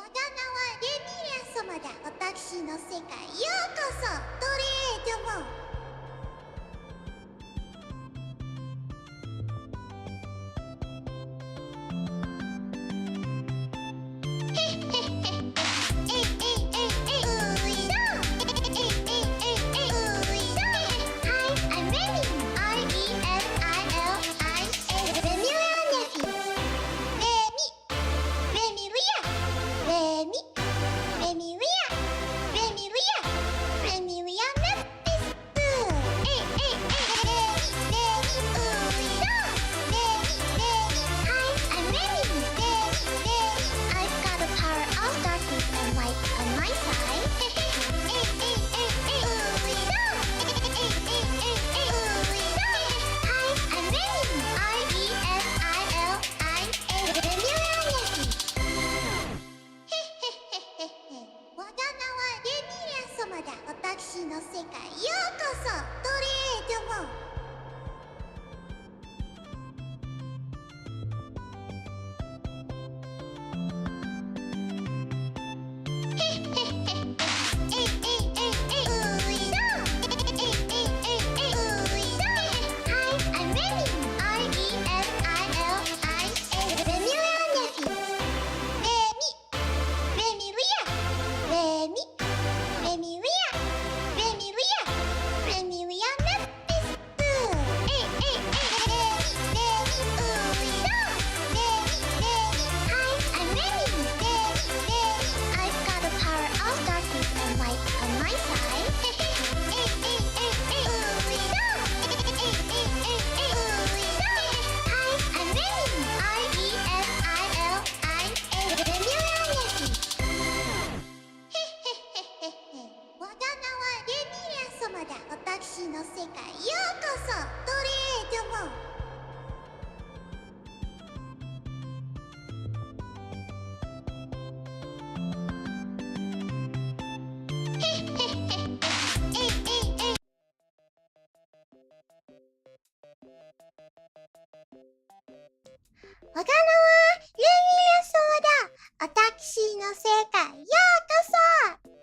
わが名はレミラソーダ。私の世界ようこそ。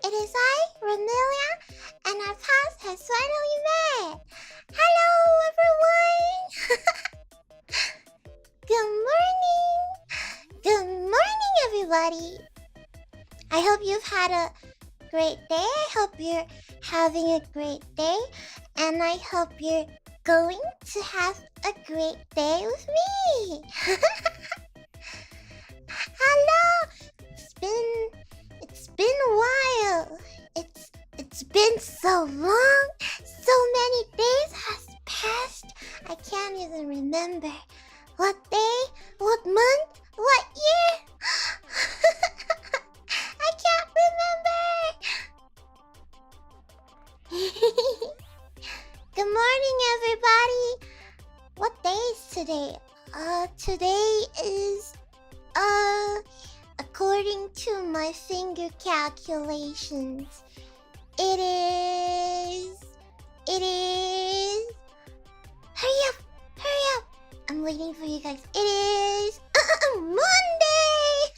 It is I, Remilia, and our paths has finally met. Hello everyone. Good morning everybody. I hope you've had a great day. I hope you're having a great day, and I hope you're going to have a great day with me. Hello. It's been a while. It's been so long. So many days has passed. I can't even remember what day, what month, what year. I can't remember. Good morning, everybody. What day is today? Today is, according to my finger calculations, it is, hurry up, I'm waiting for you guys. It is, Monday!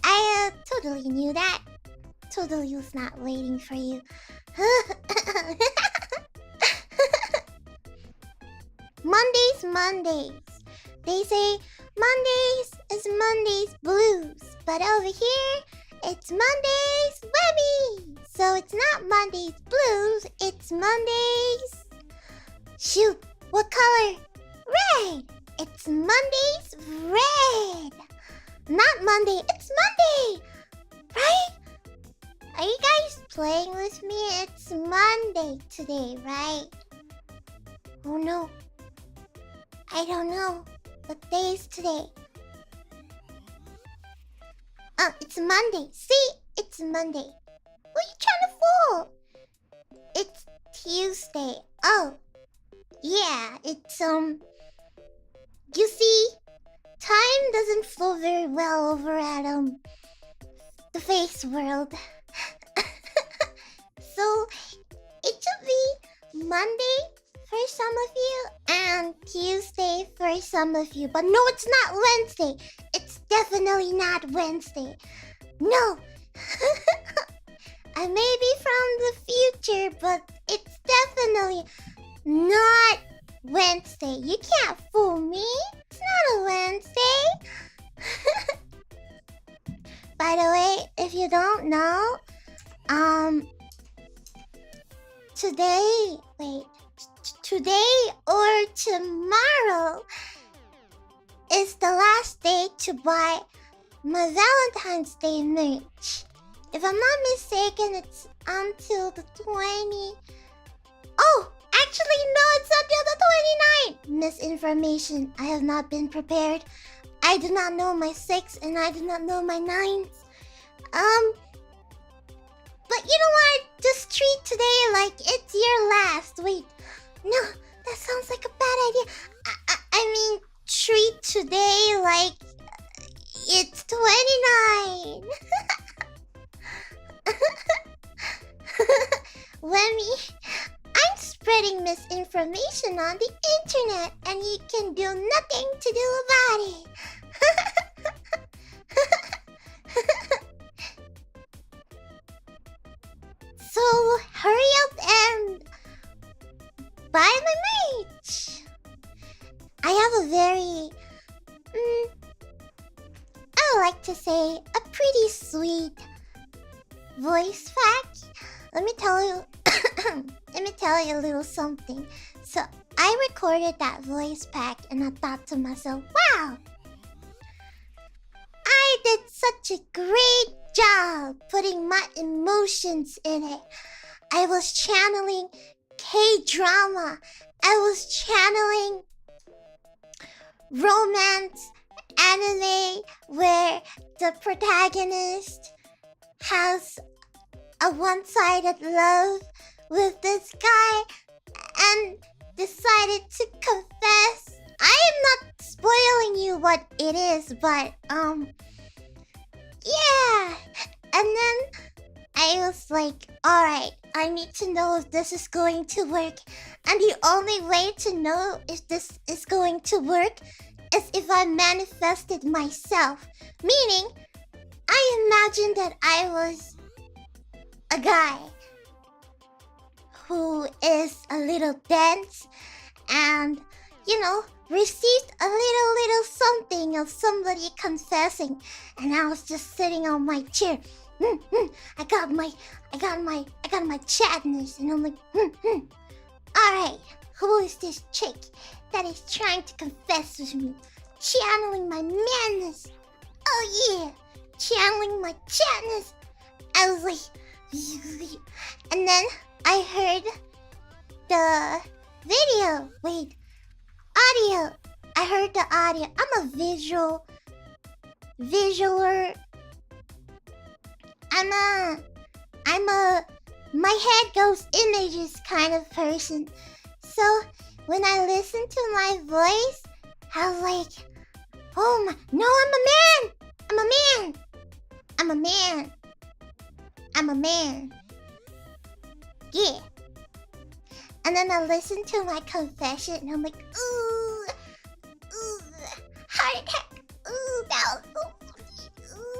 I, totally knew that. Totally was not waiting for you. Mondays. They say Mondays is Mondays blues, but over here it's Mondays Wemi. So it's not Mondays blues, it's Mondays. Shoot, what color? Red. It's Mondays red. Not Monday, it's Monday, right? Are you guys playing with me? It's Monday today, right? Oh no. I don't know. What day is today? Oh, it's Monday. See? It's Monday. Who are you trying to fool? It's Tuesday. Oh. Yeah, it's, you see, time doesn't flow very well over at, the face world. So, it should be Monday for some of you and Tuesday for some of you. But no, it's not Wednesday. It's definitely not Wednesday. No. I may be from the future, but it's definitely not Wednesday. You can't fool me. It's not a Wednesday. By the way, if you don't know, today or tomorrow is the last day to buy my Valentine's Day merch. If I'm not mistaken, it's until the 20... Oh! Actually, no, it's until the 29th! Misinformation. I have not been prepared. I do not know my 6 and I do not know my 9s. But you know what? Just treat today like it's your last. Wait. No, that sounds like a bad idea. I mean, treat today like it's 29. Wemi, I'm spreading misinformation on the internet and you can do nothing to do about it. So hurry up and buy my merch. I have a very, I would like to say, a pretty sweet voice pack. Let me tell you a little something. So I recorded that voice pack and I thought to myself, wow, I did such a great job putting my emotions in it. I was channeling K-drama. I was channeling romance anime where the protagonist has a one-sided love with this guy and decided to confess. I am not spoiling you what it is, but yeah. And then I was like, alright, I need to know if this is going to work. And the only way to know if this is going to work is if I manifested myself. Meaning, I imagined that I was a guy who is a little dense and, you know, received a little something of somebody confessing, and I was just sitting on my chair. I got my chatness, and I'm like, alright, who is this chick that is trying to confess with me? Channeling my madness. Oh yeah, channeling my chatness. I was like, and then I heard the video. Wait, audio. I heard the audio. I'm a visualer. My head goes images kind of person. So when I listened to my voice, I was like, oh my, no, I'm a man. Yeah. And then I listened to my confession and I'm like, ooh, heart attack, ooh, that was so ooh.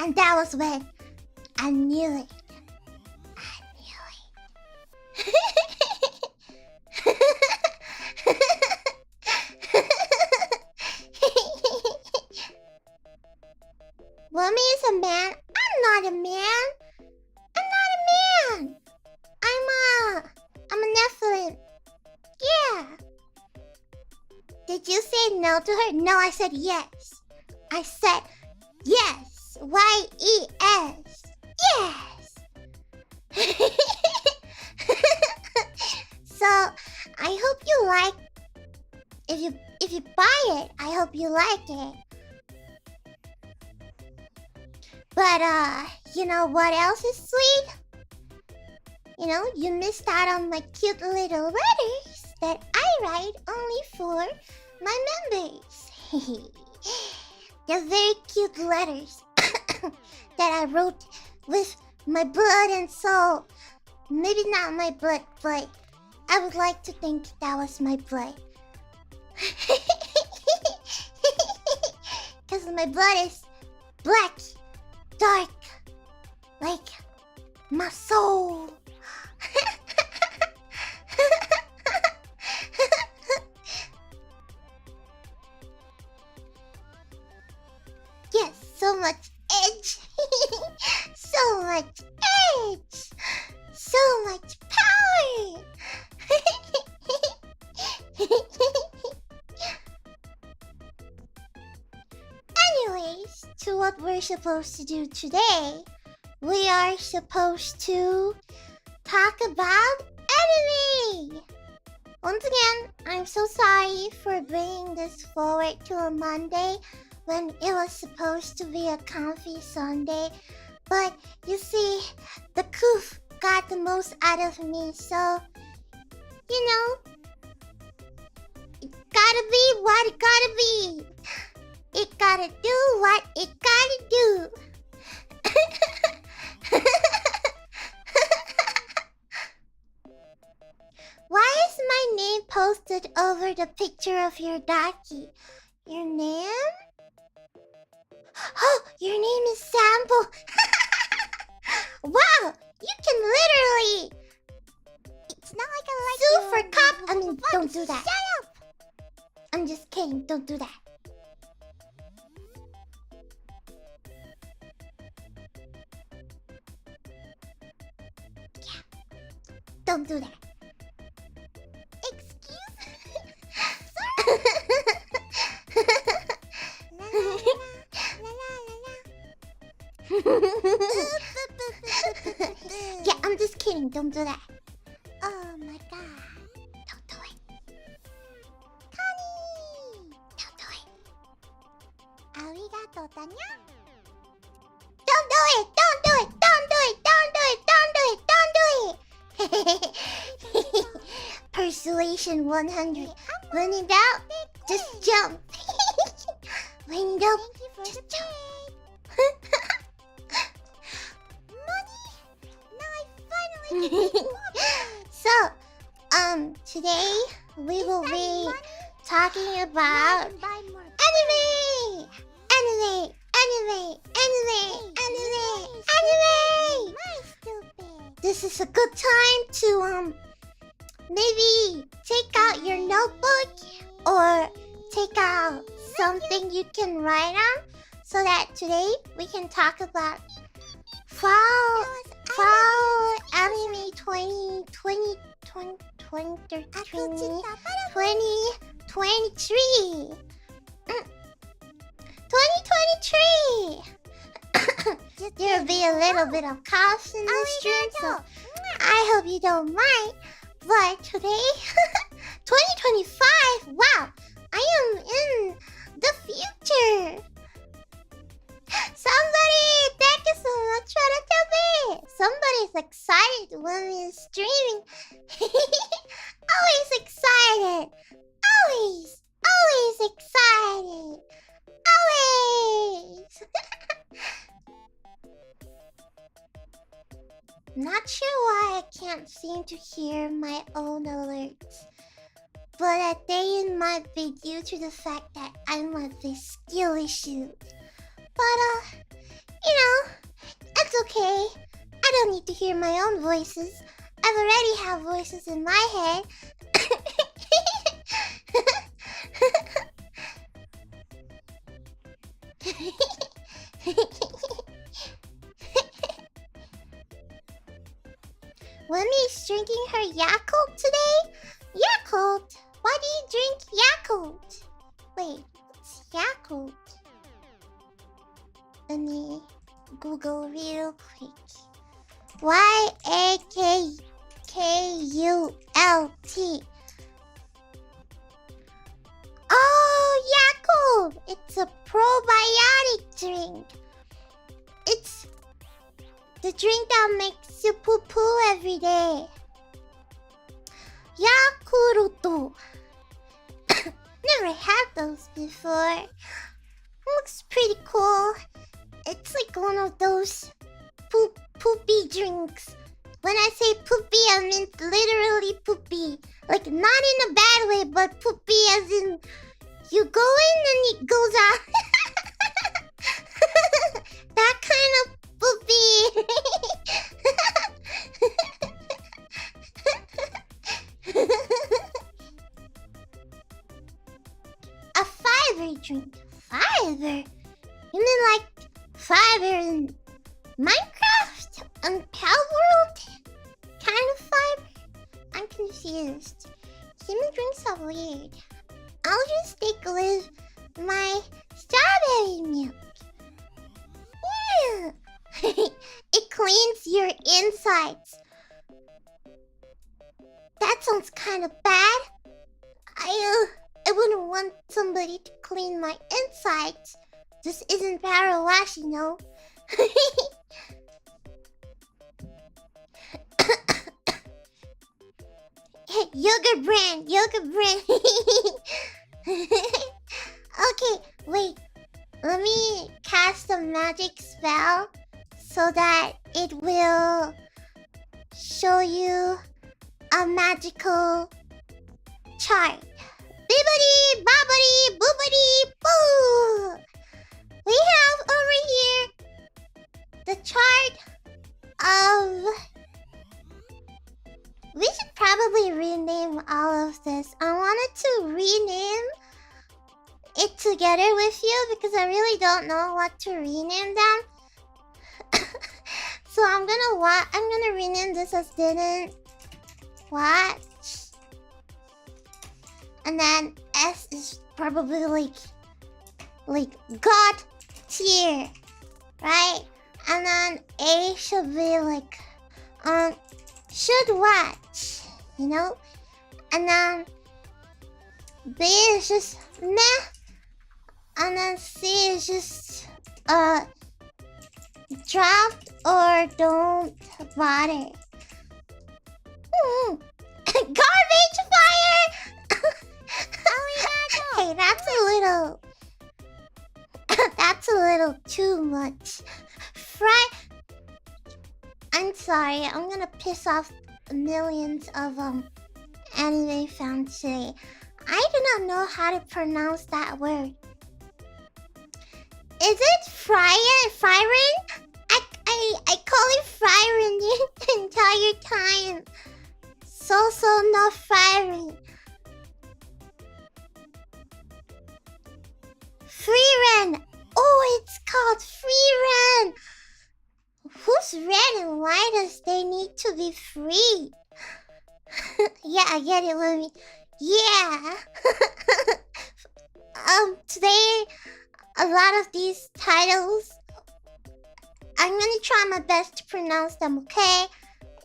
And that was when I knew it. no to her? No, I said yes. I said yes. Y-E-S. Yes. So I hope you like. If you buy it, I hope you like it. But you know what else is sweet? You know, you missed out on my cute little letters that I write only for my members. They're very cute letters that I wrote with my blood and soul. Maybe not my blood, but I would like to think that was my blood. Because my blood is black, dark, like my soul. Yes, so much edge. So much edge. So much power. Anyways, to what we're supposed to do today, we are supposed to talk about anime! Once again, I'm so sorry for bringing this forward to a Monday when it was supposed to be a comfy Sunday. But you see, the coof got the most out of me, so, you know, it gotta be what it gotta be. It gotta do what it gotta do. Why is my name posted over the picture of your Daki? Your name? Oh, your name is Sample. Wow, you can literally. It's not like I like sue for cop. I mean, don't do that. Shut up. I'm just kidding. Don't do that. Yeah. Don't do that. Excuse me. Sorry. Yeah, I'm just kidding. Don't do that. Oh my god. Don't do it. Connie! Don't do it. Arigato, Tanya. Don't do it! Don't do it! Don't do it! Don't do it! Don't do it! Don't do it! Persuasion 100. When in doubt, just jump. When in doubt, just jump. So, today we will be talking about anime! Anime! Anime! Anime! Anime! Anime! This is a good time to, maybe take out your notebook or take out something you can write on so that today we can talk about Fall Anime 2023. 2023! There'll be a little bit of coughs in the stream, so I hope you don't mind. But today, 2025, wow, I am in the future. Somebody, thank you so much for the topic. Somebody's excited when we're streaming. Always excited. Always, always excited. Always. Not sure why I can't seem to hear my own alerts. But I think it might be due to the fact that I might be skill issues. But, you know, it's okay. I don't need to hear my own voices. I've already have voices in my head. Wemi's drinking her Yakult today? Yakult? Why do you drink Yakult? Wait, Yakult. Let me Google real quick. Yakult. Oh, Yakult! It's a probiotic drink. It's the drink that makes you poo-poo every day. Yakult. Never had those before. Looks pretty cool. It's like one of those poopy drinks. When I say poopy, I mean literally poopy. Like, not in a bad way, but poopy as in you go in and it goes out. That kind of poopy. A fiber drink. Fiber? You mean like fiber in Minecraft? On Palworld? Kind of fiber? I'm confused. Human drinks are weird. I'll just stick with my strawberry milk. Yeah. It cleans your insides. That sounds kind of bad. I wouldn't want somebody to clean my insides. This isn't Parawash, you know. Yogurt brand. Okay, wait. Let me cast a magic spell so that it will show you a magical chart. Bibbidi bobbidi boobidi boo! We have over here the chart of... We should probably rename all of this. I wanted to rename it together with you because I really don't know what to rename them. So I'm gonna rename this as Didn't Watch. And then S is probably like God tier, right? And then A should be like should watch, you know? And then B is just meh. And then C is just dropped or don't bother. Garbage fire! Hey, that's a little too much. I'm sorry, I'm gonna piss off millions of anime fans today. I do not know how to pronounce that word. Is it Frieren? I call it Frieren the entire time. So no Frieren. Frieren! Oh, it's called Frieren! Who's red and why does they need to be free? Yeah, I get it, Wemi. Yeah. Today, a lot of these titles, I'm gonna try my best to pronounce them, okay?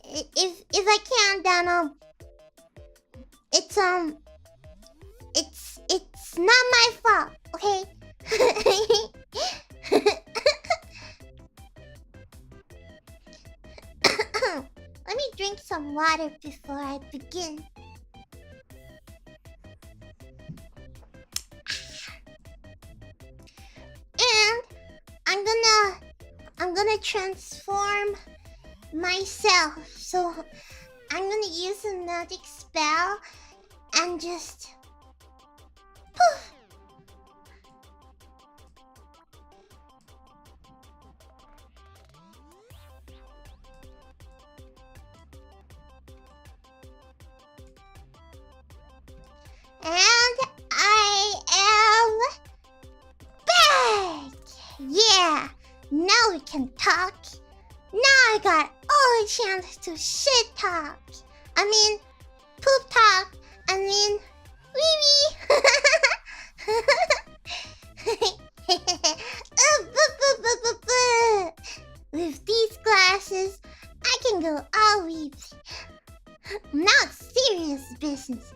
If I can, then it's not my fault, okay? Let me drink some water before I begin. And I'm gonna transform myself. So I'm gonna use a magic spell and just poof. And I am back! Yeah! Now we can talk. Now I got all the chance to shit talk. I mean, poop talk. I mean, wee wee. With these glasses, I can go all Weeb. Not serious business.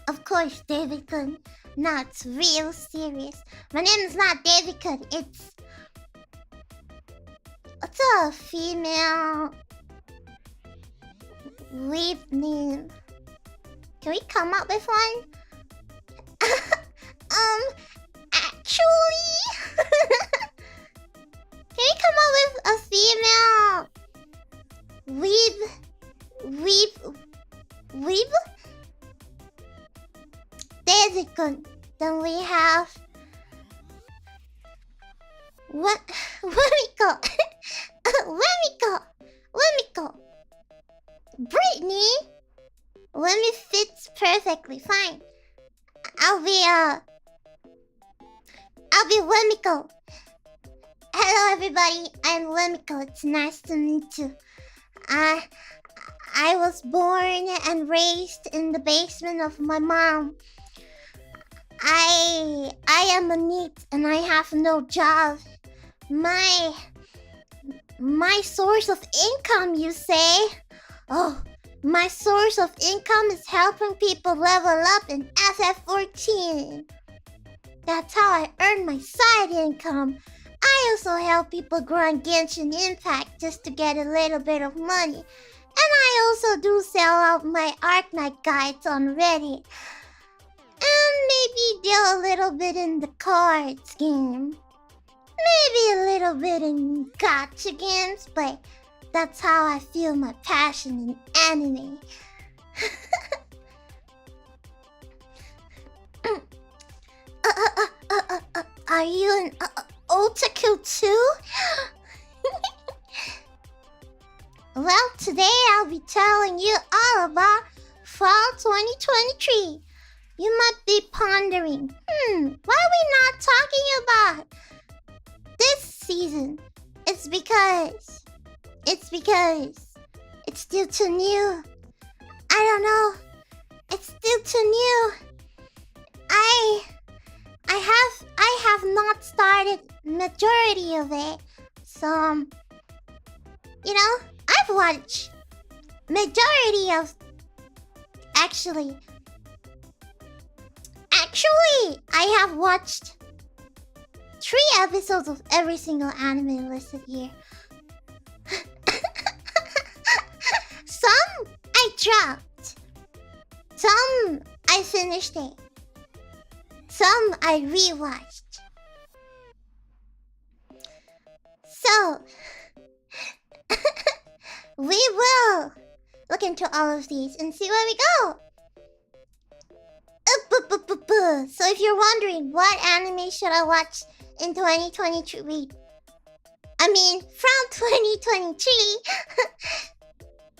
Of course, David Kun. Not real serious. My name is not David Kun. It's a female Weeb name. Can we come up with one? Actually, can we come up with a female Weeb? There's a good. Then we have Wemi. Brittany. Wemi fits perfectly fine. I'll be Wemiko. Hello everybody, I'm Wemiko. It's nice to meet you. I was born and raised in the basement of my mom. I am a NEET and I have no job. My source of income, you say? Oh, my source of income is helping people level up in FF14. That's how I earn my side income. I also help people grow on Genshin Impact just to get a little bit of money. And I also do sell out my Arknight guides on Reddit. And maybe deal a little bit in the cards game. Maybe a little bit in gacha games, but that's how I feel my passion in anime. Are you an otaku too? Well, today I'll be telling you all about Fall 2023. You might be pondering, why are we not talking about this season? It's because it's still too new. I don't know. It's still too new. I have not started majority of it. So I've watched majority of actually I have watched 3 episodes of every single anime listed here. Some I dropped. Some I finished it. Some I rewatched. So we will look into all of these and see where we go. So if you're wondering what anime should I watch in 2023, from 2023,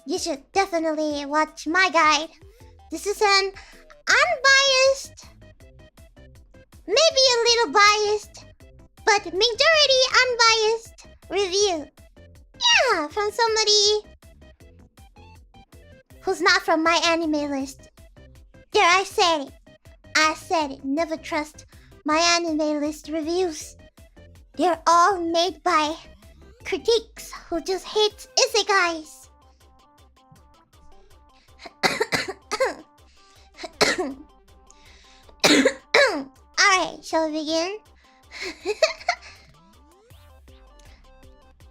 you should definitely watch my guide. This is an unbiased, maybe a little biased, but majority unbiased review. Yeah, from somebody who's not from my anime list. There, I said it. Never trust my anime list reviews. They're all made by critiques who just hate isekais. Alright, shall we begin?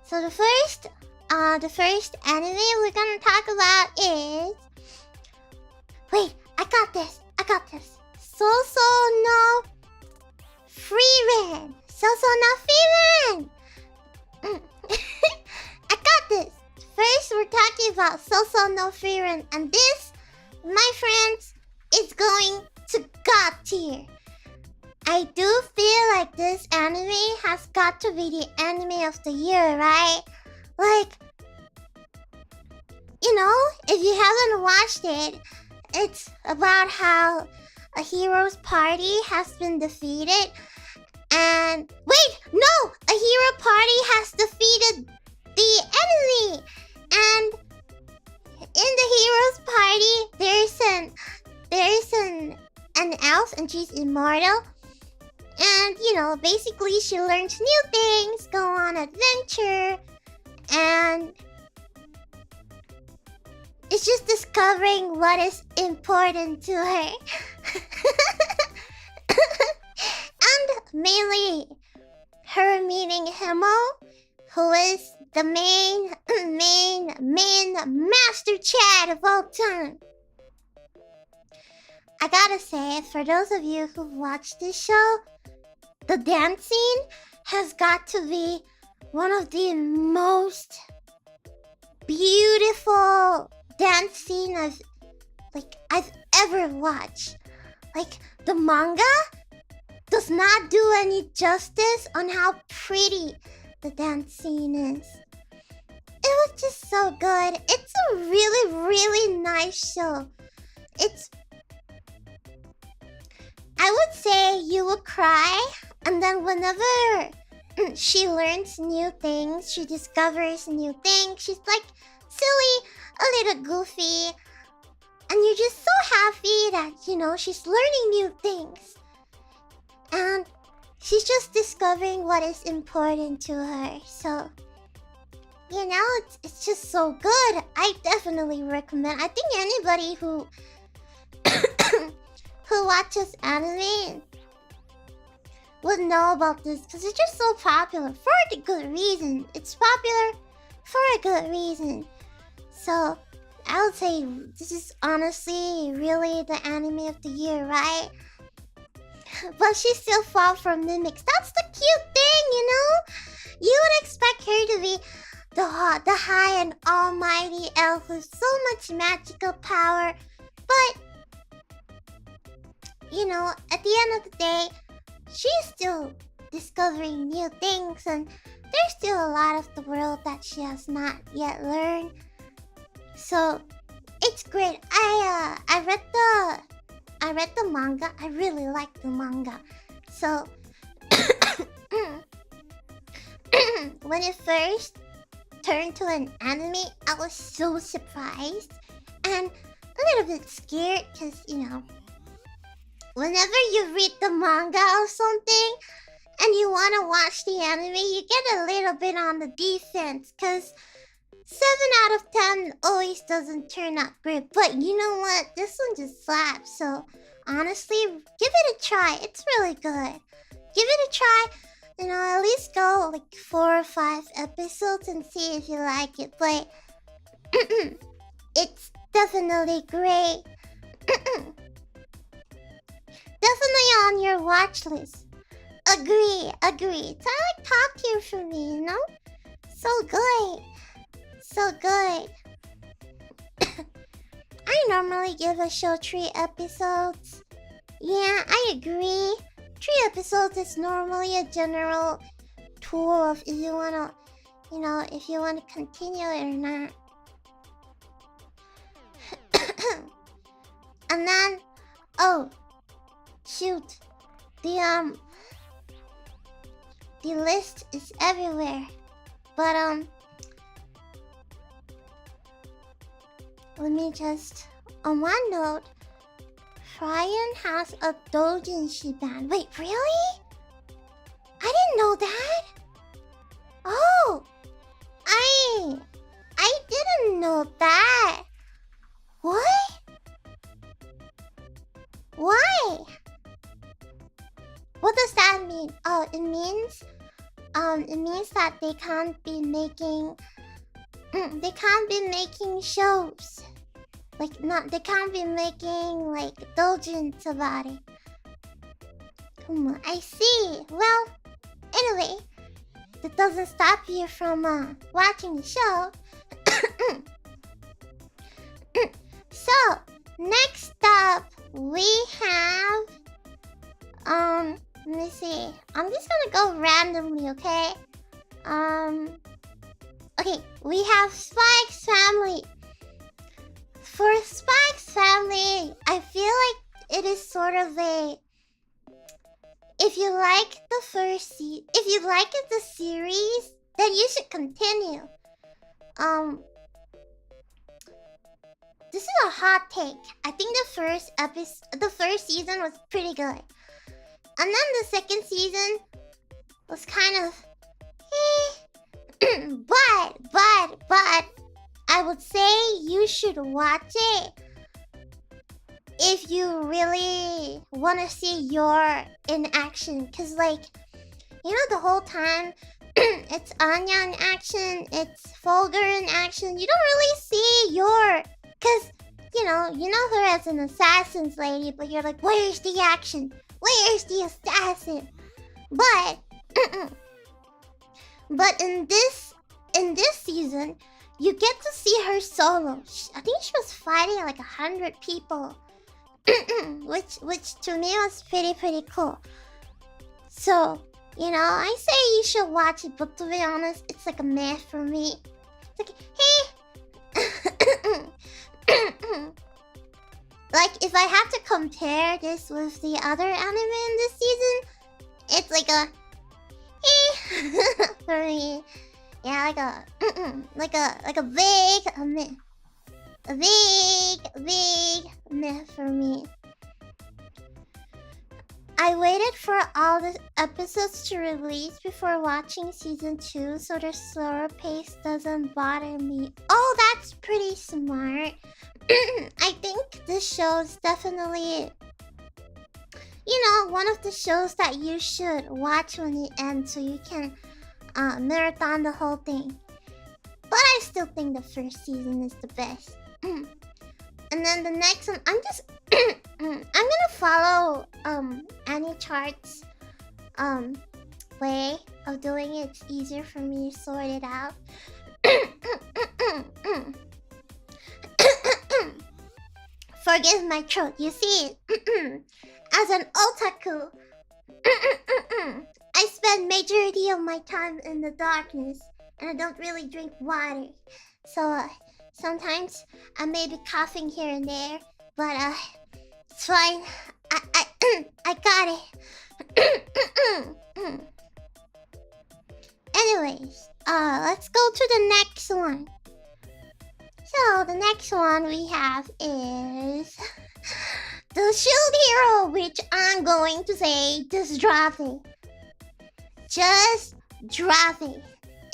So the first anime we're gonna talk about is... Wait, I got this. So no Frieren. I got this. First, we're talking about So no Frieren, and this, my friends, is going to God tier. I do feel like this anime has got to be the anime of the year, right? Like, if you haven't watched it, it's about how a hero's party has been defeated. And wait, no! A hero party has defeated the enemy. And in the hero's party, there is an elf, and she's immortal. And, you know, basically she learns new things, go on adventure, and it's just discovering what is important to her. And mainly her meeting Hewwo, who is the main master Chad of all time. I gotta say, for those of you who've watched this show, the dance scene has got to be one of the most beautiful dance scene I've ever watched. Like, the manga does not do any justice on how pretty the dance scene is. It was just so good. It's a really, really nice show. I would say you will cry, and then whenever she learns new things, she discovers new things, she's like silly, a little goofy, and you're just so happy that, you know, she's learning new things. And she's just discovering what is important to her. So, you know, it's just so good. I definitely recommend. I think anybody who who watches anime would know about this, because it's just so popular for a good reason. It's popular for a good reason. So I would say this is honestly really the anime of the year, right? But she still far from mimics. That's the cute thing, you know? You would expect her to be the high and almighty elf with so much magical power. But, you know, at the end of the day, she's still discovering new things, and there's still a lot of the world that she has not yet learned. So it's great. I read the manga. I really like the manga. So when it first turned to an anime, I was so surprised and a little bit scared, because, you know, whenever you read the manga or something and you want to watch the anime, you get a little bit on the defense, because 7 out of 10 always doesn't turn out great. But you know what? This one just slaps. So honestly, give it a try. It's really good. Give it a try. You know, at least go like 4 or 5 episodes and see if you like it. But it's definitely great. Definitely on your watch list. Agree. It's like top tier for me, you know? So good. So good. I normally give a show 3 episodes. Yeah, I agree. 3 episodes is normally a general tool of if you wanna, you know, if you wanna continue it or not. And then, oh, shoot, the list is everywhere, but let me just, on one note, Frieren has a doujinshi band. Wait, really? I didn't know that. Oh, I didn't know that. What? Why? What does that mean? Oh, it means that they can't be making shows. They can't be making like doujins about it. I see. Well, anyway, that doesn't stop you from watching the show. So, next up we have let me see. I'm just gonna go randomly, okay? Okay, we have Spike's family. For Spike's family, I feel like it is sort of a, if you like the series, then you should continue. This is a hot take. I think the first season was pretty good. And then the second season was kind of but I would say you should watch it if you really want to see your in action. Cause like, you know, the whole time it's Anya in action, it's Folger in action. You don't really see your, cause you know her as an assassin's lady, but you're like, where's the action? Where's the assassin? But but in this season, you get to see her solo. I think she was fighting like 100 people, which to me was pretty cool. So, you know, I say you should watch it, but to be honest, it's like a meh for me. It's like, hey. Like, if I have to compare this with the other anime in this season, it's like a for me. Yeah, like a big meh for me. I waited for all the episodes to release before watching season 2, so the slower pace doesn't bother me. Oh, that's pretty smart. I think this show is definitely, you know, one of the shows that you should watch when it ends so you can marathon the whole thing. But I still think the first season is the best. And then the next one, I'm gonna follow Annie Chart's way of doing it. It's easier for me to sort it out. Forgive my throat, you see. As an otaku, I spend majority of my time in the darkness, and I don't really drink water. So sometimes I may be coughing here and there, but it's fine. I got it. Anyways, let's go to the next one. So the next one we have is the Shield Hero, which I'm going to say just drop it. Just drop it.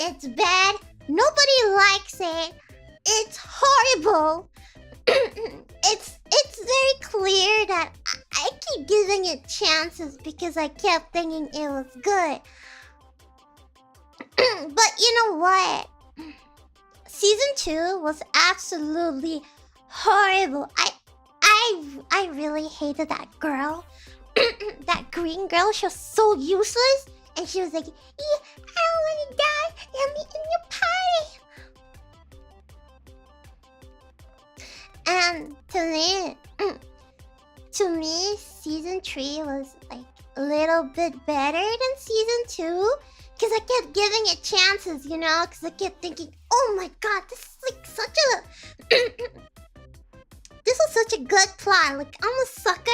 It's bad. Nobody likes it. It's horrible. It's very clear that I keep giving it chances because I kept thinking it was good. But you know what? Season 2 was absolutely horrible. I really hated that girl. That green girl, she was so useless. And she was like, yeah, I don't want to die. Let me in your party. And to me, season 3 was like a little bit better than season 2. Because I kept giving it chances, you know? Because I kept thinking, oh my god, this is like such a... this was such a good plot. Like, I'm a sucker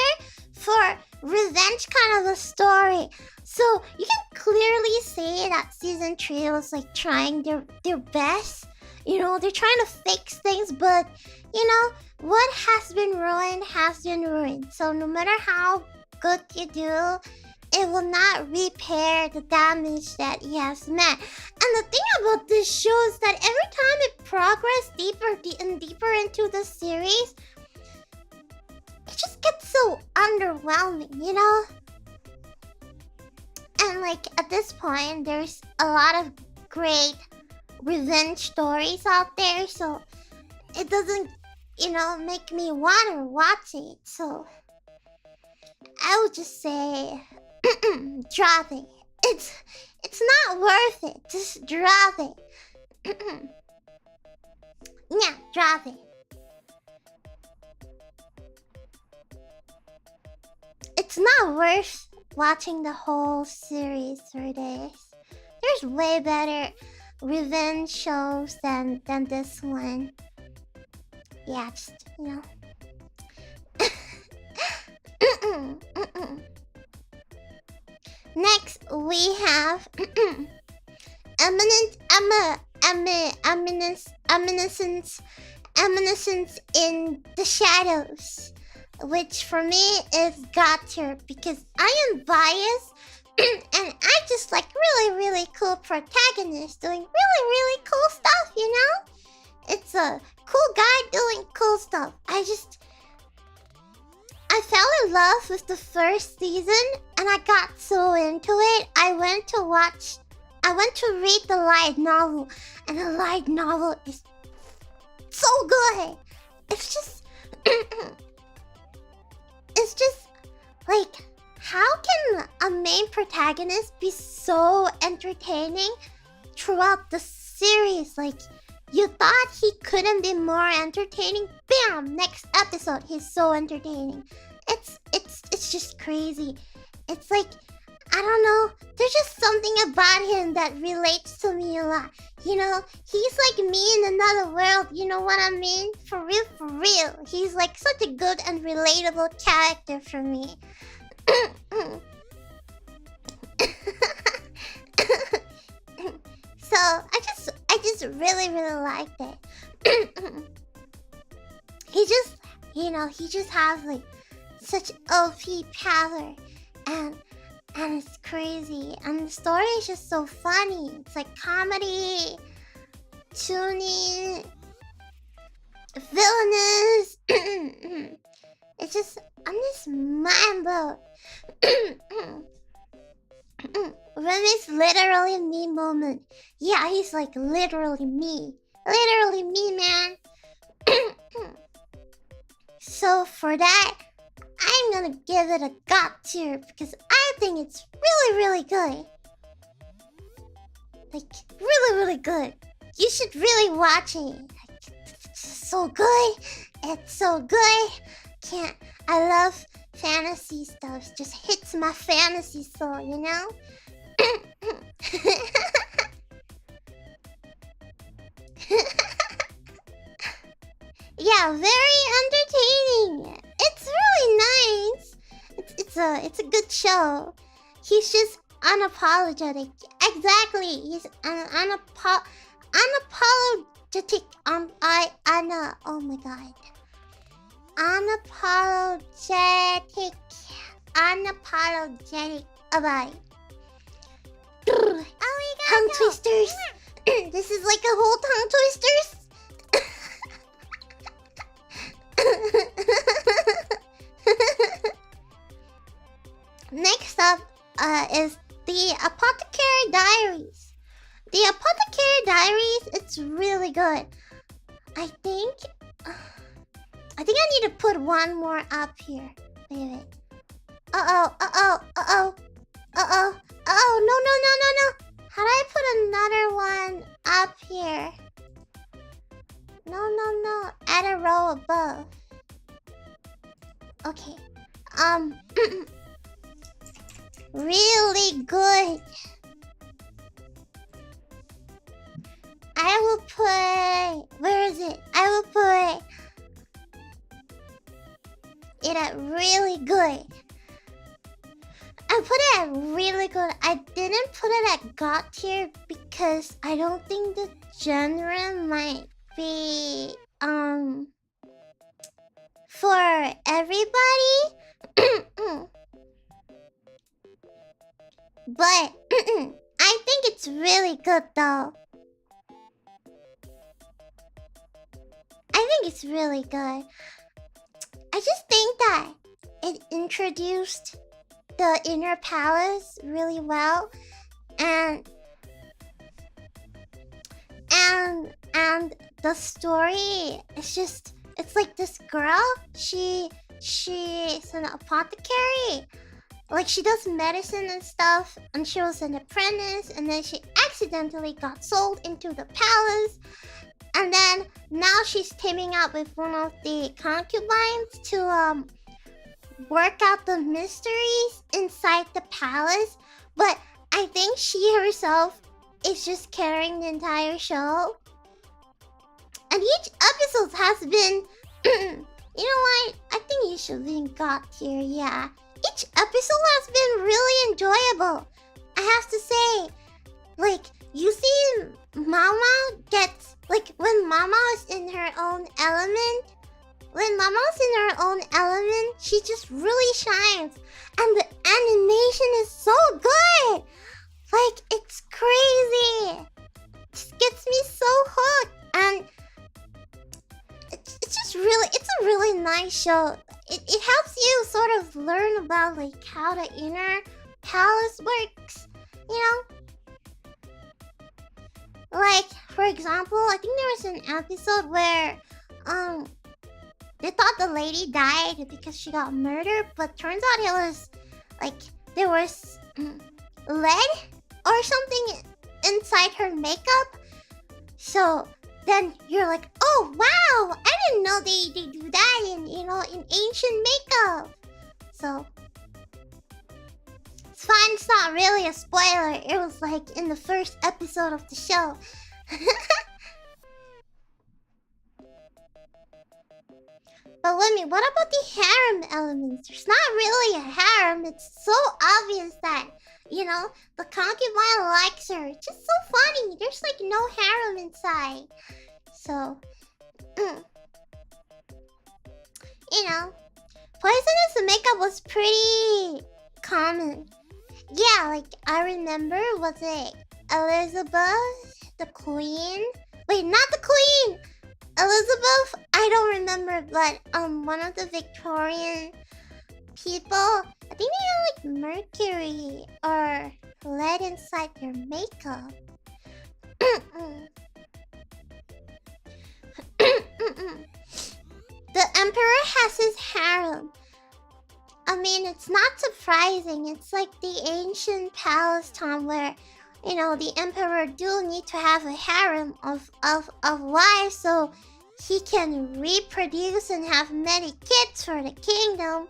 for revenge kind of a story. So, you can clearly say that season 3 was like trying their best. You know, they're trying to fix things, but, you know, what has been ruined has been ruined. So, no matter how good you do, it will not repair the damage that it has met. And the thing about this show is that every time it progresses deeper and deeper into the series, it just gets so underwhelming, you know? And like at this point, there's a lot of great revenge stories out there, so it doesn't, you know, make me want to watch it. So I would just say drop it. It's not worth it. Just drop it. Yeah, drop it. It's not worth watching the whole series for this. There's way better revenge shows than this one. Yeah, just, you know. Next, we have Eminence in the Shadows. which for me is God tier because I am biased and I just like really cool protagonists doing really cool stuff, you know? It's a cool guy doing cool stuff. I fell in love with the first season and I got so into it. I went to read the light novel, and the light novel is so good. It's just it's just like, how can a main protagonist be so entertaining throughout the series? Like, you thought he couldn't be more entertaining? Bam! Next episode, he's so entertaining. It's just crazy. It's like, I don't know, there's just something about him that relates to me a lot. You know, he's like me in another world, you know what I mean? For real. He's like such a good and relatable character for me. So I just really liked it. He just has like such OP power, and it's crazy, and the story is just so funny. It's like comedy, tuning, villainous. I'm just mind blown. Remi's literally me moment. Yeah, he's like literally me. Literally me, man. So for that, I'm gonna give it a God tier because I think it's really good. Like, really good. You should really watch it. It's so good. It's so good. I love fantasy stuff. It just hits my fantasy soul, you know? Yeah, very entertaining. It's really nice. It's a good show. He's just unapologetic. Exactly. He's unapologetic. Oh my god. Unapologetic about it. Tongue twisters. This is like a whole tongue twisters. Next up is the Apothecary Diaries. The Apothecary Diaries, it's really good. I think I need to put one more up here. Wait. Uh-oh. No. How do I put another one up here? No. Add a row above. Okay. Really good. I will put... Where is it? I will put it at really good. I put it at really good. I didn't put it at God tier because I don't think the genre might be for everybody. But I think it's really good though. I think it's really good. I just think that it introduced the inner palace really well, and the story is just, it's like this girl, she's an apothecary. Like, she does medicine and stuff, and she was an apprentice, and then she accidentally got sold into the palace, and then now she's teaming up with one of the concubines to work out the mysteries inside the palace. But I think she herself is just carrying the entire show, and each episode has been you know what, I think you should be in God tier. Yeah, each episode has been really enjoyable, I have to say. Like, you see Mama gets, like, when Mama is in her own element, when Mama's in her own element, she just really shines. And the animation is so good! Like, it's crazy! It just gets me so hooked. And it's just really, it's a really nice show. It helps you sort of learn about like how the inner palace works, you know? Like, for example, I think there was an episode where they thought the lady died because she got murdered, but turns out it was like there was lead or something inside her makeup. So then you're like, oh wow, I didn't know they do that in, you know, in ancient makeup. So it's fine, it's not really a spoiler. It was like in the first episode of the show. But Wemi, what about the harem elements? There's not really a harem. It's so obvious that, you know, the concubine likes her. It's just so funny. There's like no harem inside. So, you know, poisonous makeup was pretty common. Yeah, like I remember, was it Elizabeth, the queen? Wait, not the queen! Elizabeth? I don't remember, but one of the Victorian people, I think they had like mercury or lead inside their makeup. The emperor has his harem. I mean, it's not surprising. It's like the ancient Palestine where, you know, the emperor do need to have a harem of wives so he can reproduce and have many kids for the kingdom.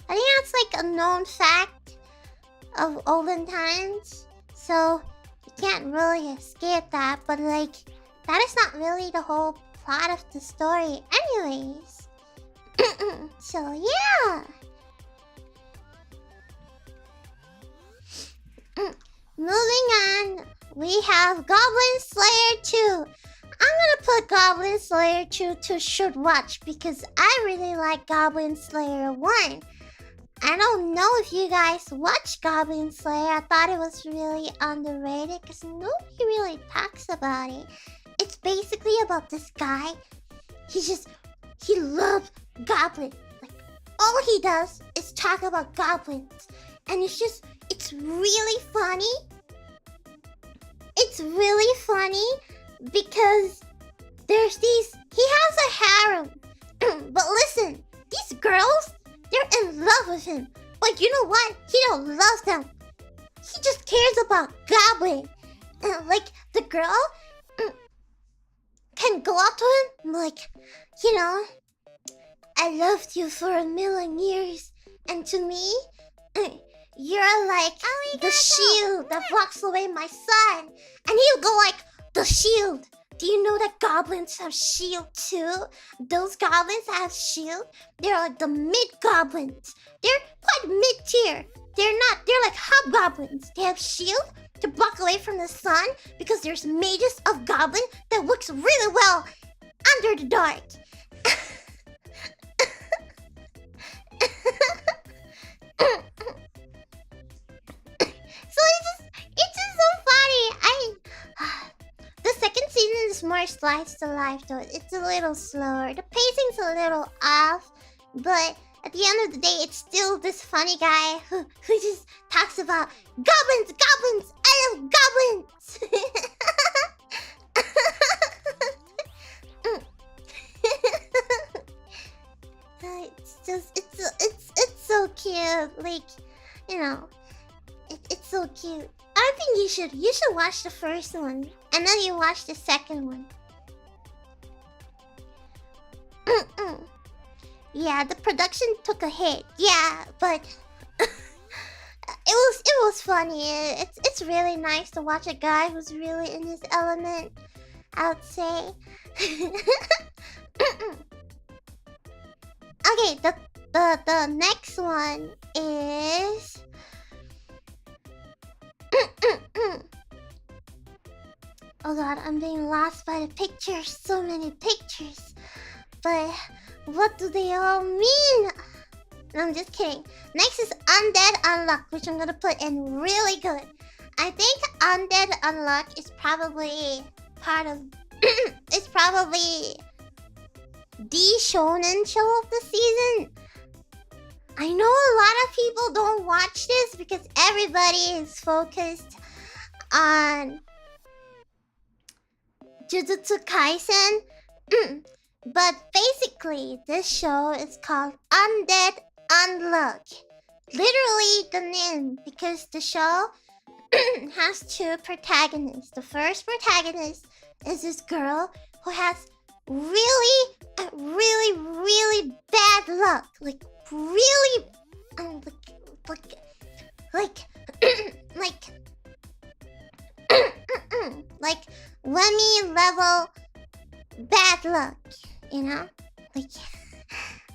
I think that's like a known fact of olden times. So you can't really escape that, but like that is not really the whole plot of the story anyways. So yeah. Moving on, we have Goblin Slayer 2. I'm gonna put Goblin Slayer 2 to should watch because I really like Goblin Slayer 1. I don't know if you guys watch Goblin Slayer. I thought it was really underrated because nobody really talks about it. It's basically about this guy. He loves goblins. Like, all he does is talk about goblins. And it's really funny. It's really funny because there's he has a harem. But listen, these girls, they're in love with him. But you know what? He don't love them. He just cares about goblin. Like, the girl can go up to him like, you know, I loved you for 1,000,000 years. And to me, you're like the shield that blocks away my sun. And he'll go like, the shield. Do you know that goblins have shield too? Those goblins that have shield, they're like the mid-goblins. They're quite mid-tier. They're like hobgoblins. They have shield to block away from the sun because there's mages of goblin that works really well under the dark. So it's just so funny. The second season is more slice to life though. It's a little slower. The pacing's a little off, but at the end of the day, it's still this funny guy who just talks about goblins, I love goblins. It's so cute. Like, you know, it's so cute. I think you should watch the first one and then you watch the second one. Yeah, the production took a hit. Yeah, but it was funny. It's really nice to watch a guy who's really in his element, I would say. Okay, the next one is oh god, I'm being lost by the pictures. So many pictures. but what do they all mean? No, I'm just kidding. Next is Undead Unluck, which I'm gonna put in really good. I think Undead Unluck is probably part of... it's probably the shonen show of the season. I know a lot of people don't watch this because everybody is focused on Jujutsu Kaisen. But basically, this show is called Undead Unluck. Literally the name, because the show has two protagonists. The first protagonist is this girl who has really bad luck. Like really, like Wemi level bad luck, you know? Like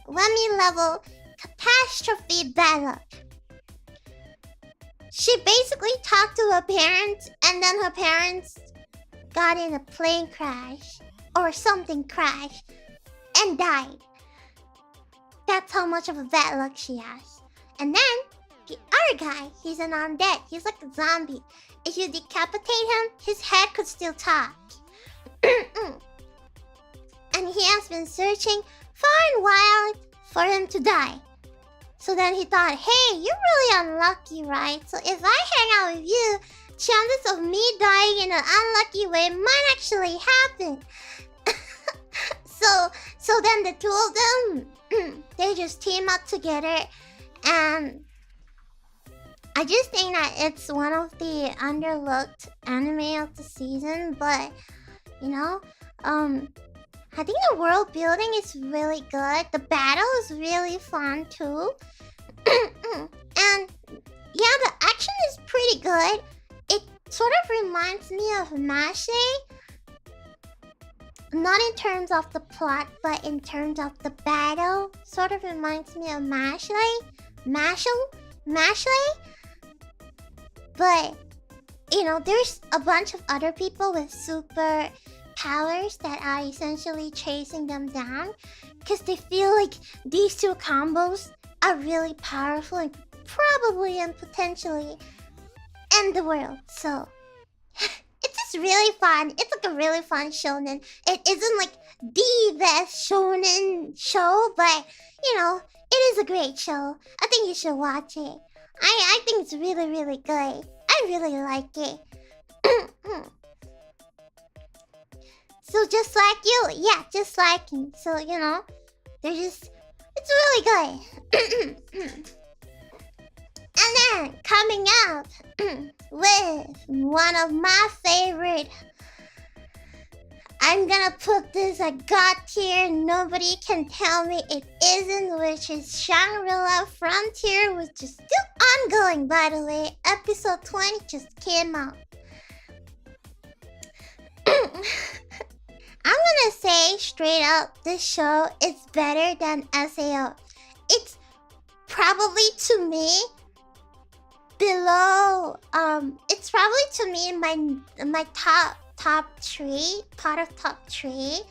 Wemi level catastrophe bad luck. She basically talked to her parents, and then her parents got in a plane crash or something crashed and died. That's how much of a bad luck she has. And then the other guy, he's an undead. He's like a zombie. If you decapitate him, his head could still talk. And he has been searching far and wide for him to die. So then he thought, hey, you're really unlucky, right? So if I hang out with you, chances of me dying in an unlucky way might actually happen. So then the two of them, they just team up together. And I just think that it's one of the underlooked anime of the season. But, you know, I think the world building is really good. The battle is really fun too. And yeah, the action is pretty good. It sort of reminds me of Mashle. Not in terms of the plot, but in terms of the battle. Sort of reminds me of Mashle. But, you know, there's a bunch of other people with super powers that are essentially chasing them down, because they feel like these two combos are really powerful and probably and potentially end the world. So it's just really fun. It's like a really fun shonen. It isn't like the best shonen show, but you know, it is a great show. I think you should watch it. I think it's really good. I really like it. So just like you, yeah, just like him. So, you know, they're just, it's really good. And then, coming up with one of my favorite, I'm gonna put this at God tier, nobody can tell me it isn't, which is Shangri-La Frontier, which is still ongoing, by the way. Episode 20 just came out. I'm gonna say straight up, this show is better than SAO. It's probably to me below. It's probably to me my top three, part of top three.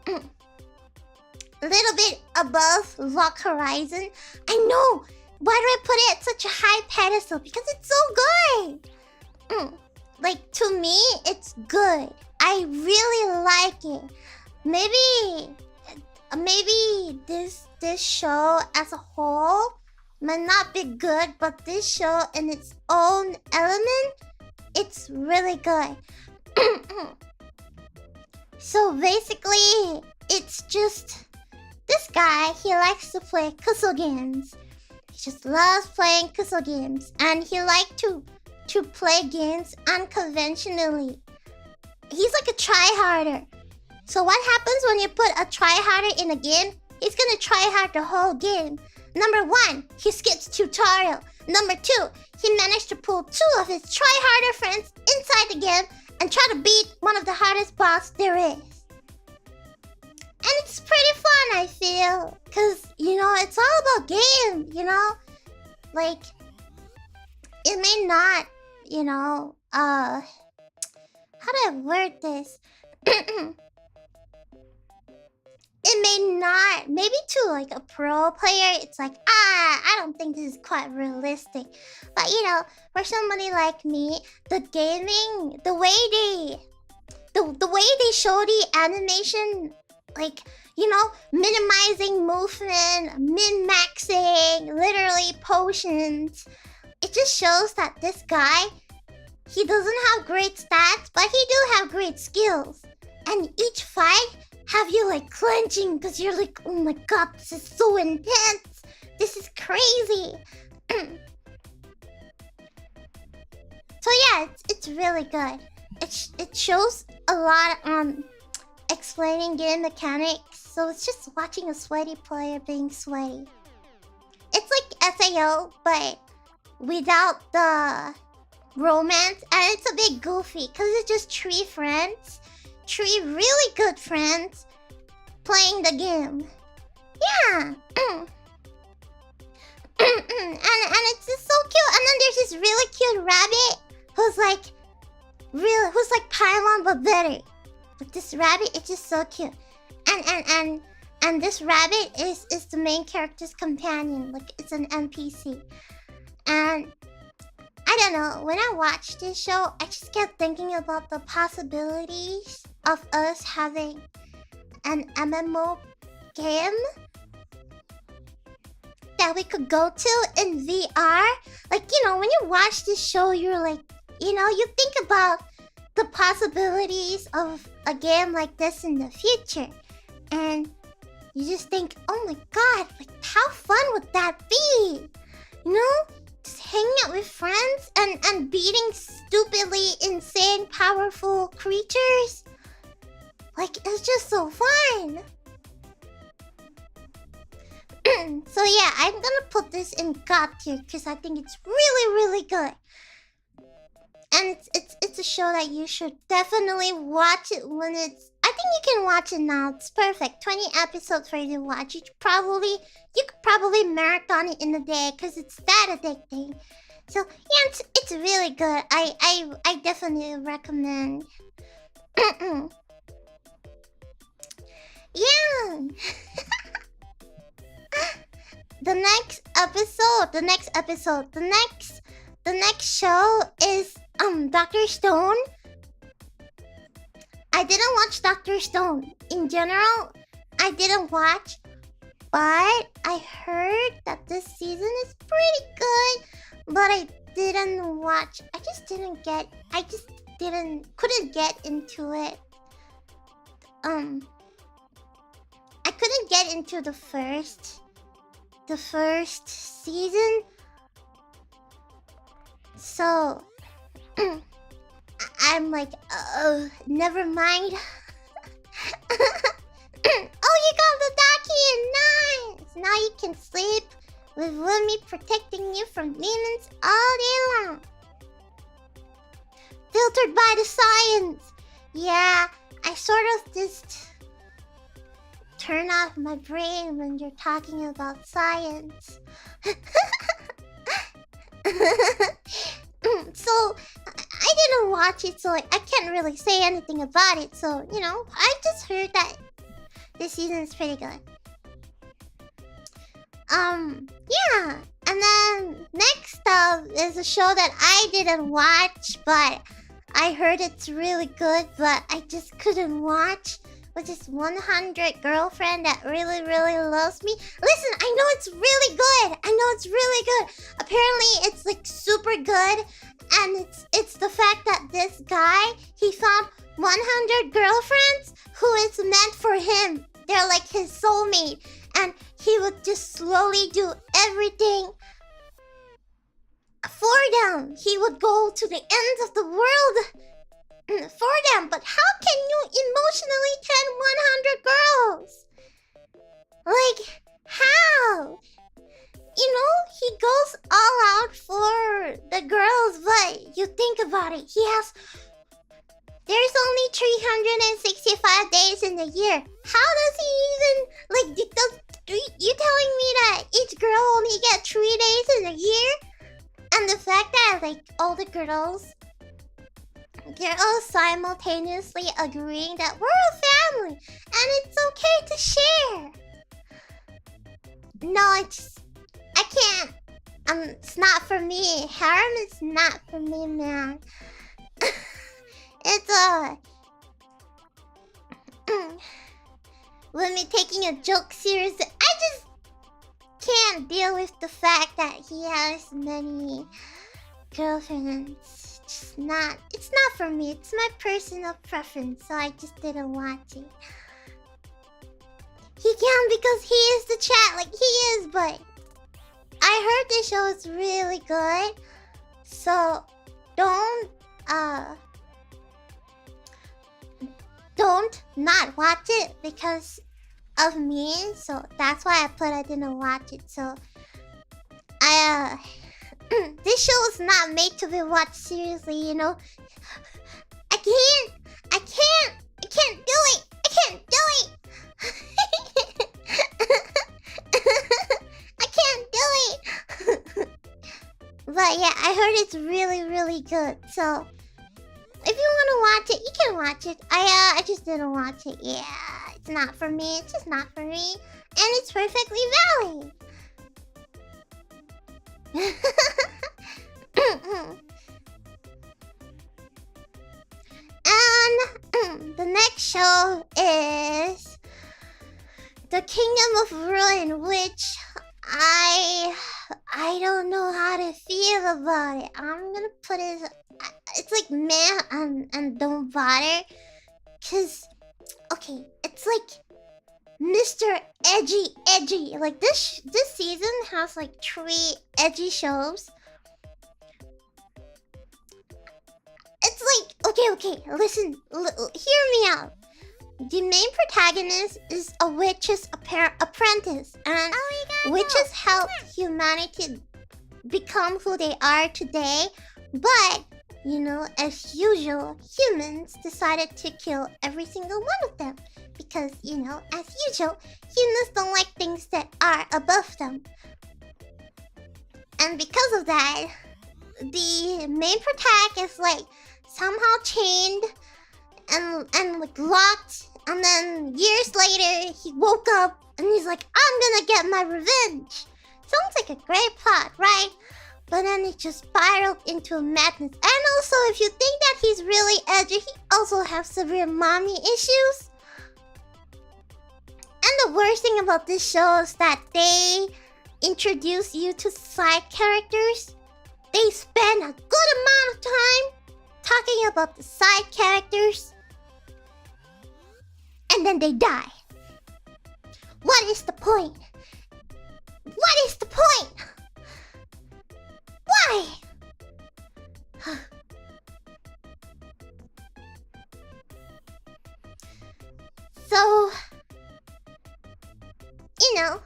A little bit above Lock Horizon. I know. Why do I put it at such a high pedestal? Because it's so good. Like to me, it's good. I really like it. Maybe this show as a whole might not be good, but this show in its own element, it's really good. So basically, it's just this guy, he likes to play Kuso games. He just loves playing Kuso games, and he likes to play games unconventionally. He's like a tryharder. So what happens when you put a tryharder in a game? He's gonna tryhard the whole game. Number 1, he skips tutorial. Number 2, he managed to pull 2 of his tryharder friends inside the game and try to beat one of the hardest boss there is. And it's pretty fun, I feel. Cause, you know, it's all about game, you know? Like, it may not, you know, how do I word this? it may not, maybe to like a pro player, it's like, I don't think this is quite realistic. But you know, for somebody like me, the gaming, the way they show the animation, like, you know, minimizing movement, min-maxing, literally potions, it just shows that this guy, he doesn't have great stats, but he do have great skills. And each fight have you like clenching because you're like, oh my god, this is so intense. This is crazy. So yeah, it's really good. It shows a lot on explaining game mechanics. So it's just watching a sweaty player being sweaty. It's like SAO, but without the romance, and it's a bit goofy because it's just three friends, three really good friends playing the game. Yeah. And it's just so cute. And then there's this really cute rabbit who's like Pylon but better. But this rabbit, it's just so cute. And this rabbit is the main character's companion. Like, it's an NPC. And I don't know, when I watched this show, I just kept thinking about the possibilities of us having an MMO game that we could go to in VR. Like, you know, when you watch this show, you're like, you know, you think about the possibilities of a game like this in the future. And you just think, oh my god, like, how fun would that be? You know? Just hanging out with friends and beating stupidly insane powerful creatures. Like, it's just so fun. So yeah, I'm gonna put this in God tier because I think it's really, really good. And it's a show that you should definitely watch it when it's... I think you can watch it now. It's perfect. 20 episodes for you to watch. You could probably marathon it in a day because it's that addicting. So yeah, it's really good. I definitely recommend. Yeah. The next show is Dr. Stone. I didn't watch Dr. Stone. In general, I didn't watch, but I heard that this season is pretty good, but I didn't watch. I couldn't get into it. I couldn't get into the first season. So I'm like, never mind. Oh, you got the Dakian, nice! Now you can sleep with Wemi protecting you from demons all day long. Filtered by the science. Yeah, I sort of just turn off my brain when you're talking about science. So I didn't watch it, so like I can't really say anything about it. So, you know, I just heard that this season is pretty good. Yeah. And then next up is a show that I didn't watch, but I heard it's really good, but I just couldn't watch, which is 100 Girlfriend That Really, Really Loves Me. Listen, I know it's really good. Apparently, it's like super good. And it's the fact that this guy, he found 100 girlfriends who is meant for him. They're like his soulmate. And he would just slowly do everything for them. He would go to the ends of the world for them. But how can you emotionally tend 100 girls? Like, how? You know, he goes all out for the girls, but you think about it, there's only 365 days in the year. How does he even, like, you telling me that each girl only gets 3 days in a year? And the fact that, like, all the girls They're all simultaneously agreeing that we're a family and it's okay to share. No, I can't. It's not for me. Harem is not for me, man. It's when me taking a joke seriously, I just can't deal with the fact that he has many girlfriends. It's not for me. It's my personal preference, so I just didn't watch it. He can because he is the chat, like he is, but I heard this show is really good. So don't not watch it because of me. So that's why I didn't watch it. So this show is not made to be watched seriously, you know. I can't do it. I can't do it. I can't do it. But yeah, I heard it's really, really good. So if you want to watch it, you can watch it. I just didn't watch it. Yeah, it's not for me. It's just not for me, and it's perfectly valid. And the next show is The Kingdom of Ruin, which I don't know how to feel about it. I'm gonna put it. It's like meh and don't bother, cause okay, it's like Mr. Edgy. Like this season has like 3 edgy shows. It's like okay, listen, hear me out. The main protagonist is a witch's apprentice, and witches help humanity become who they are today. But you know, as usual, humans decided to kill every single one of them because, you know, as usual, humans don't like things that are above them. And because of that, the main protagonist is like somehow chained and like locked, and then years later he woke up and he's like, I'm gonna get my revenge. Sounds like a great plot, right? But then it just spiraled into a madness. And also, if you think that he's really edgy, he also has severe mommy issues. And the worst thing about this show is that they introduce you to side characters. They spend a good amount of time talking about the side characters, and then they die. What is the point? What is the point? Why? So, you know,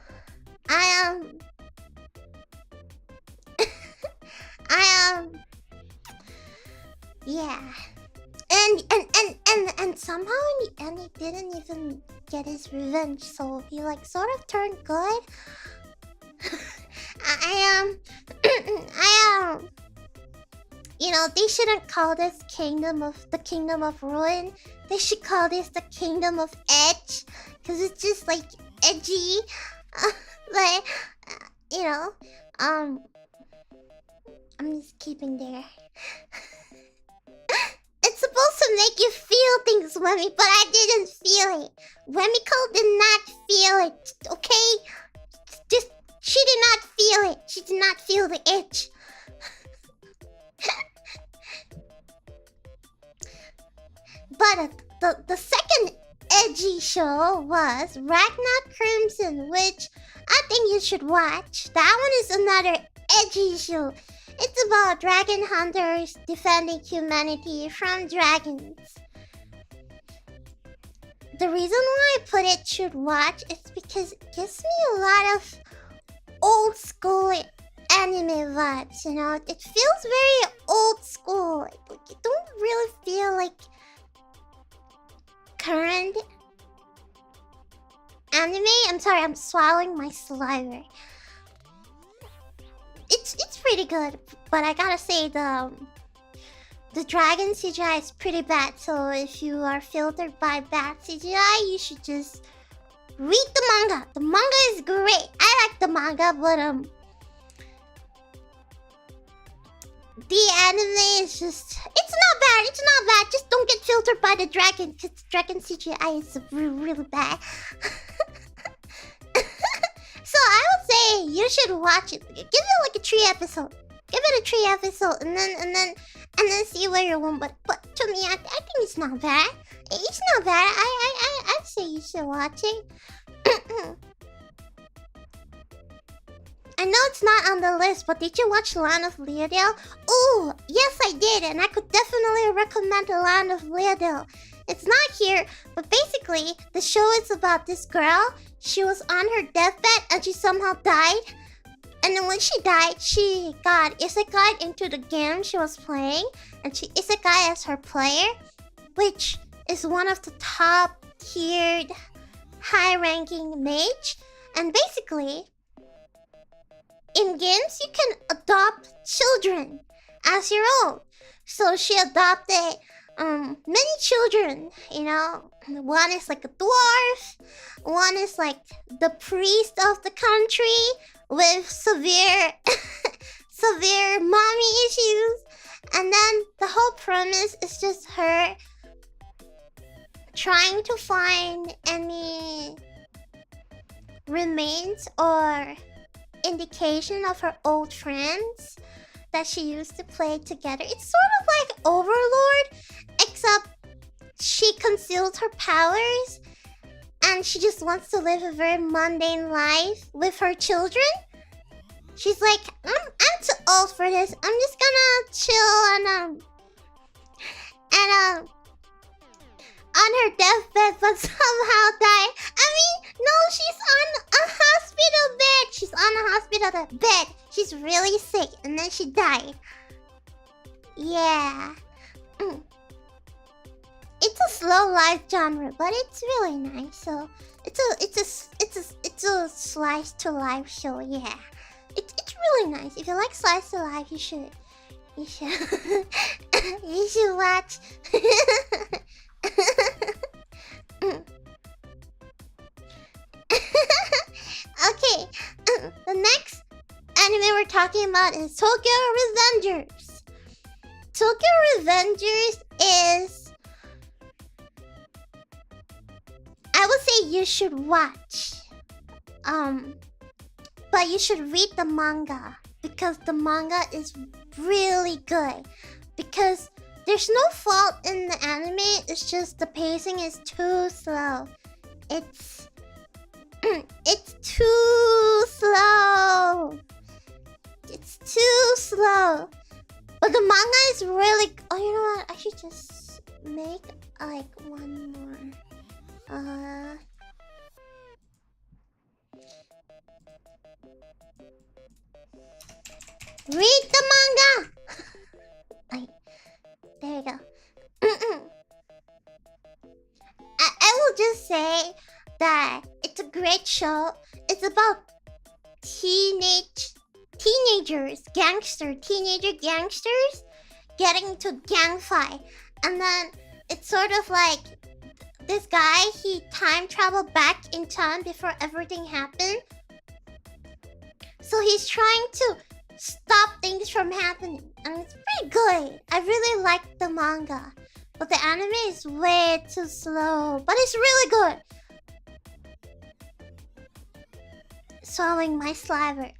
yeah. And somehow in the end he didn't even get his revenge, so he like sort of turned good. You know, they shouldn't call this the Kingdom of Ruin. They should call this the Kingdom of Edge, because it's just like edgy. But you know, I'm just keeping there. It's supposed to make you feel things, Wemi, but I didn't feel it. Wemiko did not feel it, okay? She did not feel it. She did not feel the itch. But the second edgy show was Ragna Crimson, which I think you should watch. That one is another edgy show. It's about dragon hunters defending humanity from dragons. The reason why I put it should watch is because it gives me a lot of old school anime vibes, you know? It feels very old school. Like, you don't really feel like current anime. I'm sorry, I'm swallowing my saliva. It's pretty good, but I gotta say the the dragon CGI is pretty bad. So if you are filtered by bad CGI, you should just read the manga. The manga is great. I like the manga, but the anime is just... It's not bad. It's not bad. Just don't get filtered by the dragon, because the dragon CGI is really bad. So I would say you should watch it. Give it like a 3 episode. Give it a 3 episode, and then see where you're going. But to me, I think it's not bad. It's not bad. I'd say you should watch it. I know it's not on the list, but did you watch Land of Leadale? Oh, yes I did, and I could definitely recommend the Land of Leadale. It's not here, but basically, the show is about this girl. She was on her deathbed and she somehow died. And then when she died, she got isekai into the game she was playing. And she isekai as her player, which is one of the top-tiered, high-ranking mage. And basically, in games, you can adopt children as your own. So she adopted many children, you know. One is like a dwarf, one is like the priest of the country with severe mommy issues. And then the whole premise is just her trying to find any remains or indication of her old friends that she used to play together. It's sort of like Overlord, except she conceals her powers and she just wants to live a very mundane life with her children. She's like, I'm too old for this. I'm just gonna chill and on her deathbed, but somehow die. I mean, no, she's on a hospital bed. She's on a hospital bed. She's really sick, and then she died. Yeah. It's a slow life genre, but it's really nice. So it's a slice to life show. Yeah, it's really nice. If you like slice to life, you should you should watch. Okay, the next anime we're talking about is Tokyo Revengers. Tokyo Revengers is... I would say you should watch. But you should read the manga, because the manga is really good. Because there's no fault in the anime, it's just the pacing is too slow. It's too slow. It's too slow. But the manga is really... Oh, you know what? I should just make like one more. Read the manga! There you go. I will just say that it's a great show. It's about teenagers, teenager gangsters getting into gang fight. And then it's sort of like this guy, he time traveled back in time before everything happened. So he's trying to stop things from happening. And it's pretty good. I really like the manga. But the anime is way too slow. But it's really good. Swallowing my saliva.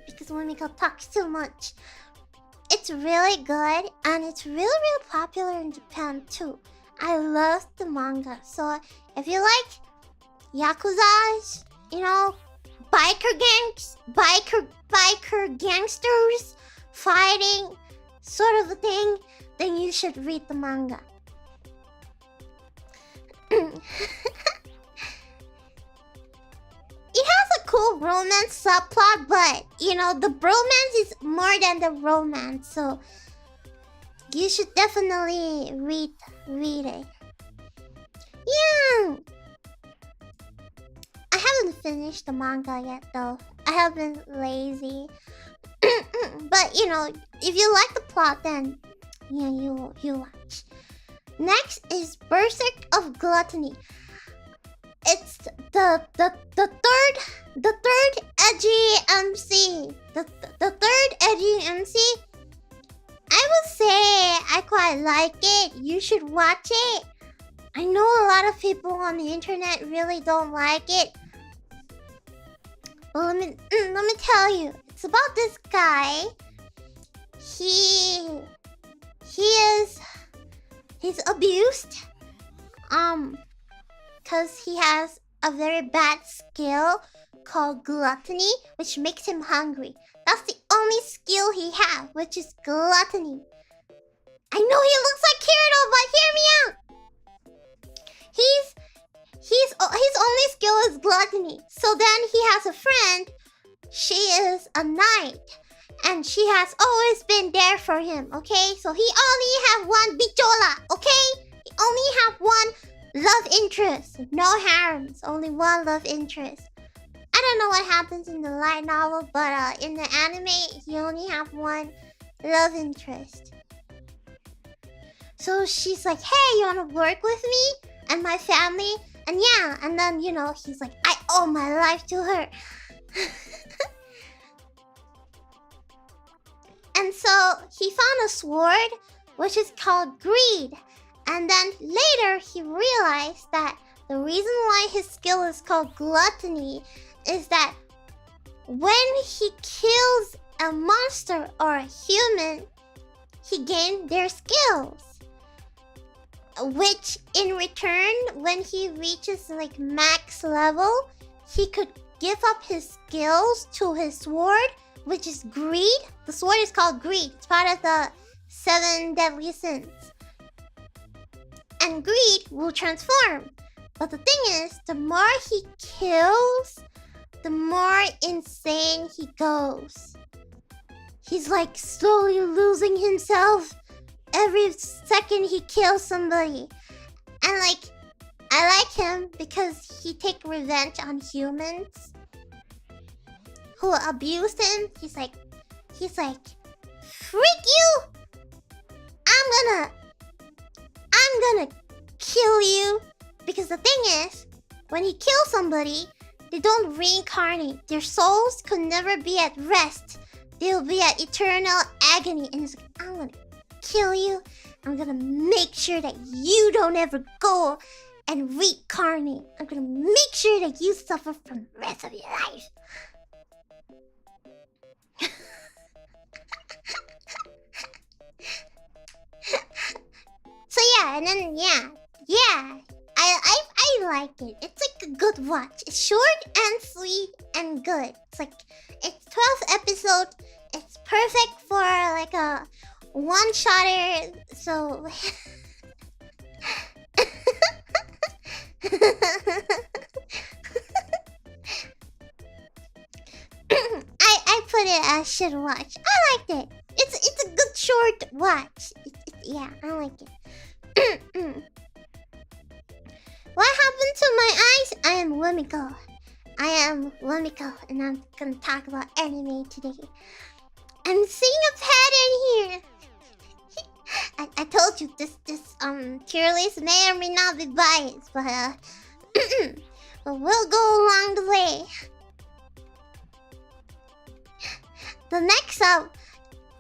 Because Wemi talks too much. It's really good. And it's really popular in Japan too. I love the manga. So if you like Yakuza's, you know, biker gangsters fighting sort of a thing, then you should read the manga. It has a cool romance subplot, but you know, the bromance is more than the romance, so you should definitely read it. Yeah. I haven't finished the manga yet though. I have been lazy. But you know, if you like the plot, then Yeah, you watch. Next is Berserk of Gluttony. It's the third edgy MC. The third edgy MC. I will say I quite like it. You should watch it. I know a lot of people on the internet really don't like it. Well, let me tell you. It's about this guy. He's abused. Cause he has a very bad skill called Gluttony, which makes him hungry. That's the only skill he has, which is Gluttony. I know he looks like Kirito, but hear me out. His only skill is Gluttony. So then he has a friend. She is a knight, and she has always been there for him. Okay, so he only have one bichola. Okay, he only have one love interest. No harems, only one love interest. I don't know what happens in the light novel, but in the anime, he only have one love interest. So she's like, hey, you wanna work with me and my family? And yeah, and then, you know, he's like, I owe my life to her. And so he found a sword, which is called Greed. And then later he realized that the reason why his skill is called Gluttony is that when he kills a monster or a human, he gained their skills. Which in return, when he reaches like max level, he could give up his skills to his sword, which is Greed. The sword is called Greed. It's part of the 7 deadly sins. And Greed will transform. But the thing is, the more he kills, the more insane he goes. He's like slowly losing himself every second he kills somebody. And like, I like him because he takes revenge on humans who abused him. He's like, freak you! I'm gonna kill you. Because the thing is, when he kills somebody, they don't reincarnate. Their souls could never be at rest. They'll be at eternal agony. And he's like, I'm gonna kill you. I'm gonna make sure that you don't ever go and reincarnate. I'm gonna make sure that you suffer from the rest of your life. So yeah, and then yeah. I like it. It's like a good watch. It's short and sweet and good. It's 12 episodes. It's perfect for like a one-shotter. So I put it as should watch. I liked it. It's a good short watch. Yeah, I like it. What happened to my eyes? I am Wemiko. And I'm gonna talk about anime today. I'm seeing a pattern here. I told you this tier list may or may not be biased, but but we'll go along the way. The next up,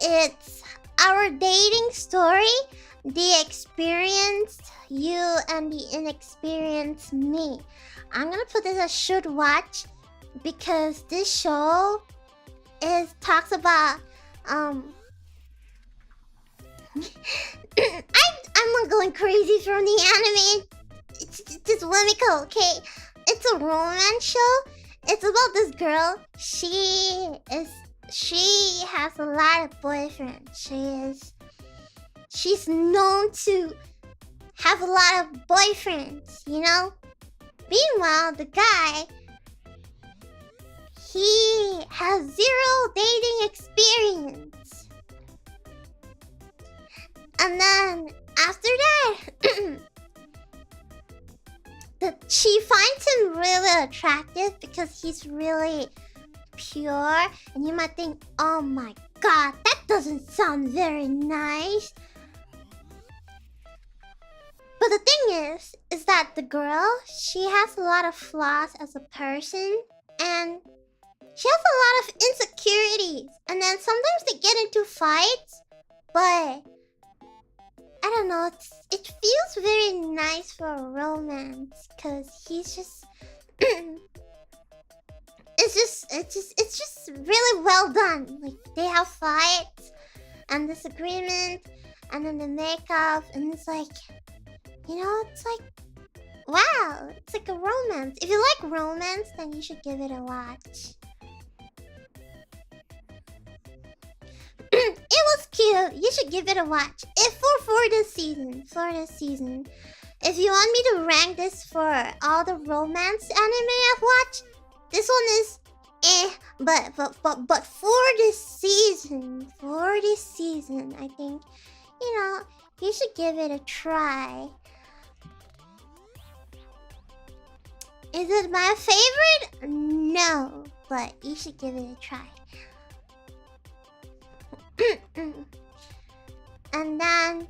it's our dating story. The experienced you and the inexperienced me. I'm gonna put this as should watch because this show talks about I'm not going crazy from the anime. It's just Wemiko, okay? It's a romance show. It's about this girl. She has a lot of boyfriends. She's known to have a lot of boyfriends, you know? Meanwhile, the guy, he has 0 dating experience. And then, after that, she finds him really attractive because he's really pure. And you might think, oh my god, that doesn't sound very nice. But the thing is that the girl, she has a lot of flaws as a person, and she has a lot of insecurities. And then sometimes they get into fights, but I don't know, it feels very nice for a romance, cause he's just it's just really well done. Like, they have fights and disagreement, and then they make up, and it's like, you know, it's like, wow, it's like a romance. If you like romance, then you should give it a watch. It was cute. You should give it a watch. If for this season. If you want me to rank this for all the romance anime I've watched, this one is but for this season, I think, you know, you should give it a try. Is it my favorite? No, but you should give it a try. And then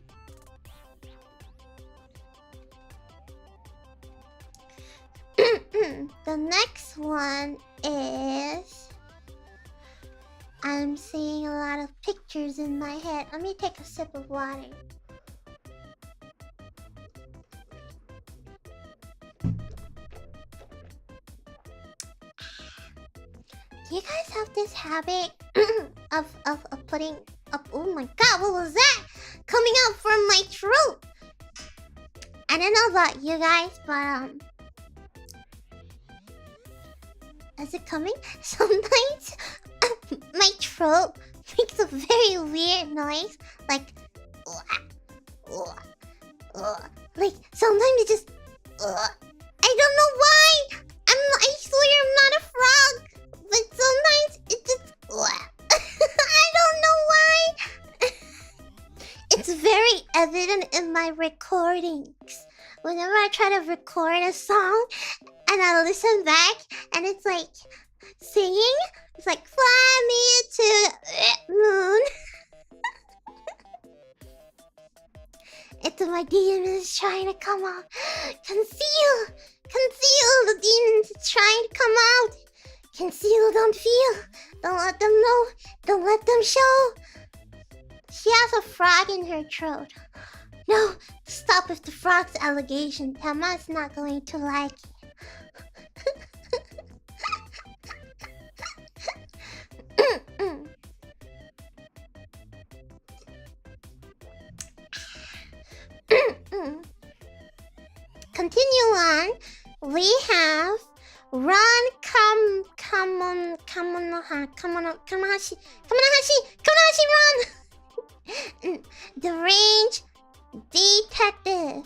the next one is, I'm seeing a lot of pictures in my head. Let me take a sip of water. Do you guys have this habit of putting up? Oh my god, what was that? Coming out from my throat. I don't know about you guys, but is it coming? Sometimes my throat makes a very weird noise, like sometimes it just I don't know why. I swear I'm not a frog, but sometimes it just I don't know why. It's very evident in my recordings. Whenever I try to record a song and I listen back and it's like singing, it's like fly me to the moon. It's my demons trying to come out. Conceal! The demons are trying to come out. Conceal, don't feel. Don't let them know. Don't let them show. She has a frog in her throat. No, stop with the frog's allegation. Tama's not going to like it. Continue on. We have Run Kamonohashi Run. The range detective.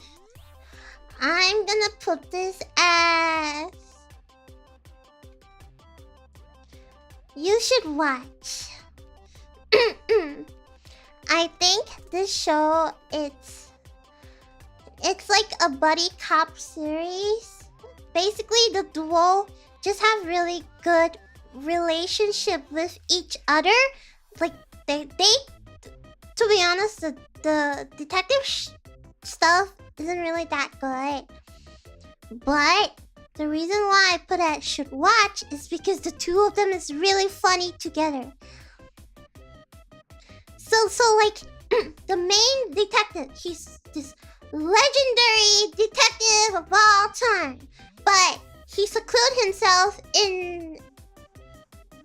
I'm gonna put this as you should watch. I think this show, it's like a buddy cop series. Basically, the duo just have really good relationship with each other. Like they to be honest, the detective stuff isn't really that good. But the reason why I put it should watch is because the two of them is really funny together. So like the main detective, he's this legendary detective of all time, but he secluded himself in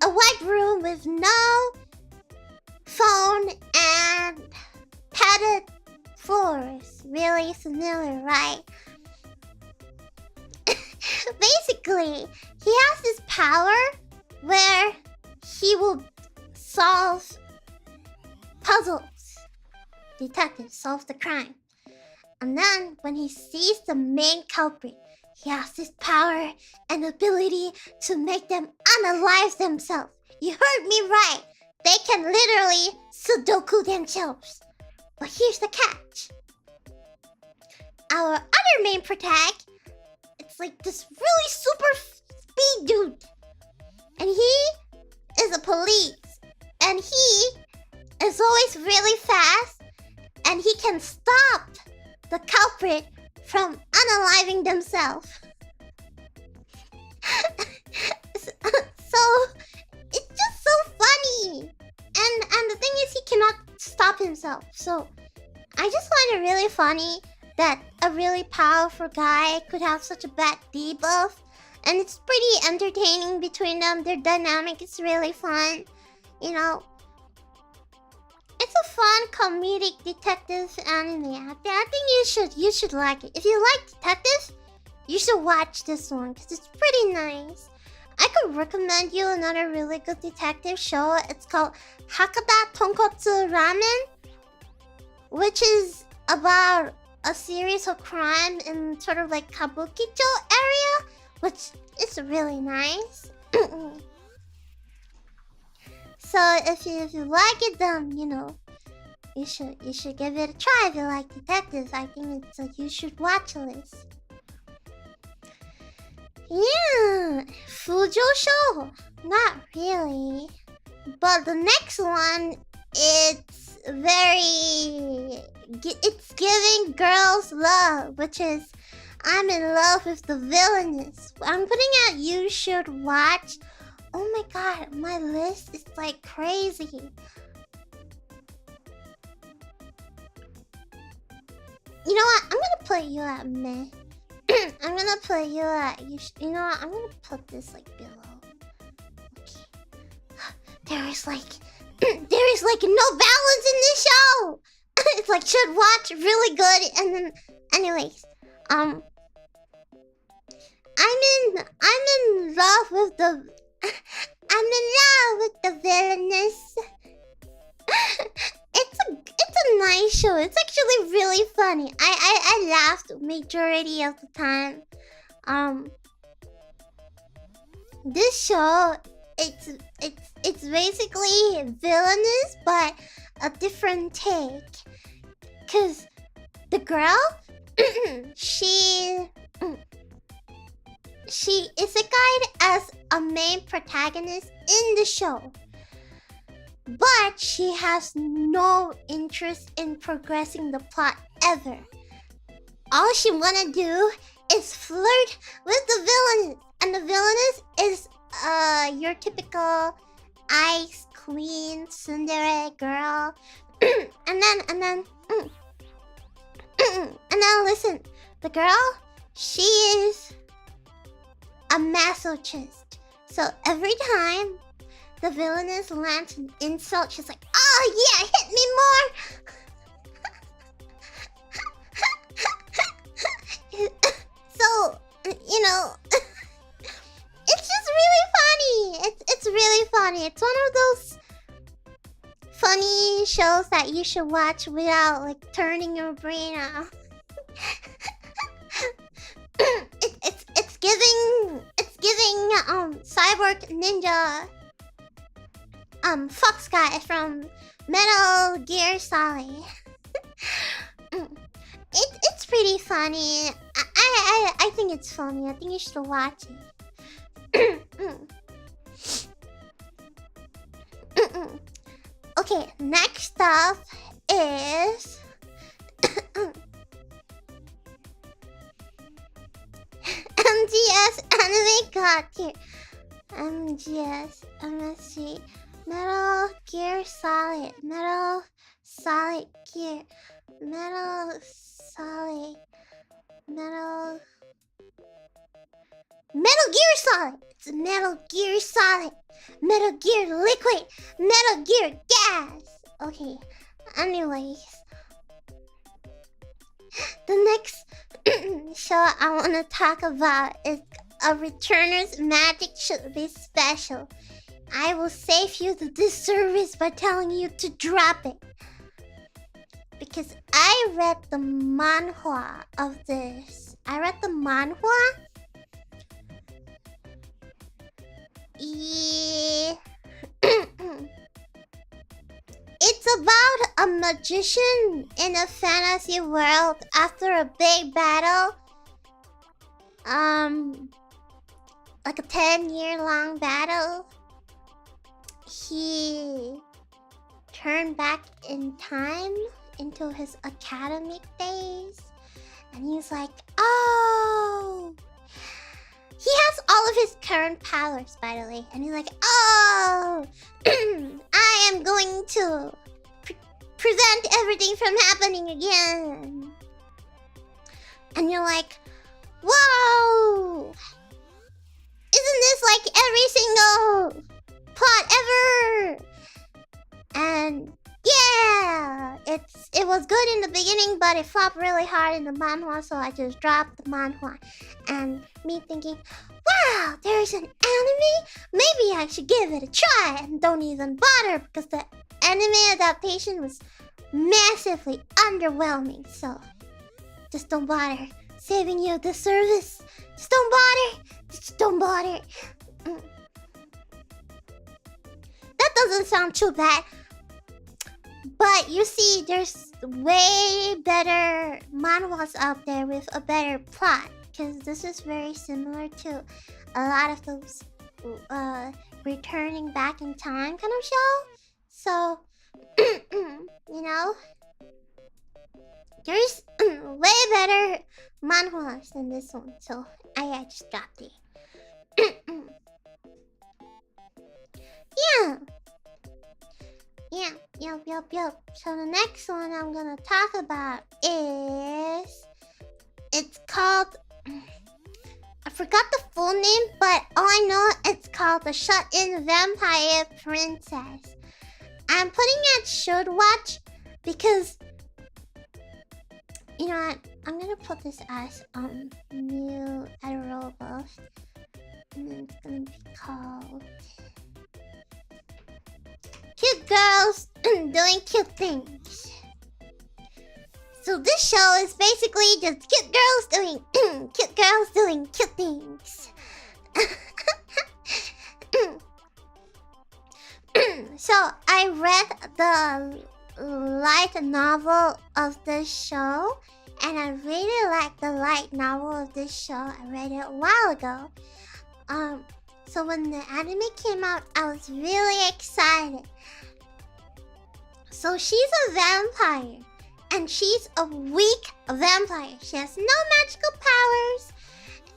a white room with no phone and padded floors. Really familiar, right? Basically, he has this power where he will solve puzzles. Detective solves the crime. And then when he sees the main culprit, he has this power and ability to make them unalive themselves. You heard me right. They can literally Sudoku themselves. But here's the catch. Our other main protag, it's like this really super speed dude. And he is a police. And he is always really fast. And he can stop the culprit from unaliving themselves. So it's just so funny. And the thing is, he cannot stop himself. So I just find it really funny that a really powerful guy could have such a bad debuff. And it's pretty entertaining between them. Their dynamic is really fun. You know, it's a fun comedic detective anime. I think you should like it. If you like detectives, you should watch this one because it's pretty nice. I could recommend you another really good detective show. It's called Hakata Tonkotsu Ramen, which is about a series of crime in sort of like Kabukicho area, which is really nice. So if you like it, then you know you should give it a try. If you like detectives, I think it's a you should watch list. Yeah, Fujo show? Not really. But the next one, it's giving girls love, which is I'm in love with the Villainess. I'm putting out you should watch. Oh my god, my list is like crazy. You know what? I'm gonna play you at meh. I'm gonna play you at you know what? I'm gonna put this like below. Okay. There is like no balance in this show. It's like should watch really good and then anyways, I'm in love with the Villainess. It's a nice show. It's actually really funny. I laughed majority of the time. This show it's basically Villainess but a different take. Cause the girl she isekai as a main protagonist in the show. But she has no interest in progressing the plot ever. All she wanna do is flirt with the Villainess. And the Villainess is your typical ice queen tsundere girl. and then listen, the girl, she is a masochist. So every time the Villainess lands an insult, she's like, oh yeah, hit me more. So, you know, it's just really funny. It's really funny. It's one of those funny shows that you should watch without like turning your brain off. It's giving cyborg ninja Fox guy from Metal Gear Solid. It's pretty funny. I think it's funny. I think you should watch it. Okay, next up is MGS Anime God Tier. MGS, MSG, Metal Gear Solid, Metal Solid Gear, Metal Solid, Metal Gear Solid. It's Metal Gear Solid, Metal Gear Liquid, Metal Gear Gas. Okay, anyways, the next show I want to talk about is a returner's magic should be special. I will save you the disservice by telling you to drop it. Because I read the manhwa of this. I read the manhwa. It's about a magician in a fantasy world after a big battle. Like a 10-year-long battle. He turned back in time into his academic days. And he's like, oh. He has all of his current powers, by the way. And he's like, oh, I am going to prevent everything from happening again. And you're like, whoa. Isn't this like every single plot ever? And yeah, it was good in the beginning, but it flopped really hard in the manhwa, so I just dropped the manhwa. And me thinking, wow, there's an anime? Maybe I should give it a try, and don't even bother because the anime adaptation was massively underwhelming, so just don't bother. Saving you the service. Just don't bother. Just don't bother. That doesn't sound too bad. But you see, there's way better manhwas out there with a better plot. Because this is very similar to a lot of those returning back in time kind of show. So, you know, there's way better manhwas than this one. So, I just dropped it. Yeah. Yup. So the next one I'm gonna talk about is... It's called... I forgot the full name, but all I know it's called the Shut-In Vampire Princess. I'm putting it should watch because... You know what? I'm gonna put this as new at Robust. And then it's gonna be called... Cute girls doing cute things. So this show is basically just cute girls doing cute things. So I read the light novel of this show, and I really like the light novel of this show. I read it a while ago. So when the anime came out, I was really excited. So she's a vampire, and she's a weak vampire. She has no magical powers,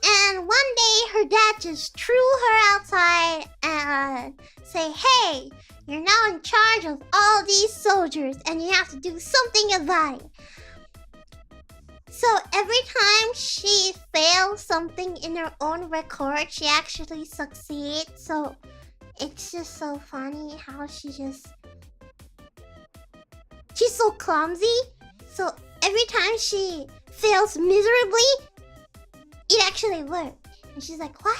and one day her dad just threw her outside and say, hey, you're now in charge of all these soldiers, and you have to do something about it. So every time she fails something in her own record, she actually succeeds. So it's just so funny how she's so clumsy. So every time she fails miserably, it actually works. And she's like, what?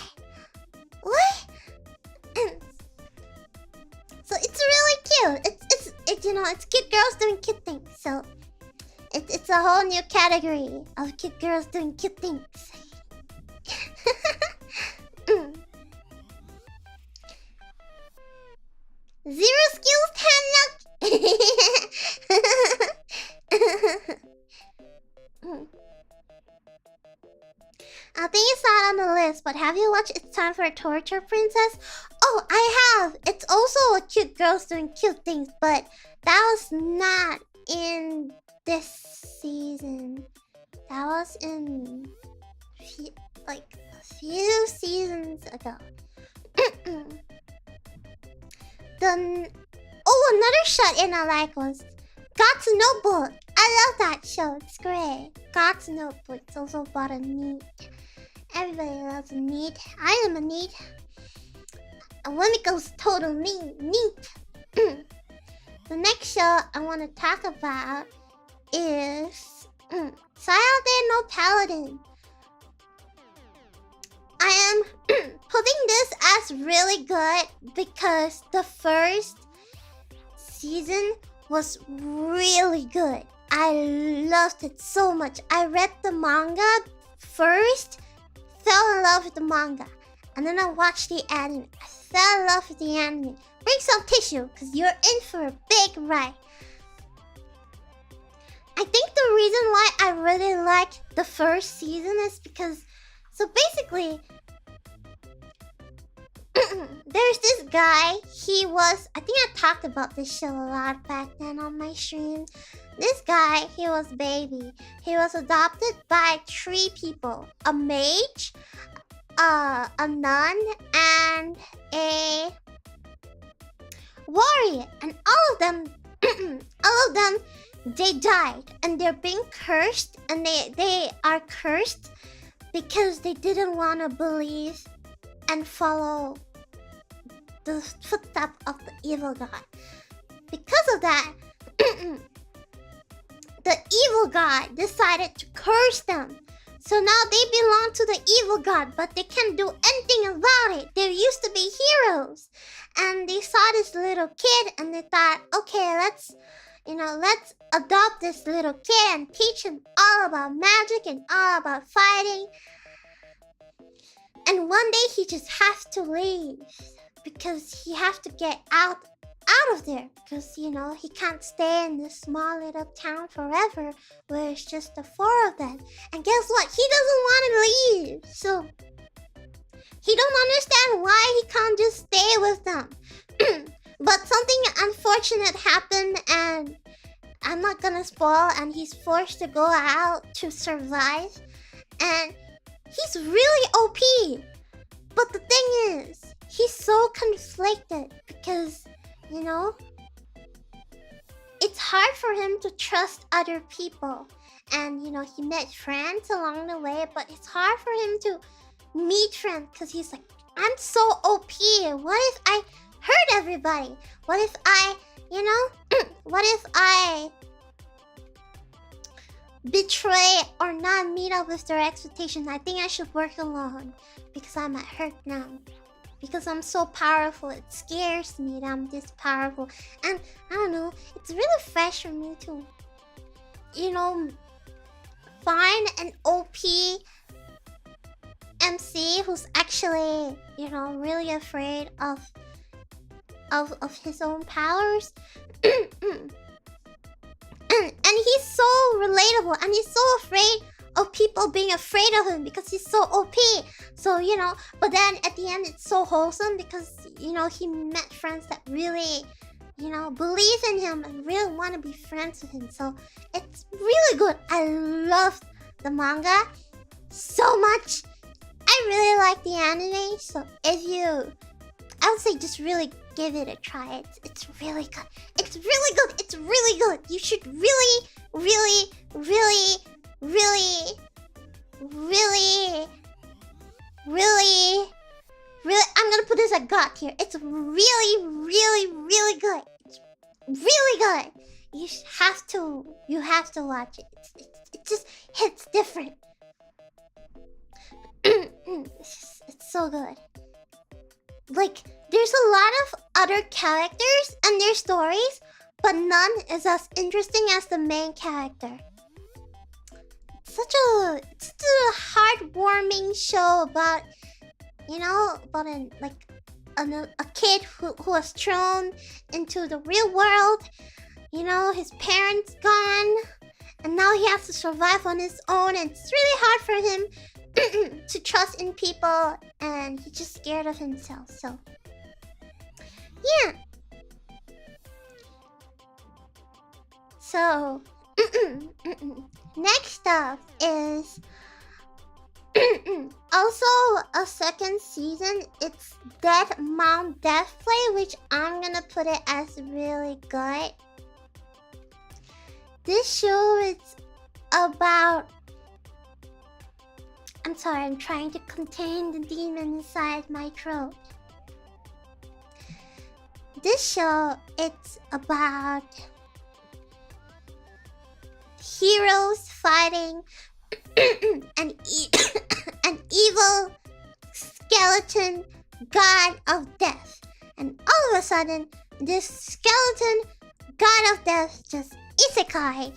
So it's really cute. It's you know, it's cute girls doing cute things. So it's a whole new category of cute girls doing cute things. Zero skills, 10 luck. I think it's not on the list, but have you watched It's Time for a Torture Princess? Oh, I have. It's also a cute girls doing cute things, but that was not in this season. That was in like a few seasons ago. Another shut-in I like was God's Notebook. I love that show. It's great. God's Notebook. It's also about a NEET. Everybody loves a NEET. I am a NEET. And Wemi goes total NEET. The next show I want to talk about is Sayate no Paladin. I am putting this as really good because the first season was really good. I loved it so much. I read the manga first, fell in love with the manga, and then I watched the anime. I fell in love with the anime. Bring some tissue, because you're in for a big ride. I think the reason why I really liked the first season is because... So basically... there's this guy, he was... I think I talked about this show a lot back then on my stream. This guy, he was baby. He was adopted by 3 people. A mage, a nun, and a warrior. And all of them, they died. And they're being cursed. And they are cursed because they didn't want to believe and follow the footsteps of the evil god. Because of that, the evil god decided to curse them. So now they belong to the evil god, but they can't do anything about it. They used to be heroes. And they saw this little kid and they thought, okay, let's adopt this little kid and teach him all about magic and all about fighting. And one day he just has to leave because he has to get out of there, because he can't stay in this small little town forever where it's just the 4 of them. And guess what? He doesn't want to leave. So he don't understand why he can't just stay with them. But something unfortunate happened, and I'm not gonna spoil, and he's forced to go out to survive. And he's really OP. But the thing is, he's so conflicted because it's hard for him to trust other people. And, he met friends along the way, but it's hard for him to meet friends because he's like, I'm so OP. What if I hurt everybody? What if I, what if I betray or not meet up with their expectations? I think I should work alone because I might hurt them. Because I'm so powerful, it scares me that I'm this powerful. And I don't know, it's really fresh for me to, find an OP MC who's actually, really afraid of his own powers. And he's so relatable, and he's so afraid of people being afraid of him because he's so OP. So, but then at the end it's so wholesome because, he met friends that really, believe in him and really want to be friends with him. So it's really good. I love the manga so much. I really like the anime. So I would say just really give it a try. It's really good. It's really good. It's really good. You should really, really, really, really, really, really, really, I'm gonna put this at God here. It's really, really, really good. It's really good. You have to watch it. It just hits different. It's so good. Like, there's a lot of other characters and their stories, but none is as interesting as the main character. It's such a heartwarming show about, a kid who was thrown into the real world. His parents gone, and now he has to survive on his own, and it's really hard for him to trust in people, and he's just scared of himself. So, yeah. So, next up is also a second season. It's Dead Mount Death Play, which I'm gonna put it as really good. This show is about... I'm sorry, I'm trying to contain the demon inside my throat. This show, it's about heroes fighting an evil skeleton god of death. And all of a sudden, this skeleton god of death just isekai'd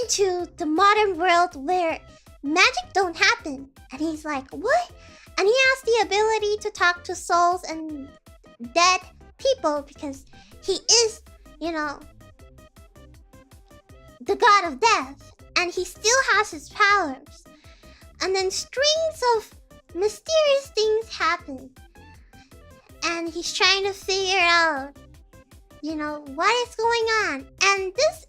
into the modern world where magic don't happen. And he's like, what? And he has the ability to talk to souls and dead people because he is, the god of death. And he still has his powers. And then strings of mysterious things happen. And he's trying to figure out, what is going on. And this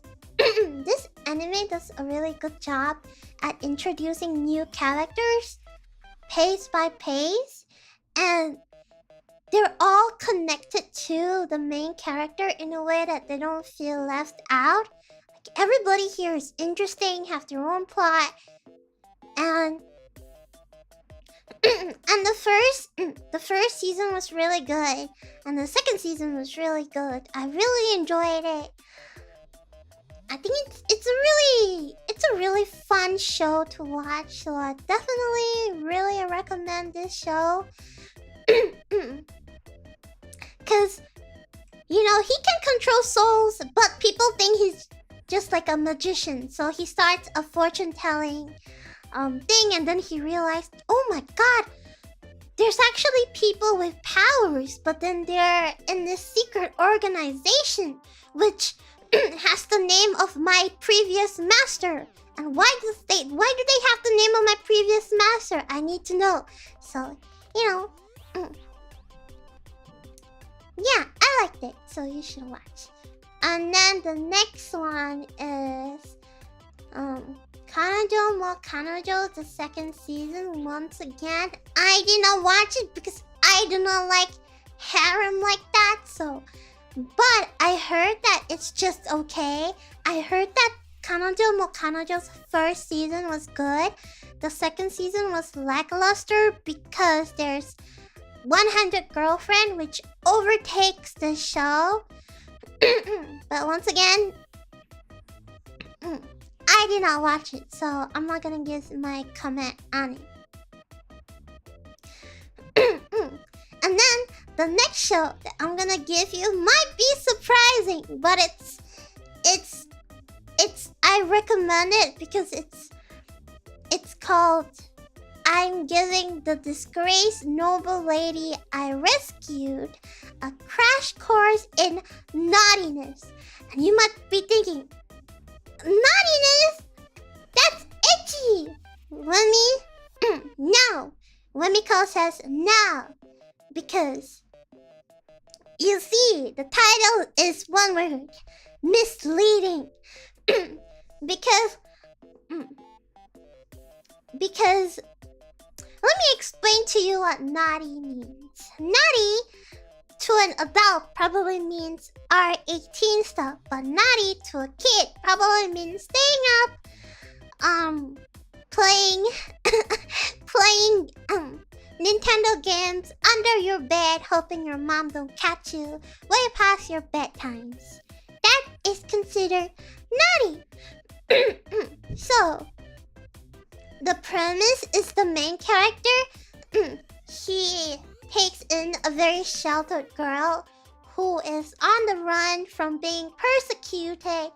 this anime does a really good job at introducing new characters, pace by pace, and they're all connected to the main character in a way that they don't feel left out. Like everybody here is interesting, have their own plot, and and the first season was really good, and the second season was really good. I really enjoyed it. I think it's a really fun show to watch, so I definitely really recommend this show. Cause you know he can control souls, but people think he's just like a magician. So he starts a fortune telling thing, and then he realized, oh my god, there's actually people with powers, but then they're in this secret organization which has the name of my previous master. And why do they have the name of my previous master? I need to know. So, you know, yeah, I liked it, so you should watch. And then the next one is Kanojo mo Kanojo, the second season. Once again, I did not watch it because I do not like harem like that, so... But I heard that it's just okay. I heard that Kanojo mo Kanojo's first season was good. The second season was lackluster because there's 100 Girlfriend, which overtakes the show. But once again, I did not watch it, so I'm not gonna give my comment on it. And then the next show that I'm gonna give you might be surprising, but it's I recommend it because it's called I'm Giving the Disgraced Noble Lady I Rescued a Crash Course in Naughtiness. And you might be thinking, naughtiness? That's itchy! Wemi? No. Wemiko says no. Because, you see, the title is one word. Misleading. Because, let me explain to you what naughty means. Naughty, to an adult, probably means R18 stuff. But naughty to a kid probably means staying up, playing Nintendo games under your bed, hoping your mom don't catch you way past your bedtimes. That is considered naughty. So, the premise is the main character. He takes in a very sheltered girl who is on the run from being persecuted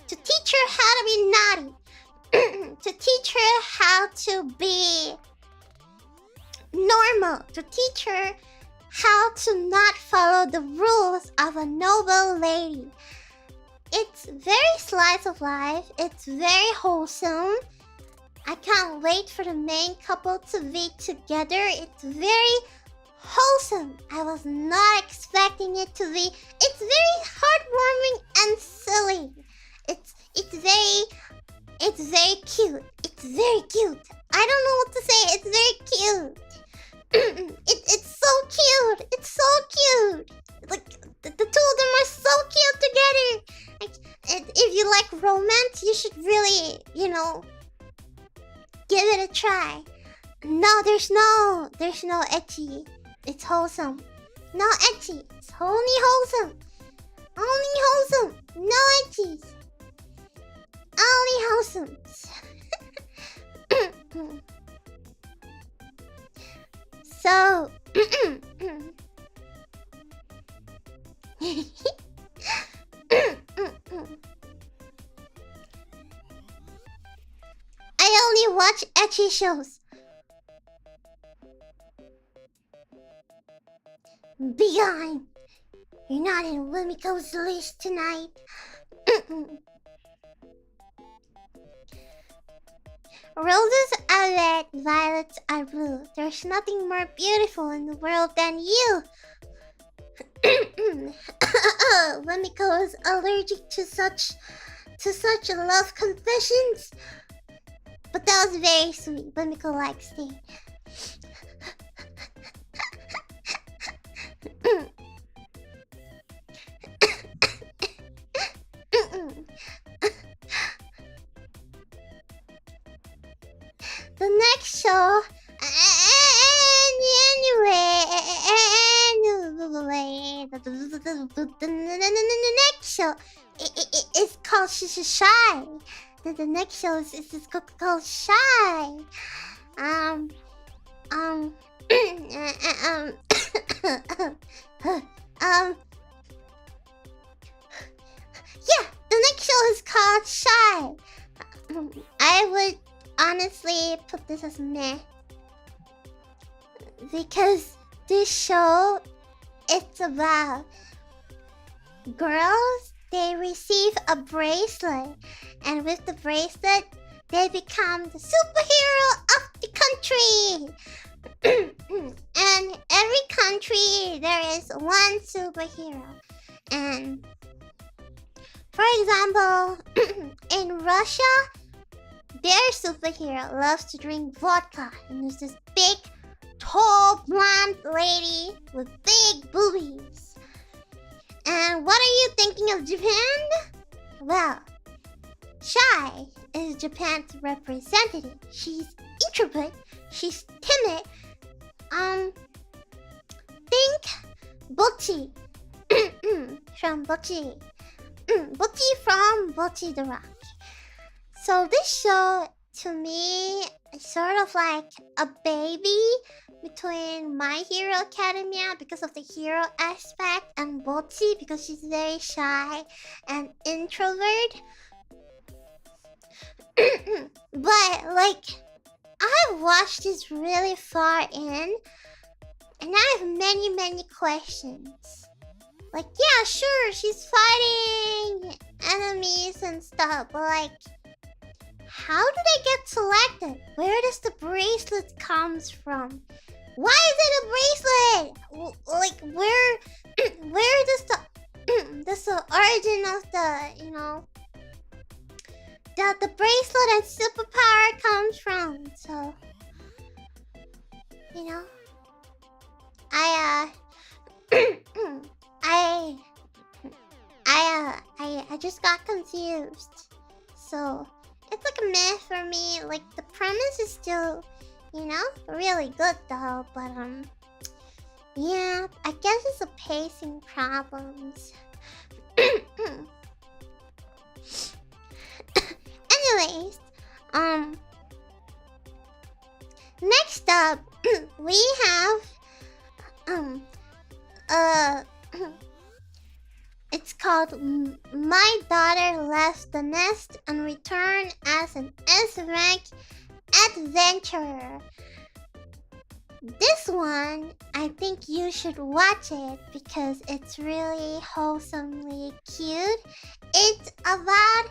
to teach her how to be naughty. To teach her how to be normal, to teach her how to not follow the rules of a noble lady. It's very slice of life, it's very wholesome. I can't wait for the main couple to be together. It's very wholesome. I was not expecting it to be. It's very heartwarming and silly. It's very cute. It's very cute. I don't know what to say. It's very cute. It's so cute. It's so cute. Like the two of them are so cute together. Like, if you like romance, you should really, give it a try. No, there's no ecchi. It's wholesome. No ecchi. It's only wholesome. Only wholesome. No ecchis. Only wholesome. So, I only watch ecchi shows. Begone! You're not in Wemiko's list tonight. Roses are red, violets are blue. There's nothing more beautiful in the world than you. Wemiko is allergic to such to such love confessions. But that was very sweet. Wemiko likes it. The next show, the next show is called Shy. The next show is called Shy. Yeah, the next show is called Shy. I would honestly put this as meh, because this show, it's about girls. They receive a bracelet, and with the bracelet they become the superhero of the country. And every country there is one superhero. And for example, in Russia, their superhero loves to drink vodka, and there's this big, tall, blonde lady with big boobies. And what are you thinking of Japan? Well, Shy is Japan's representative. She's introvert. She's timid. Think Bocchi from Bocchi. Bocchi from Bocchi the Rock. So this show, to me, is sort of like a baby between My Hero Academia because of the hero aspect, and Bocchi because she's very shy and introvert. But like, I've watched this really far in, and I have many questions. Like, yeah, sure, she's fighting enemies and stuff, but like, how do they get selected? Where does the bracelet comes from? Why is it a bracelet? Like, where does the origin of the bracelet and superpower comes from? So, I just got confused. So it's like a meh for me. Like, the premise is still, really good though. But yeah, I guess it's a pacing problems. Anyways, next up, we have it's called My Daughter Left the Nest and Returned as an S-Rank Adventurer. This one, I think you should watch it because it's really wholesomely cute. It's about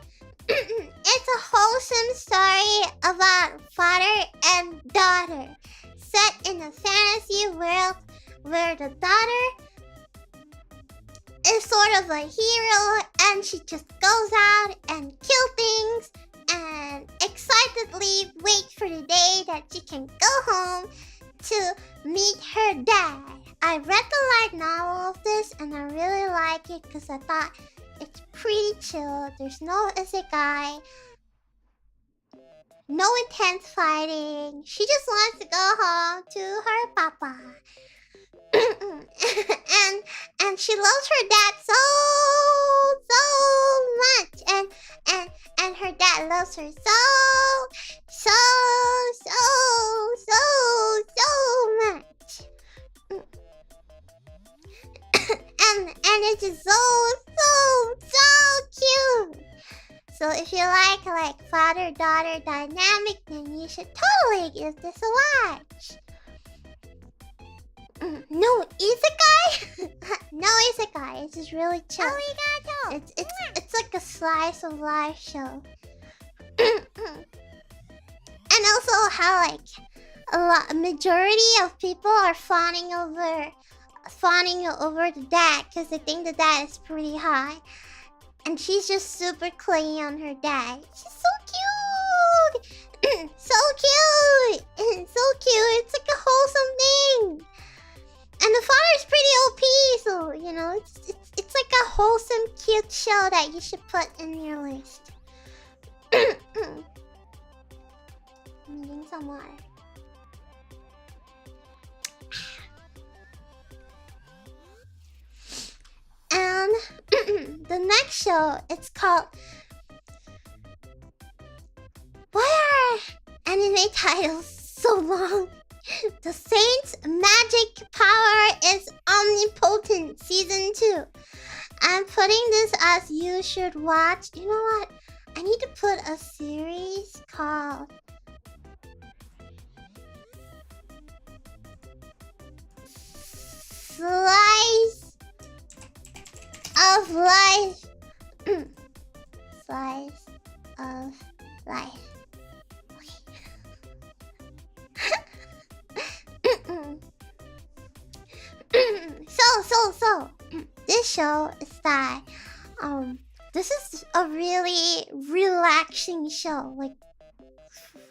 it's a wholesome story about father and daughter, set in a fantasy world where the daughter is sort of a hero, and she just goes out and kills things and excitedly waits for the day that she can go home to meet her dad. I read the light novel of this and I really like it because I thought it's pretty chill. There's no isekai, no intense fighting. She just wants to go home to her papa. and she loves her dad so much, and her dad loves her so much. and it's just so cute. So if you like father-daughter dynamic, then you should totally give this a watch. No isekai? No isekai. It's just really chill. Arigato. It's like a slice of life show. And also how a majority of people are fawning over the dad because they think the dad is pretty high. And she's just super clingy on her dad. She's so cute! So cute! So cute! It's like a wholesome thing! And the father's pretty OP, so, you know, it's like a wholesome, cute show that you should put in your list. I'm eating some water. And the next show, it's called... Why are anime titles so long? The Saint's magic power is omnipotent, season 2. I'm putting this as you should watch. You know what? I need to put a series called Slice of Life. Slice of Life. So, this show is that, this is a really relaxing show, like,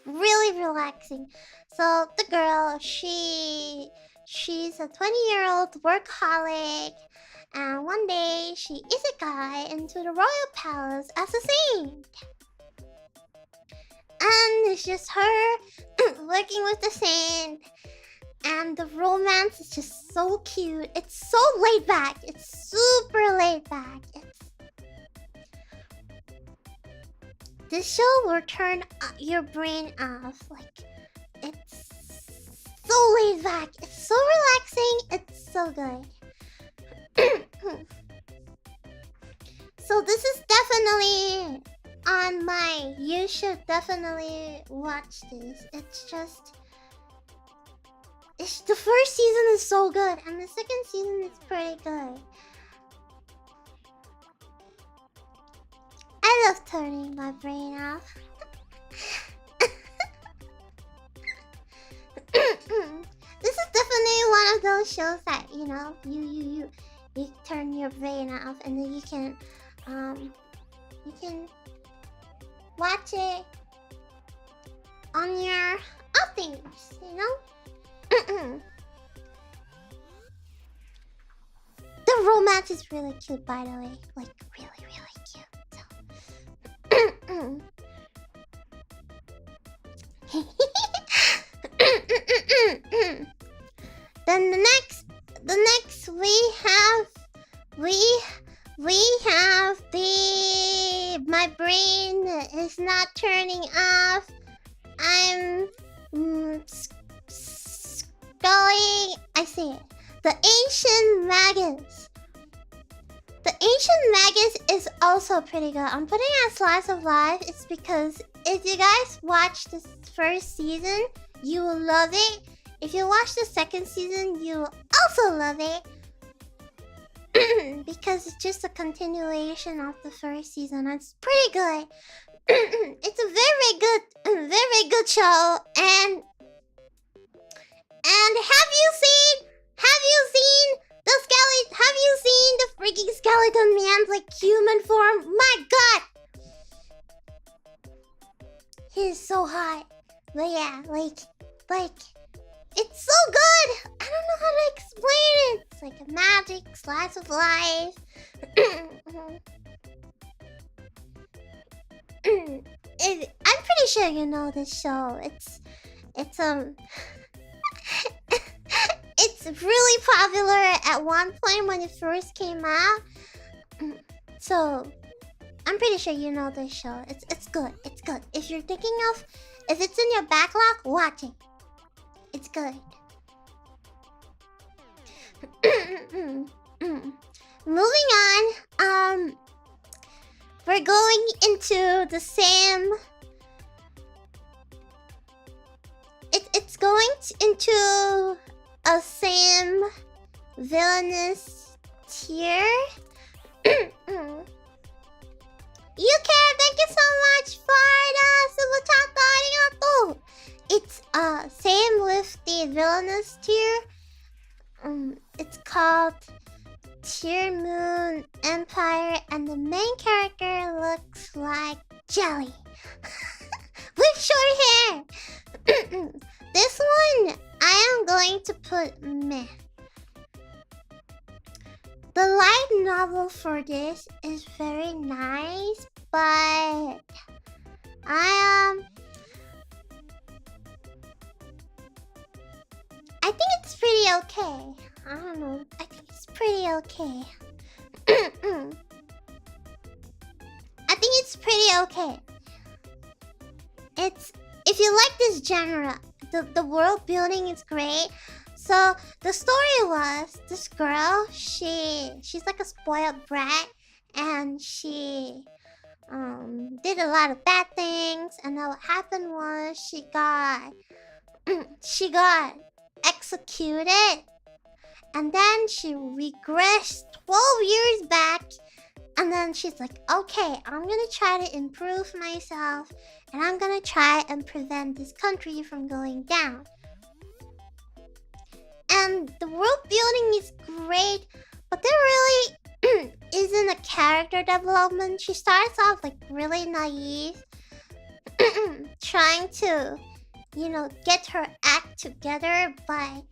really relaxing. So, the girl, she's a 20-year-old workaholic, and one day, she isekai into the royal palace as a saint. And it's just her working with the saint. And the romance is just so cute. It's so laid back. It's super laid back. This show will turn your brain off. Like, it's so laid back. It's so relaxing. It's so good. So this is definitely on my... You should definitely watch this. It's just... the first season is so good, and the second season is pretty good. I love turning my brain off. This is definitely one of those shows that, you know, you turn your brain off, and then you can watch it on your outings, you know? The romance is really cute, by the way. Like, really, really cute. Then the next we have the... My brain is not turning off. I'm... I see it. The Ancient Magus. The Ancient Magus is also pretty good. I'm putting it as Slice of Life. It's because if you guys watch this first season, you will love it. If you watch the second season, you will also love it. Because it's just a continuation of the first season. It's pretty good. It's a very good show. And have you seen the freaking skeleton man's like human form? My god! He's so hot. But yeah, like it's so good! I don't know how to explain it. It's like a magic slice of life. I'm pretty sure you know this show. It's it's really popular at one point when it first came out. So I'm pretty sure you know this show. It's good. It's good. If you're thinking of, if it's in your backlog, watch it. It's good. Moving on. We're going into the same. It's going into a same villainous tier. You thank you so much for the super chat. Arigato. It's same with the villainous tier. It's called Tearmoon Empire, and the main character looks like jelly. With short hair. This one, I am going to put meh. The light novel for this is very nice, but I think it's pretty okay. I don't know. I think it's pretty okay. I think it's pretty okay. It's if you like this genre, the world building is great. So the story was this girl, she's like a spoiled brat, and she did a lot of bad things, and then what happened was she got executed, and then she regressed 12 years back, and then she's like, okay, I'm gonna try to improve myself, and I'm gonna try and prevent this country from going down. And the world building is great, but there really isn't a character development. She starts off like really naive, trying to, get her act together, but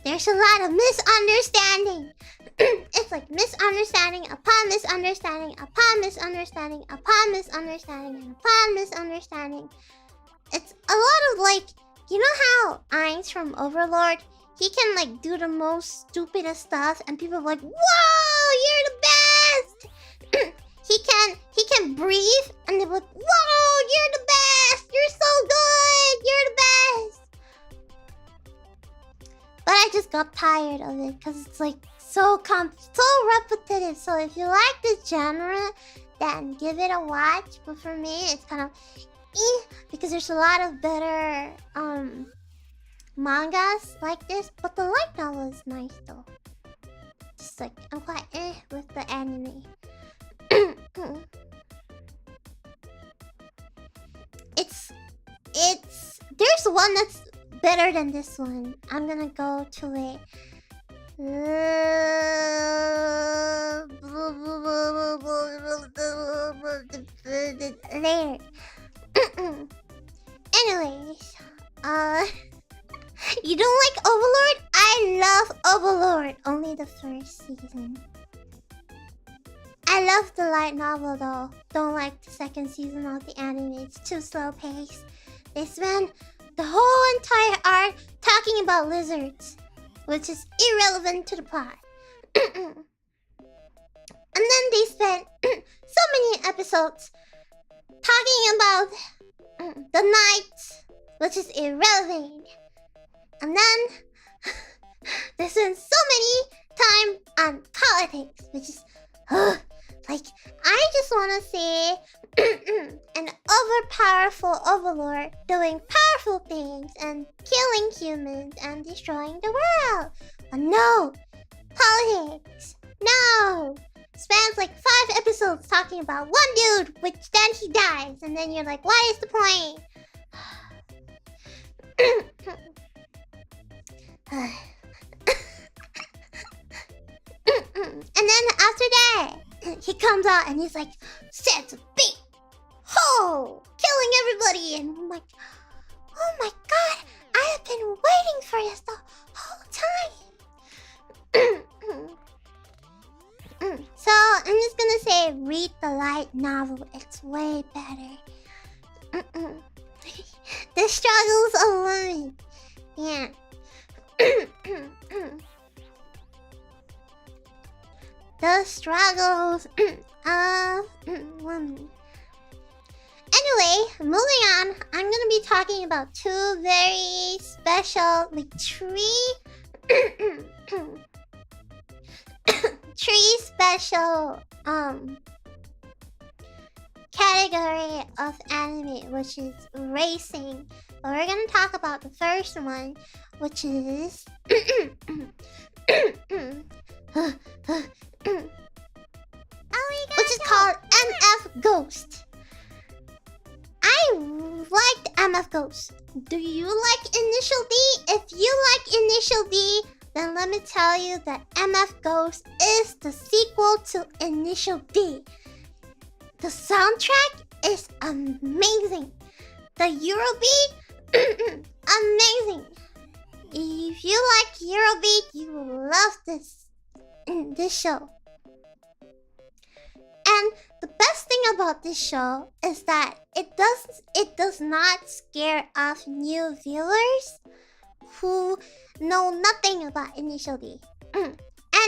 there's a lot of misunderstanding. It's like misunderstanding upon misunderstanding upon misunderstanding upon misunderstanding and upon misunderstanding. It's a lot of like, you know how Ainz from Overlord, he can like do the most stupidest stuff and people are like, whoa, you're the best. he can breathe and they're like, whoa, you're the best. You're so good. You're the best. But I just got tired of it because it's like so repetitive. So if you like this genre, then give it a watch. But for me, it's kind of because there's a lot of better mangas like this, but the light novel is nice though. Just like I'm quite with the anime. it's there's one that's better than this one. I'm gonna go to it later. Anyways, you don't like Overlord? I love Overlord. Only the first season. I love the light novel though. Don't like the second season of the anime. It's too slow paced. They spend the whole entire arc talking about lizards, which is irrelevant to the plot. And then they spent so many episodes talking about the night, which is irrelevant. And then they spent so many time on politics, which is like, I just want to see an overpowerful overlord doing powerful things and killing humans and destroying the world. But no, politics, no. Spans like 5 episodes talking about one dude, which then he dies, and then you're like, what is the point? And then after that, he comes out and he's like, Sets a beat, ho, killing everybody, and I'm like, oh my god, I have been waiting for this the whole time. So I'm just gonna say, read the light novel. It's way better. The struggles of women. Yeah. The struggles of women. Anyway, moving on. I'm gonna be talking about 2 very special, like 3 special category of anime, which is racing. But we're gonna talk about the first one, which is which is called MF Ghost. I liked MF Ghost. Do you like Initial D? If you like Initial D, then let me tell you that MF Ghost is the sequel to Initial D. The soundtrack is amazing. The Eurobeat, amazing. If you like Eurobeat, you will love this show. And the best thing about this show is that it does not scare off new viewers who know nothing about Initial D. And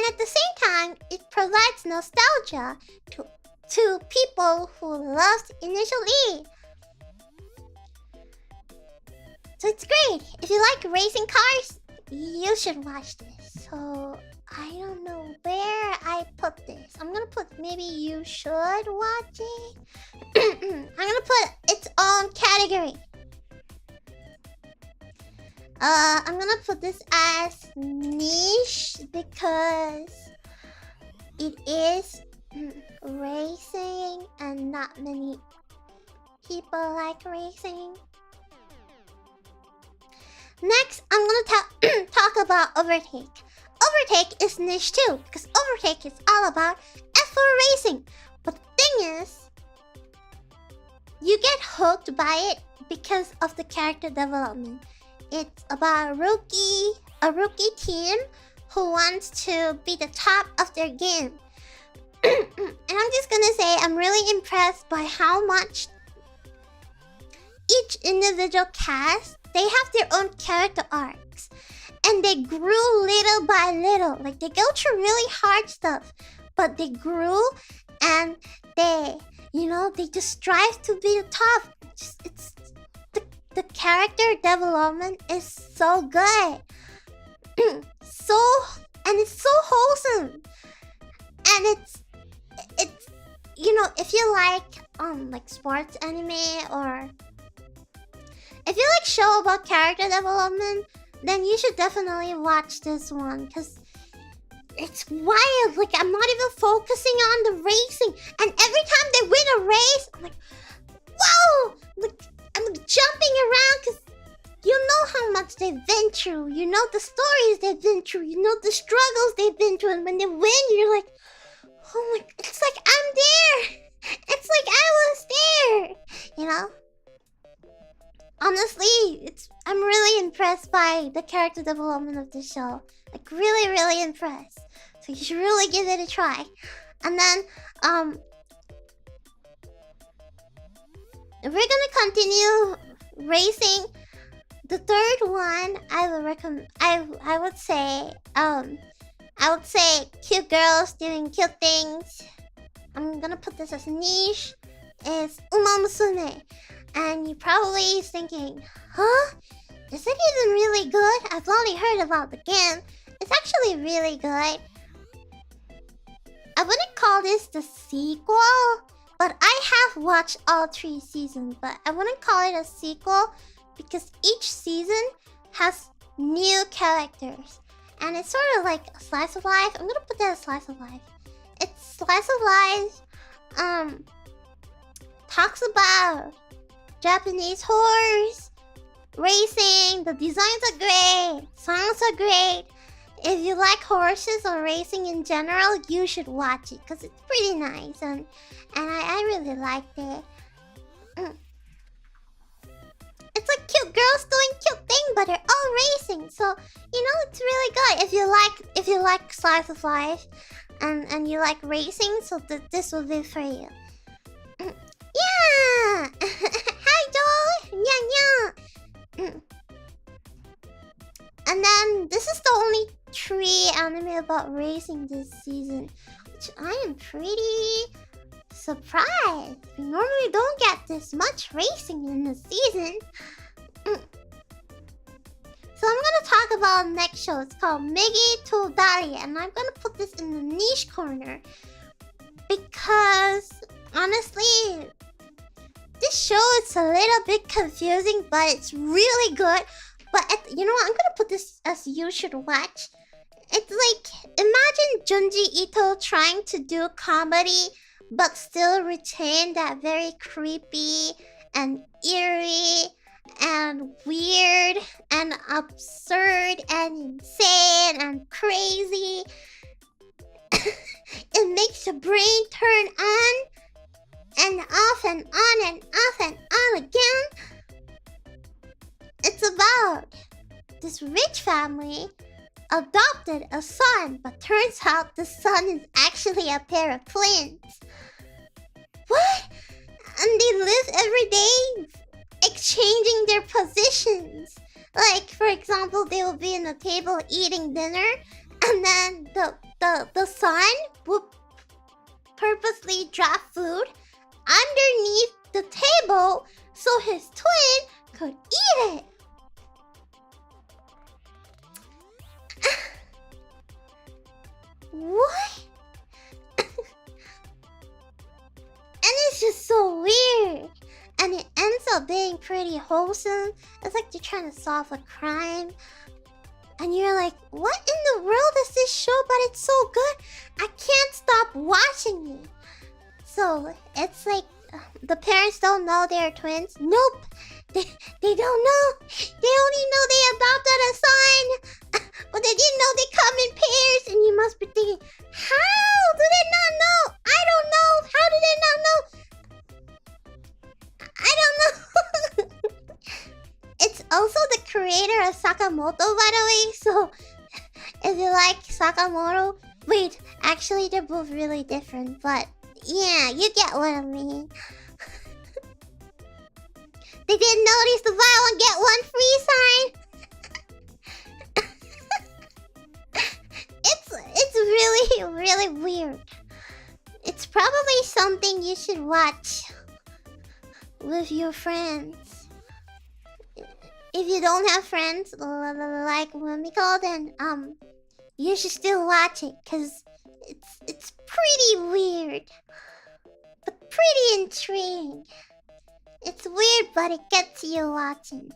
at the same time, it provides nostalgia to people who loved Initial D. So it's great. If you like racing cars, you should watch this. So I don't know where I put this. I'm gonna put maybe you should watch it. I'm gonna put its own category. I'm gonna put this as niche because it is racing and not many people like racing. Next, I'm gonna talk about Overtake. Overtake is niche too, because Overtake is all about F4 racing. But the thing is, you get hooked by it because of the character development. It's about a rookie team who wants to be the top of their game. And I'm just gonna say, I'm really impressed by how much each individual cast, they have their own character arcs. And they grew little by little. Like, they go through really hard stuff. But they grew and they just strive to be the top. The character development is so good. It's so wholesome. And it's if you like sports anime, or if you like show about character development, then you should definitely watch this one, because it's wild. Like, I'm not even focusing on the racing, and every time they win a race, I'm like, whoa! Like, I'm jumping around, because you know how much they've been through. You know the stories they've been through. You know the struggles they've been through, and when they win, you're like, oh my, it's like I'm there. It's like I was there. You know? Honestly, I'm really impressed by the character development of this show. Like, really, really impressed. So you should really give it a try. And then, we're gonna continue racing. The third one, I would recommend. I would say cute girls doing cute things. I'm gonna put this as niche. Is Uma Musume. And you're probably thinking, huh? Is it even really good? I've only heard about the game. It's actually really good. I wouldn't call this the sequel, but I have watched all 3 seasons. But I wouldn't call it a sequel because each season has new characters. And it's sort of like a slice of life. I'm gonna put that as slice of life. It's slice of life. Talks about Japanese horse racing. The designs are great. Songs are great. If you like horses or racing in general, you should watch it because it's pretty nice, and I really liked it. It's like cute girls doing cute things, but they're all racing. So it's really good if you like slice of life and you like racing. So this will be for you. Yeah. Hi, Joel. Yeah. And then this is the only 3 anime about racing this season, which I am pretty surprised. We normally don't get this much racing in a season. So I'm gonna talk about next show. It's called Migi to Dali, and I'm gonna put this in the niche corner because honestly, this show is a little bit confusing, but it's really good. But you know what? I'm gonna put this as you should watch. It's like, imagine Junji Ito trying to do comedy, but still retain that very creepy and eerie and weird and absurd and insane and crazy. It makes your brain turn on and off and on and off and on again. It's about this rich family adopted a son, but turns out the son is actually a pair of twins. What? And they live every day exchanging their positions. Like, for example, they will be in the table eating dinner, and then the son would purposely drop food underneath the table so his twin could eat it. What? And it's just so weird. And it ends up being pretty wholesome. It's like they're trying to solve a crime. And you're like, what in the world is this show? But it's so good. I can't stop watching it. So it's like the parents don't know they're twins. Nope. They don't know. They only know they adopted a son. But they didn't know they come in pairs. And you must be thinking, how do they not know? I don't know. How do they not know? I don't know. It's also the creator of Sakamoto, by the way. So if you like Sakamoto, wait, actually they're both really different. But yeah, you get what I mean. They didn't notice the buy one get one free sign. It's really, really weird. It's probably something you should watch with your friends. If you don't have friends like Wemi, then you should still watch it, cause it's pretty weird, but pretty intriguing. It's weird, but it gets you watching.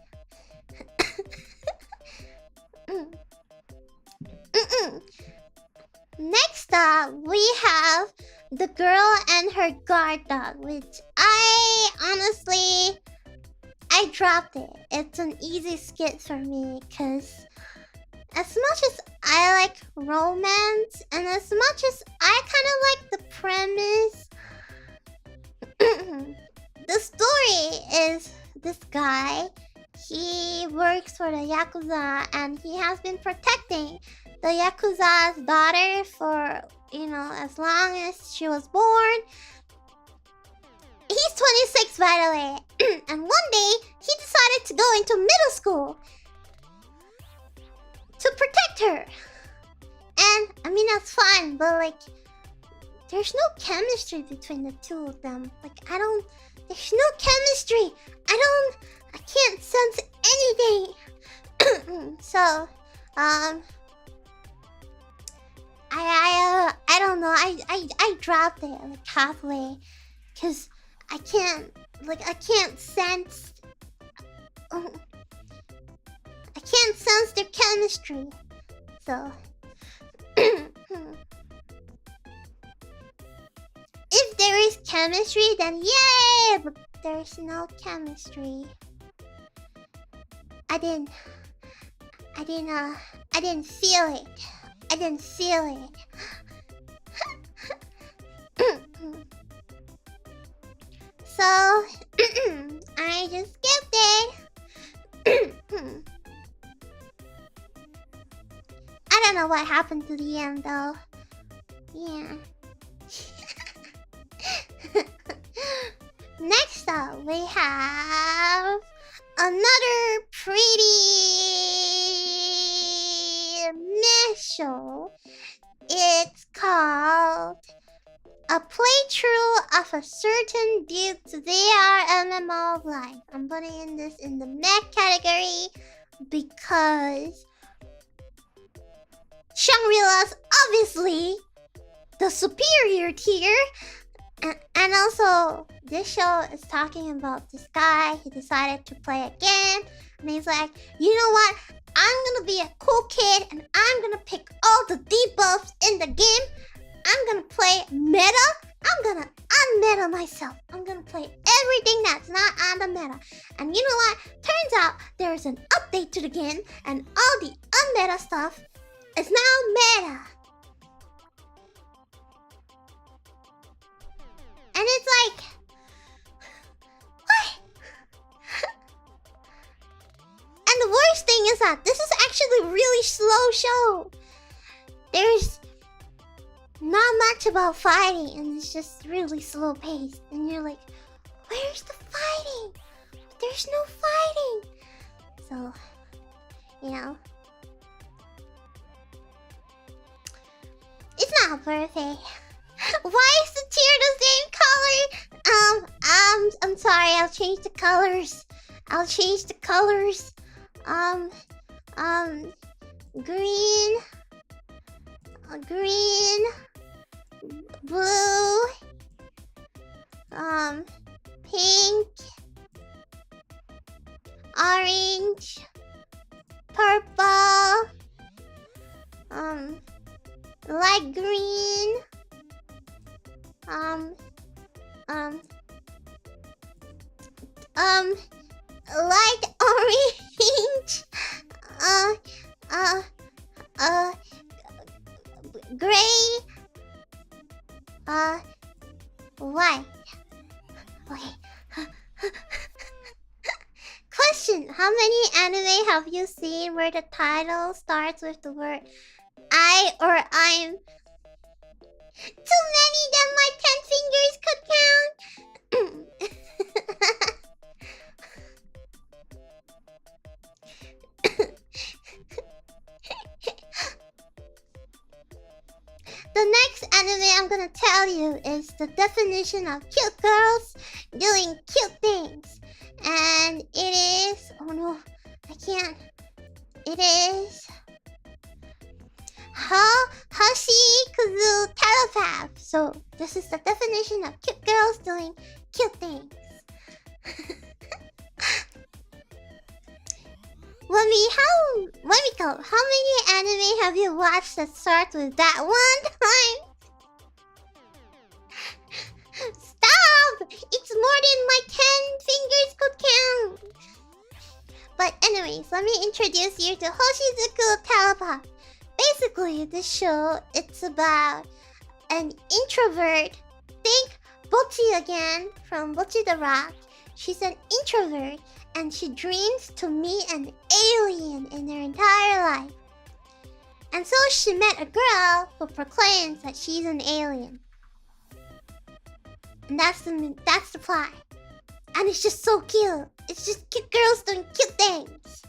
Next up, we have The Girl and Her Guard Dog, which I dropped it. It's an easy skip for me, because as much as I like romance, and as much as I kind of like the premise, the story is this guy, he works for the Yakuza, and he has been protecting the Yakuza's daughter for, as long as she was born. He's 26, by the way. And one day, he decided to go into middle school to protect her. And, I mean, that's fine, but, there's no chemistry between the two of them. There's no chemistry. I can't sense anything. So, I don't know. I dropped it halfway, cause I can't sense. I can't sense their chemistry. So, if there is chemistry, then yay! But there's no chemistry. I didn't feel it. I didn't feel it. So, I just skipped it. I don't know what happened to the end, though. Yeah. Next up, we have another pretty meh show. It's called A Playthrough of a Certain Duke's VR MMO Life. I'm putting this in the meh category because Shangri-La's obviously the superior tier. And also, this show is talking about this guy. He decided to play a game. And he's like, you know what? I'm gonna be a cool kid. And I'm gonna pick all the debuffs in the game. I'm gonna play meta. I'm gonna unmeta myself. I'm gonna play everything that's not on the meta. And you know what? Turns out there's an update to the game, and all the unmeta stuff is now meta. And it's like, what? And the worst thing is that this is actually a really slow show. There's not much about fighting, and it's just really slow paced. And you're like, where's the fighting? There's no fighting. So, you know, it's not perfect. Why is the tier the same color? I'm sorry. I'll change the colors. Green, blue, pink, orange, purple, light green, light orange, gray, white. Okay. Question: how many anime have you seen where the title starts with the word I or I'm? Too many that my 10 fingers could count. The next anime I'm gonna tell you is the definition of cute girls doing cute things. And it is... oh no, I can't. It is... Hoshikuzu Telepath. So this is the definition of cute girls doing cute things. Wemiko, how many anime have you watched that starts with that one time? Stop! It's more than my 10 fingers could count. But anyways, let me introduce you to Hoshikuzu Telepath. Basically, this show, it's about an introvert. Think Bocchi again from Bocchi the Rock. She's an introvert and she dreams to meet an alien in her entire life. And so she met a girl who proclaims that she's an alien. And that's the plot. And it's just so cute. It's just cute girls doing cute things.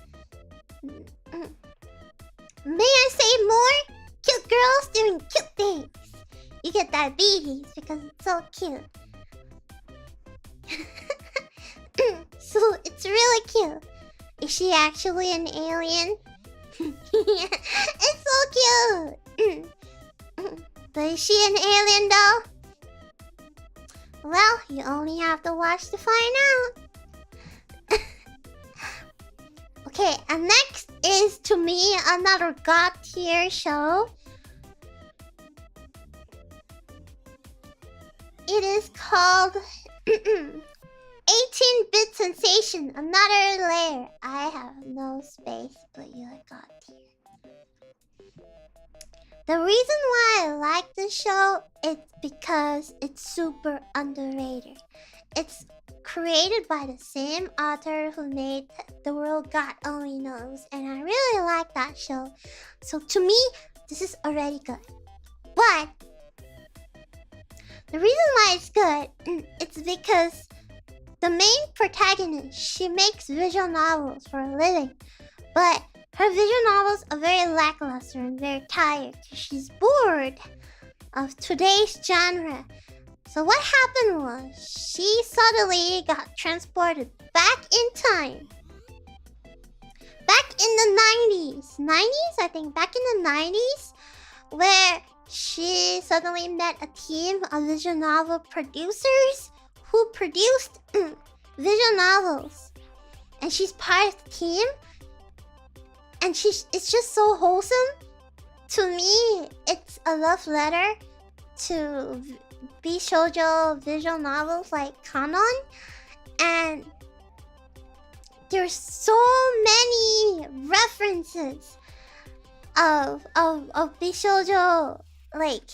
May I say more? Cute girls doing cute things. You get diabetes because it's so cute. So it's really cute. Is she actually an alien? It's so cute. But is she an alien though? Well, you only have to watch to find out. Okay, and next is, to me, another god tier show. It is called 18-bit Sensation, another layer. I have no space, but you're god tier. The reason why I like this show is because it's super underrated. It's created by the same author who made The World God Only Knows, and I really like that show. So to me, this is already good. But the reason why it's good, it's because the main protagonist, she makes visual novels for a living, but her visual novels are very lackluster and very tired. She's bored of today's genre. So what happened was, she suddenly got transported back in time. Back in the 90s. 90s? I think back in the 90s, where she suddenly met a team of visual novel producers who produced visual novels. And she's part of the team. And it's just so wholesome. To me, it's a love letter to Bishoujo visual novels like canon, and there's so many references of Bishoujo like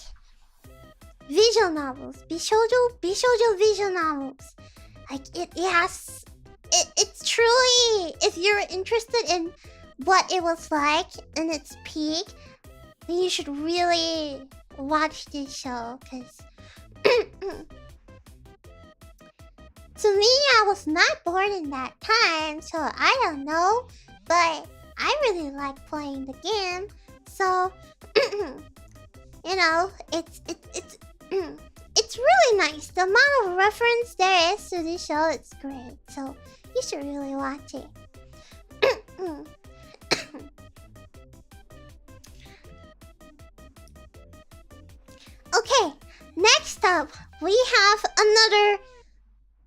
visual novels. Bishoujo visual novels. Like it's truly, if you're interested in what it was like in its peak, then you should really watch this show, because to me, I was not born in that time, so I don't know, but I really like playing the game, so you know, it's really nice. The amount of reference there is to this show, it's great, so you should really watch it. Okay, next up, we have another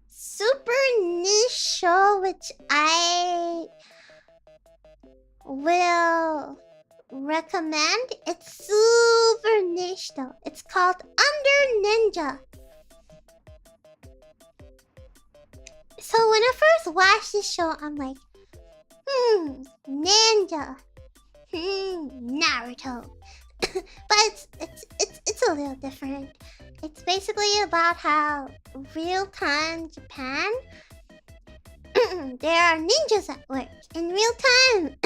super niche show which I will recommend. It's super niche though. It's called Under Ninja. So when I first watched this show, I'm like, ninja, Naruto. But it's a little different. It's basically about how real-time Japan, there are ninjas at work. In real time,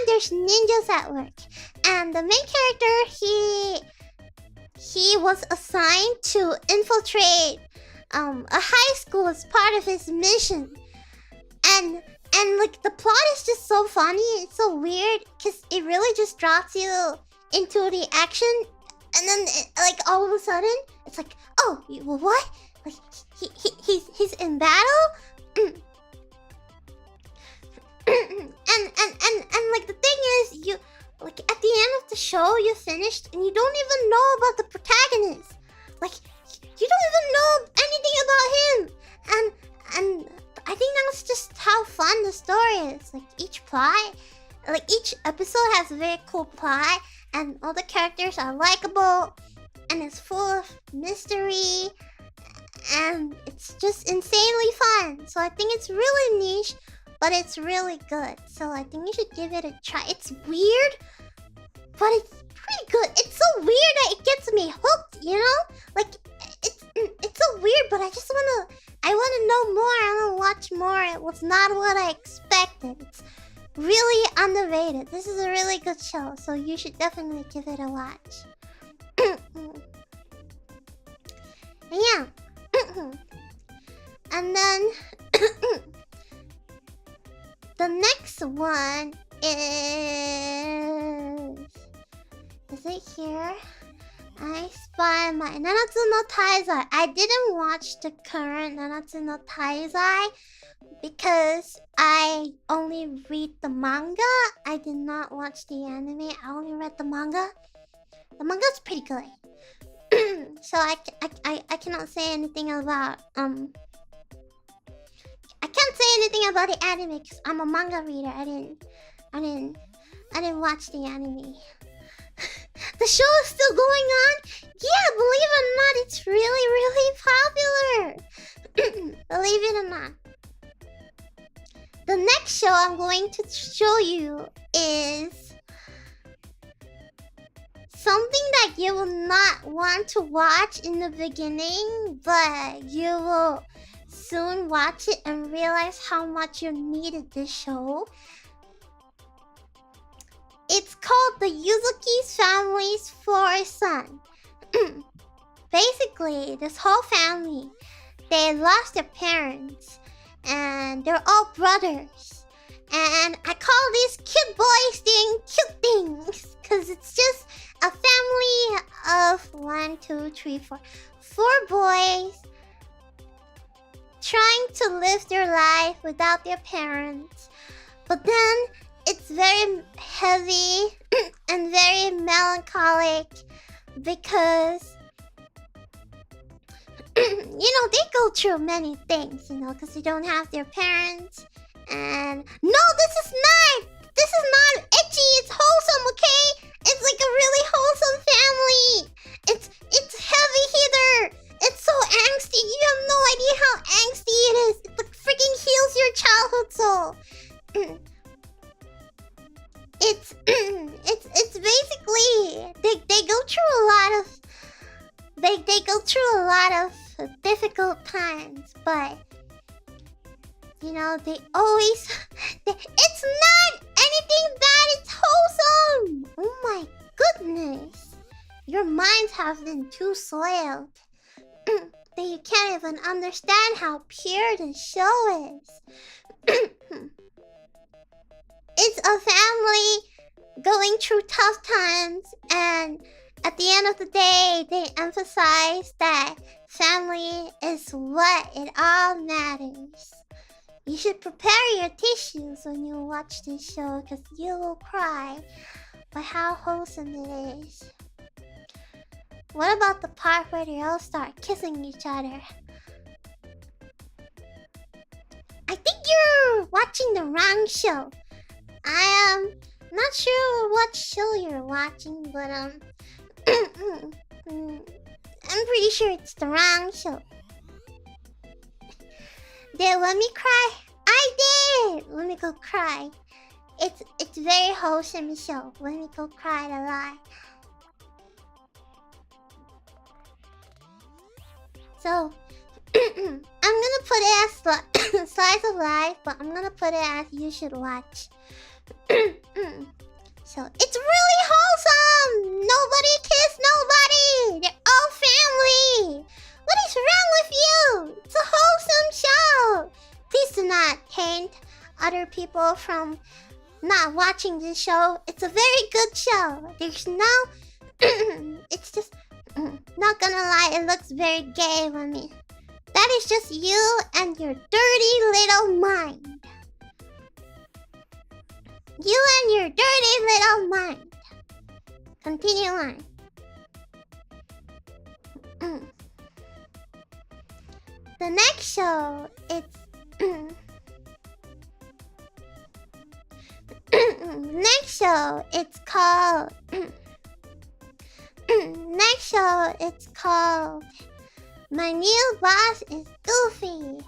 there's ninjas at work. And the main character, he was assigned to infiltrate a high school as part of his mission. And like the plot is just so funny, it's so weird, because it really just drops you into the action, and then like all of a sudden it's like, oh, what? Like he's in battle, and like the thing is, you like at the end of the show you finished and you don't even know about the protagonist. Like you don't even know anything about him, and I think that's just how fun the story is. Like each plot, like each episode has a very cool plot, and all the characters are likable, and it's full of mystery, and it's just insanely fun. So I think it's really niche, but it's really good. So I think you should give it a try. It's weird, but it's pretty good. It's so weird that it gets me hooked, you know? Like it's so weird, but I wanna know more. I wanna watch more. It was not what I expected. It's really underrated. This is a really good show, so you should definitely give it a watch. Yeah. And then the next one is it here? I spy my Nanatsu no Taizai. I didn't watch the current Nanatsu no Taizai because I only read the manga. I did not watch the anime. I only read the manga. The manga's pretty good. So I cannot say anything about I can't say anything about the anime because I'm a manga reader. I didn't watch the anime. The show is still going on? Yeah, believe it or not, it's really, really popular. Believe it or not. The next show I'm going to show you is something that you will not want to watch in the beginning, but you will soon watch it and realize how much you needed this show. It's called the Yuzuki's Family's Forest Son. Basically, this whole family, they lost their parents, and they're all brothers. And I call these cute boys doing cute things, because it's just a family of 4 boys trying to live their life without their parents. But then it's very heavy and very melancholic because they go through many things, because they don't have their parents. And no, this is not ecchi, it's wholesome, okay? It's like a really wholesome family. they go through a lot of difficult times, but you know, they always it's not anything bad, it's wholesome. Oh my goodness. Your minds have been too soiled. That you can't even understand how pure the show is. It's a family going through tough times, and at the end of the day, they emphasize that family is what it all matters. You should prepare your tissues when you watch this show, because you will cry by how wholesome it is. What about the part where they all start kissing each other? I think you're watching the wrong show. I am not sure what show you're watching, but I'm pretty sure it's the wrong show. Did Wemi cry? I did! Let me go cry. It's very wholesome show. Let me go cry a lot. So, I'm gonna put it as slice of life, but I'm gonna put it as you should watch. So, it's really wholesome! Nobody kiss nobody! They're all family! What is wrong with you? It's a wholesome show! Please do not taint other people from not watching this show. It's a very good show. There's no... it's just... not gonna lie, it looks very gay on me. That is just you and your dirty little mind. You and your dirty little mind. Continue on. The next show, it's... next show, it's called... next show, it's called... My New Boss is Goofy.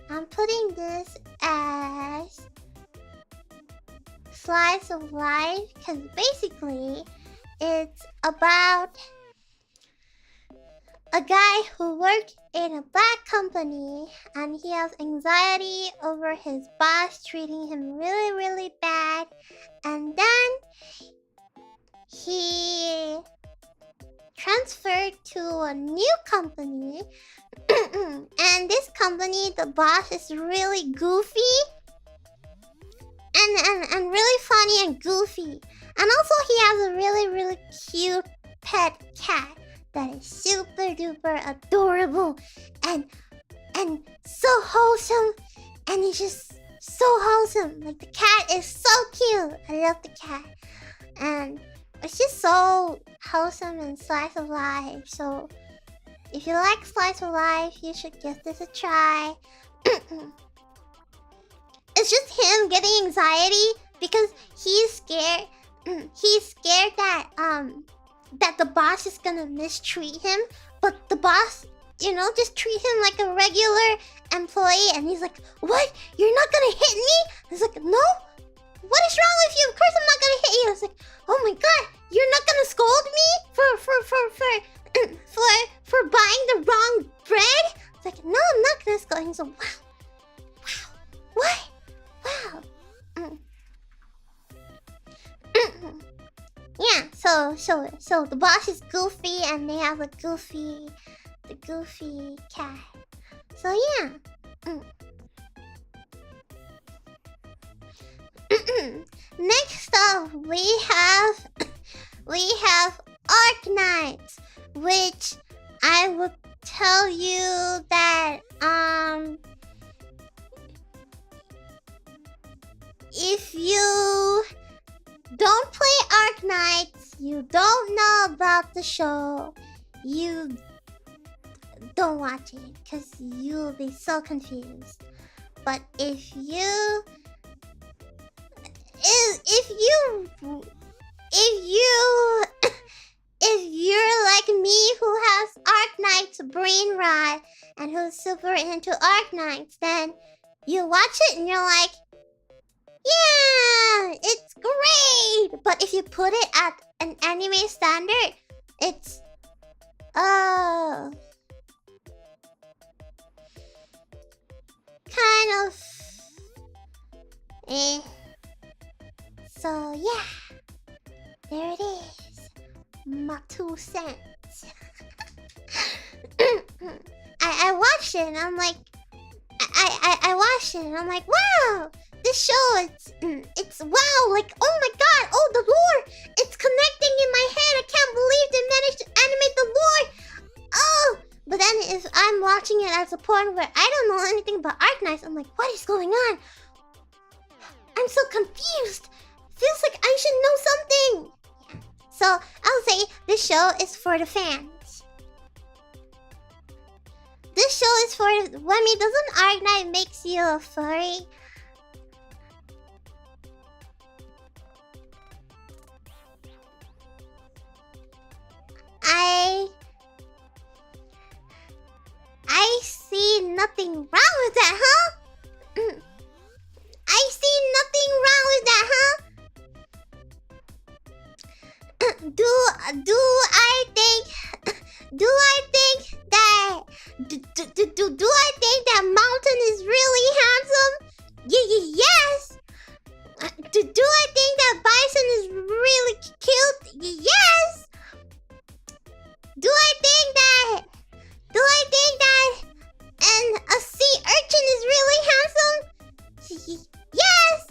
I'm putting this as... Slice of Life, because basically, it's about... a guy who worked in a black company and he has anxiety over his boss treating him really, really bad. And then he transferred to a new company. And this company, the boss is really goofy. And really funny and goofy. And also he has a really, really cute pet cat that is super duper adorable and so wholesome, and it's just so wholesome. Like, the cat is so cute. I love the cat, and it's just so wholesome and slice of life. So if you like slice of life, you should give this a try. It's just him getting anxiety because he's scared. He's scared that that the boss is gonna mistreat him, but the boss, you know, just treat him like a regular employee, and he's like, "What? You're not gonna hit me?" He's like, "No. What is wrong with you? Of course I'm not gonna hit you." I was like, "Oh my god, you're not gonna scold me for buying the wrong bread?" It's like, "No, I'm not gonna scold." He's like, "Wow, what? Wow." Yeah, so the boss is goofy and they have the goofy cat. So yeah. Next up we have Arknights, which I would tell you that if you don't play Arknights, you don't know about the show, you don't watch it, because you'll be so confused. But if you're like me, who has Arknight's brain rot and who's super into Arknights, then you watch it and you're like, yeah, it's great. But if you put it at an anime standard, it's Eh. So yeah, there it is. My 2 cents. I watched it and I'm like, I watched it and I'm like, wow, this show it's wow, like oh my god, oh the lore, it's connecting in my head. I can't believe they managed to animate the lore. Oh, but then if I'm watching it as a porn where I don't know anything about Arknights, I'm like, what is going on? I'm so confused. Feels like I should know something. So I'll say this show is for the fans. This show is for Wemi. Doesn't Arknight makes you a furry? I see nothing wrong with that, huh? I see nothing wrong with that, huh? Do I think that Mountain is really handsome? Yes. Do I think that Bison is really cute? Yes. Do I think that and a sea urchin is really handsome? Yes.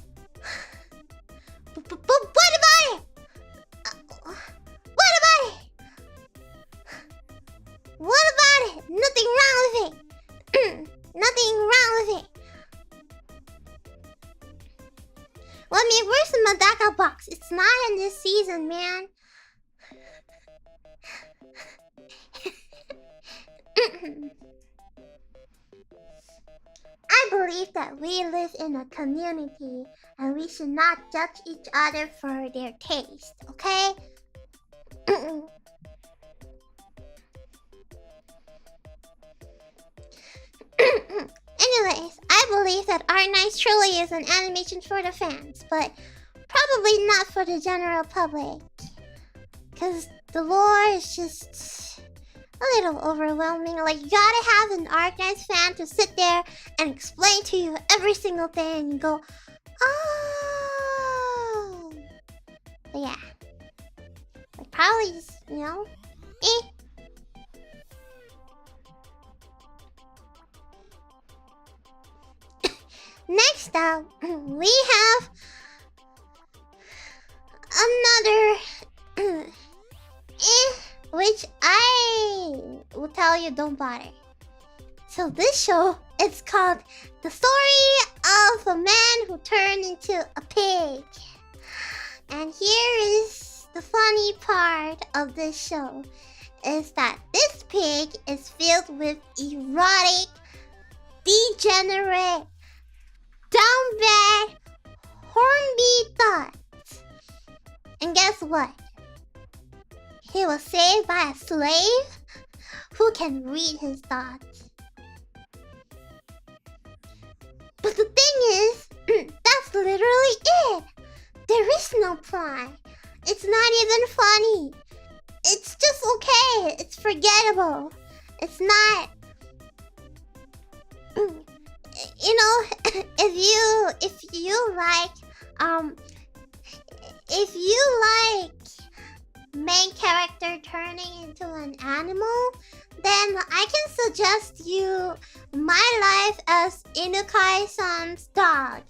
But what about it? What about it? What about it? Nothing wrong with it. Nothing wrong with it. Well, I mean, where's the Madaka box? It's not in this season, man. I believe that we live in a community and we should not judge each other for their taste, okay? Anyways, I believe that Arknights truly is an animation for the fans, but probably not for the general public. Because the lore is just a little overwhelming. Like, you gotta have an Arknights fan to sit there and explain to you every single thing and you go, oh. But yeah. Like, probably just, you know, Next up, we have another which I will tell you don't bother. So this show is called The Story of a Man Who Turned into a Pig. And here is the funny part of this show is that this pig is filled with erotic, degenerate, down bad, hornbeat thoughts. And guess what? He was saved by a slave who can read his thoughts. But the thing is, that's literally it. There is no plot. It's not even funny. It's just okay. It's forgettable. It's not... You know, if you like main character turning into an animal, then I can suggest you My Life as Inukai-san's Dog.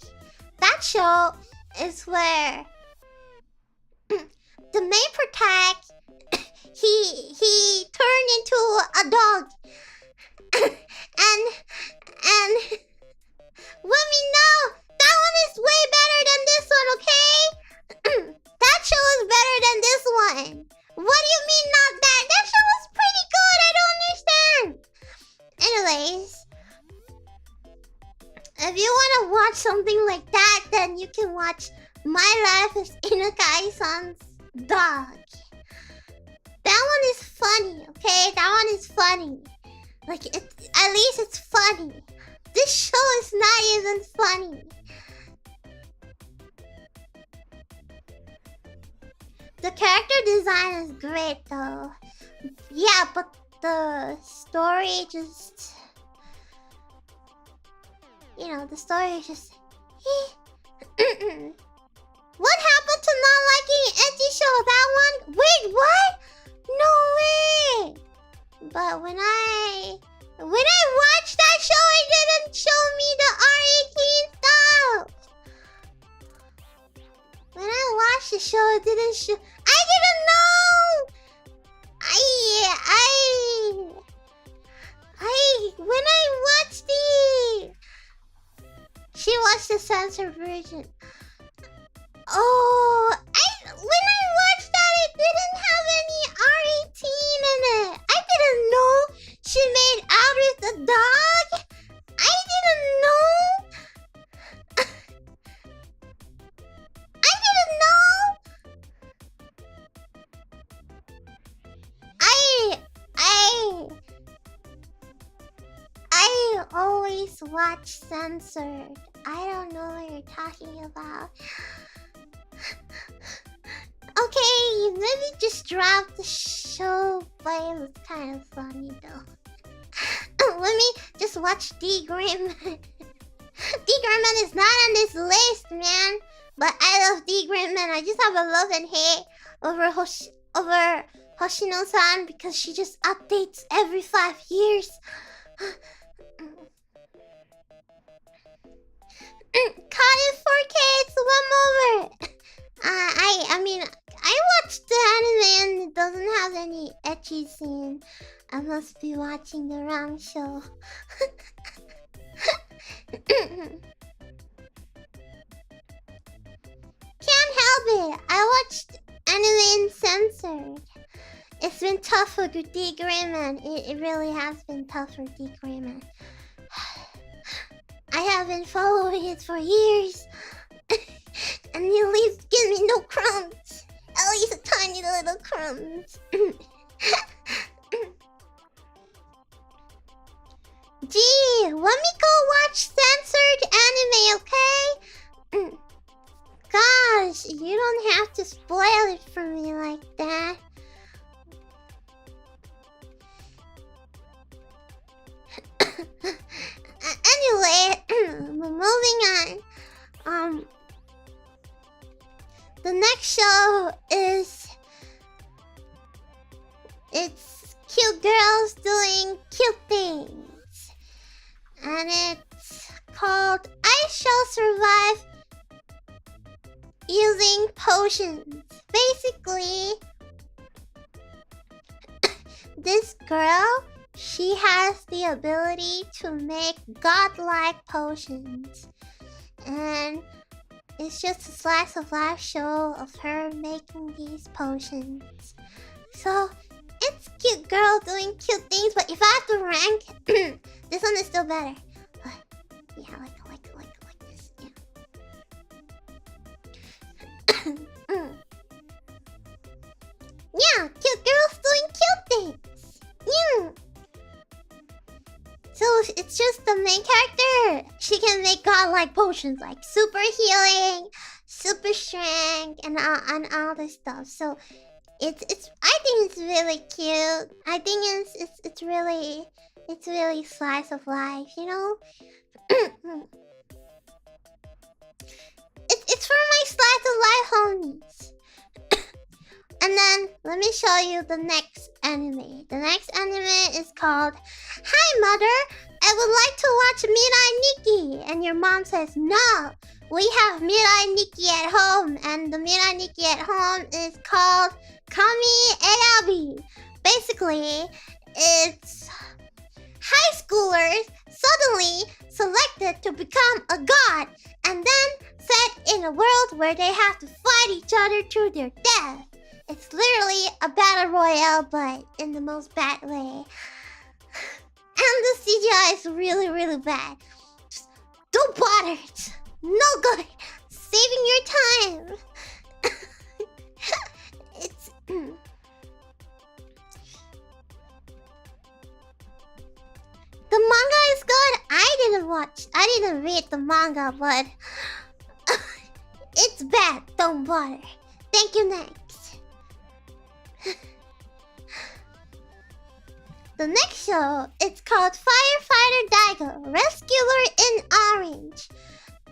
That show is where the main protagonist he turned into a dog. and let me know. That one is way better than this one, okay? That show is better than this one. What do you mean not that? That show was pretty good. I don't understand. Anyways, if you want to watch something like that, then you can watch My Life as Inukai-san's Dog. That one is funny, okay? That one is funny. Like, at least it's funny. This show is not even funny. The character design is great though. Yeah, but the story just... You know, the story is just... What happened to not liking edgy show? That one? Wait, what? No way! But when I watched that show, it didn't show me the R18 stuff. When I watched the show, it didn't show. I didn't know. When I watched it, she watched the censored version. Oh, when I watched that, it didn't have any R18 in it. I didn't know she made out with the dog. I didn't know. I didn't know. I always watch censored. I don't know what you're talking about. Okay, maybe just drop the show, but it was kind of funny though. Let me just watch D Grim. D Grimman is not on this list, man. But I love D Grimman. I just have a love and hate over Hoshino-san because she just updates every 5 years. Caught in 4K, it's one over. I mean, I watched the anime and it doesn't have any ecchi scene. I must be watching the wrong show. Can't help it. I watched anime censored. It's been tough for D Greyman. It really has been tough for D Greyman. I have been following it for years. And he at least gives me no crumbs. At least a tiny little crumbs. Gee, let me go watch censored anime, okay? Gosh, you don't have to spoil it for me like that. Anyway, moving on. The next show is... It's cute girls doing cute things. And it's called I Shall Survive Using Potions. Basically, this girl, she has the ability to make godlike potions. And it's just a slice of life show of her making these potions. So, it's cute girl doing cute things, but if I have to rank, this one is still better. But, yeah, like this, yeah. Yeah, cute girls doing cute things. Yeah. So it's just the main character. She can make godlike potions like super healing, super strength, and all this stuff. So it's I think it's really cute. I think it's really slice of life, you know. It's for my slice of life homies. And then, let me show you the next anime. The next anime is called Hi Mother, I would like to watch Mirai Nikki. And your mom says, no, we have Mirai Nikki at home. And the Mirai Nikki at home is called Kami Eyabi. Basically, it's high schoolers suddenly selected to become a god. And then set in a world where they have to fight each other through their death. It's literally a battle royale, but in the most bad way. And the CGI is really, really bad. Just don't bother. It's no good. Saving your time. It's... The manga is good. I didn't read the manga, but... It's bad. Don't bother. Thank you, next. The next show, it's called Firefighter Daigo, Rescuer in Orange.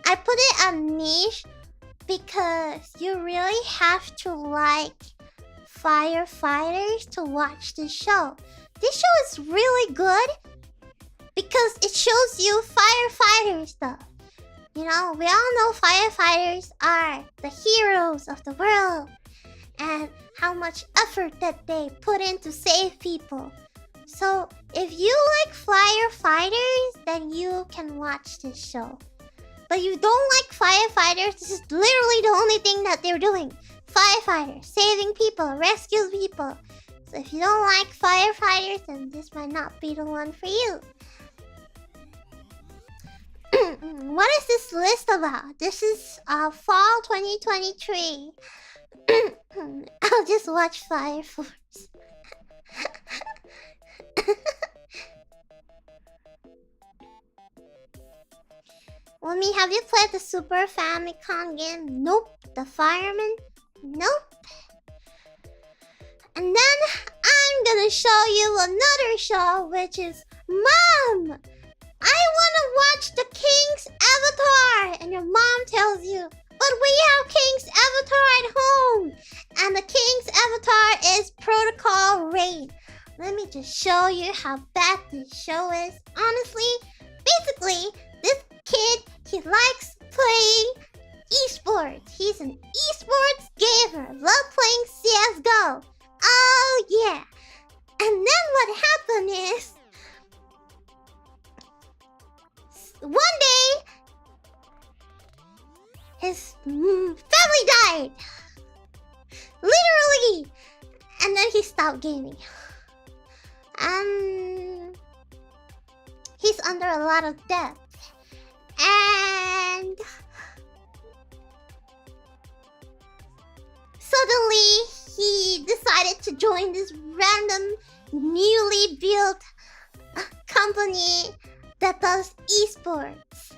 I put it on niche because you really have to like firefighters to watch this show. This show is really good because it shows you firefighter stuff. You know, we all know firefighters are the heroes of the world and how much effort that they put in to save people. So if you like firefighters, then you can watch this show. But you don't like firefighters, this is literally the only thing that they're doing. Firefighters, saving people, rescue people. So if you don't like firefighters, then this might not be the one for you. What is this list about? This is fall 2023. I'll just watch Fire Force. Wemi, have you played the Super Famicom game? Nope. The Fireman? Nope. And then I'm gonna show you another show, which is Mom! I wanna watch the King's Avatar! And your mom tells you, but we have King's Avatar at home! And the King's Avatar is Protocol Raid. Let me just show you how bad this show is. Honestly, basically, this kid, he likes playing esports. He's an esports gamer. Love playing CSGO. Oh yeah. And then what happened is, one day, his family died. Literally. And then he stopped gaming. He's under a lot of debt. And suddenly he decided to join this random newly built company that does esports.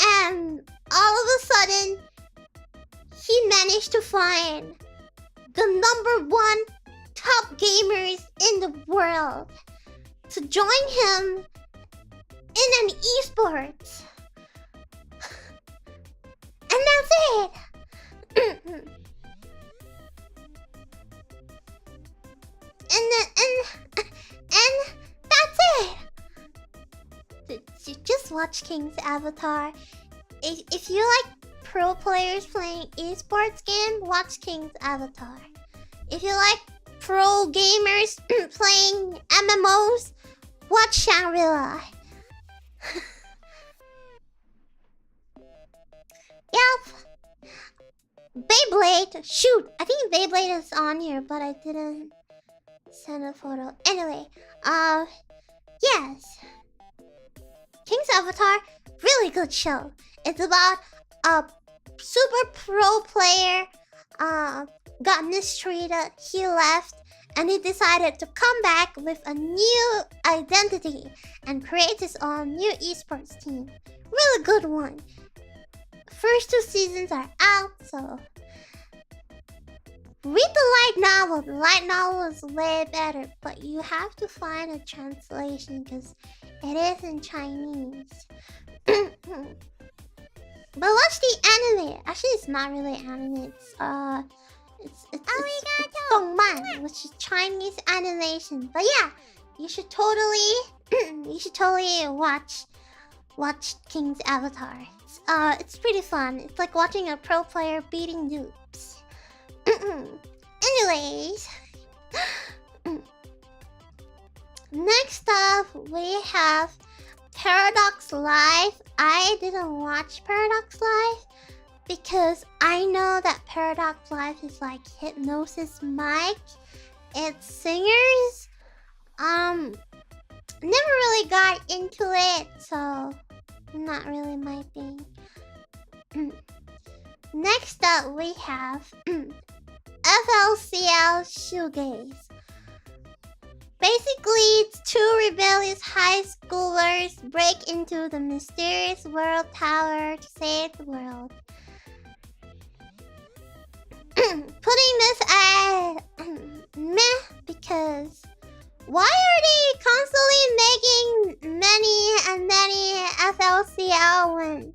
And all of a sudden he managed to find the #1 top gamers in the world to join him in an esports. And that's it. and that's it. Just watch King's Avatar. If you like pro players playing esports game, watch King's Avatar. If you like pro gamers playing MMOs, watch Shangri-La. Yep. Beyblade. Shoot, I think Beyblade is on here, but I didn't send a photo. Anyway, yes. King's Avatar, really good show. It's about a super pro player got mistreated, he left, and he decided to come back with a new identity and create his own new esports team. Really good one. First 2 seasons are out, so read the light novel. The light novel is way better, but you have to find a translation because it is in Chinese. But watch the anime. Actually, it's not really anime. It's dongman, which is Chinese animation. But yeah, you should totally watch King's Avatar. It's pretty fun. It's like watching a pro player beating noobs. Anyways, next up we have Paradox Live. I didn't watch Paradox Live because I know that Paradox Live is like Hypnosis Mic. It's singers. Never really got into it, so not really my thing. Next up we have FLCL Shoegaze. Basically, it's 2 rebellious high schoolers break into the mysterious world tower to save the world. Putting this at meh, because why are they constantly making many FLCL when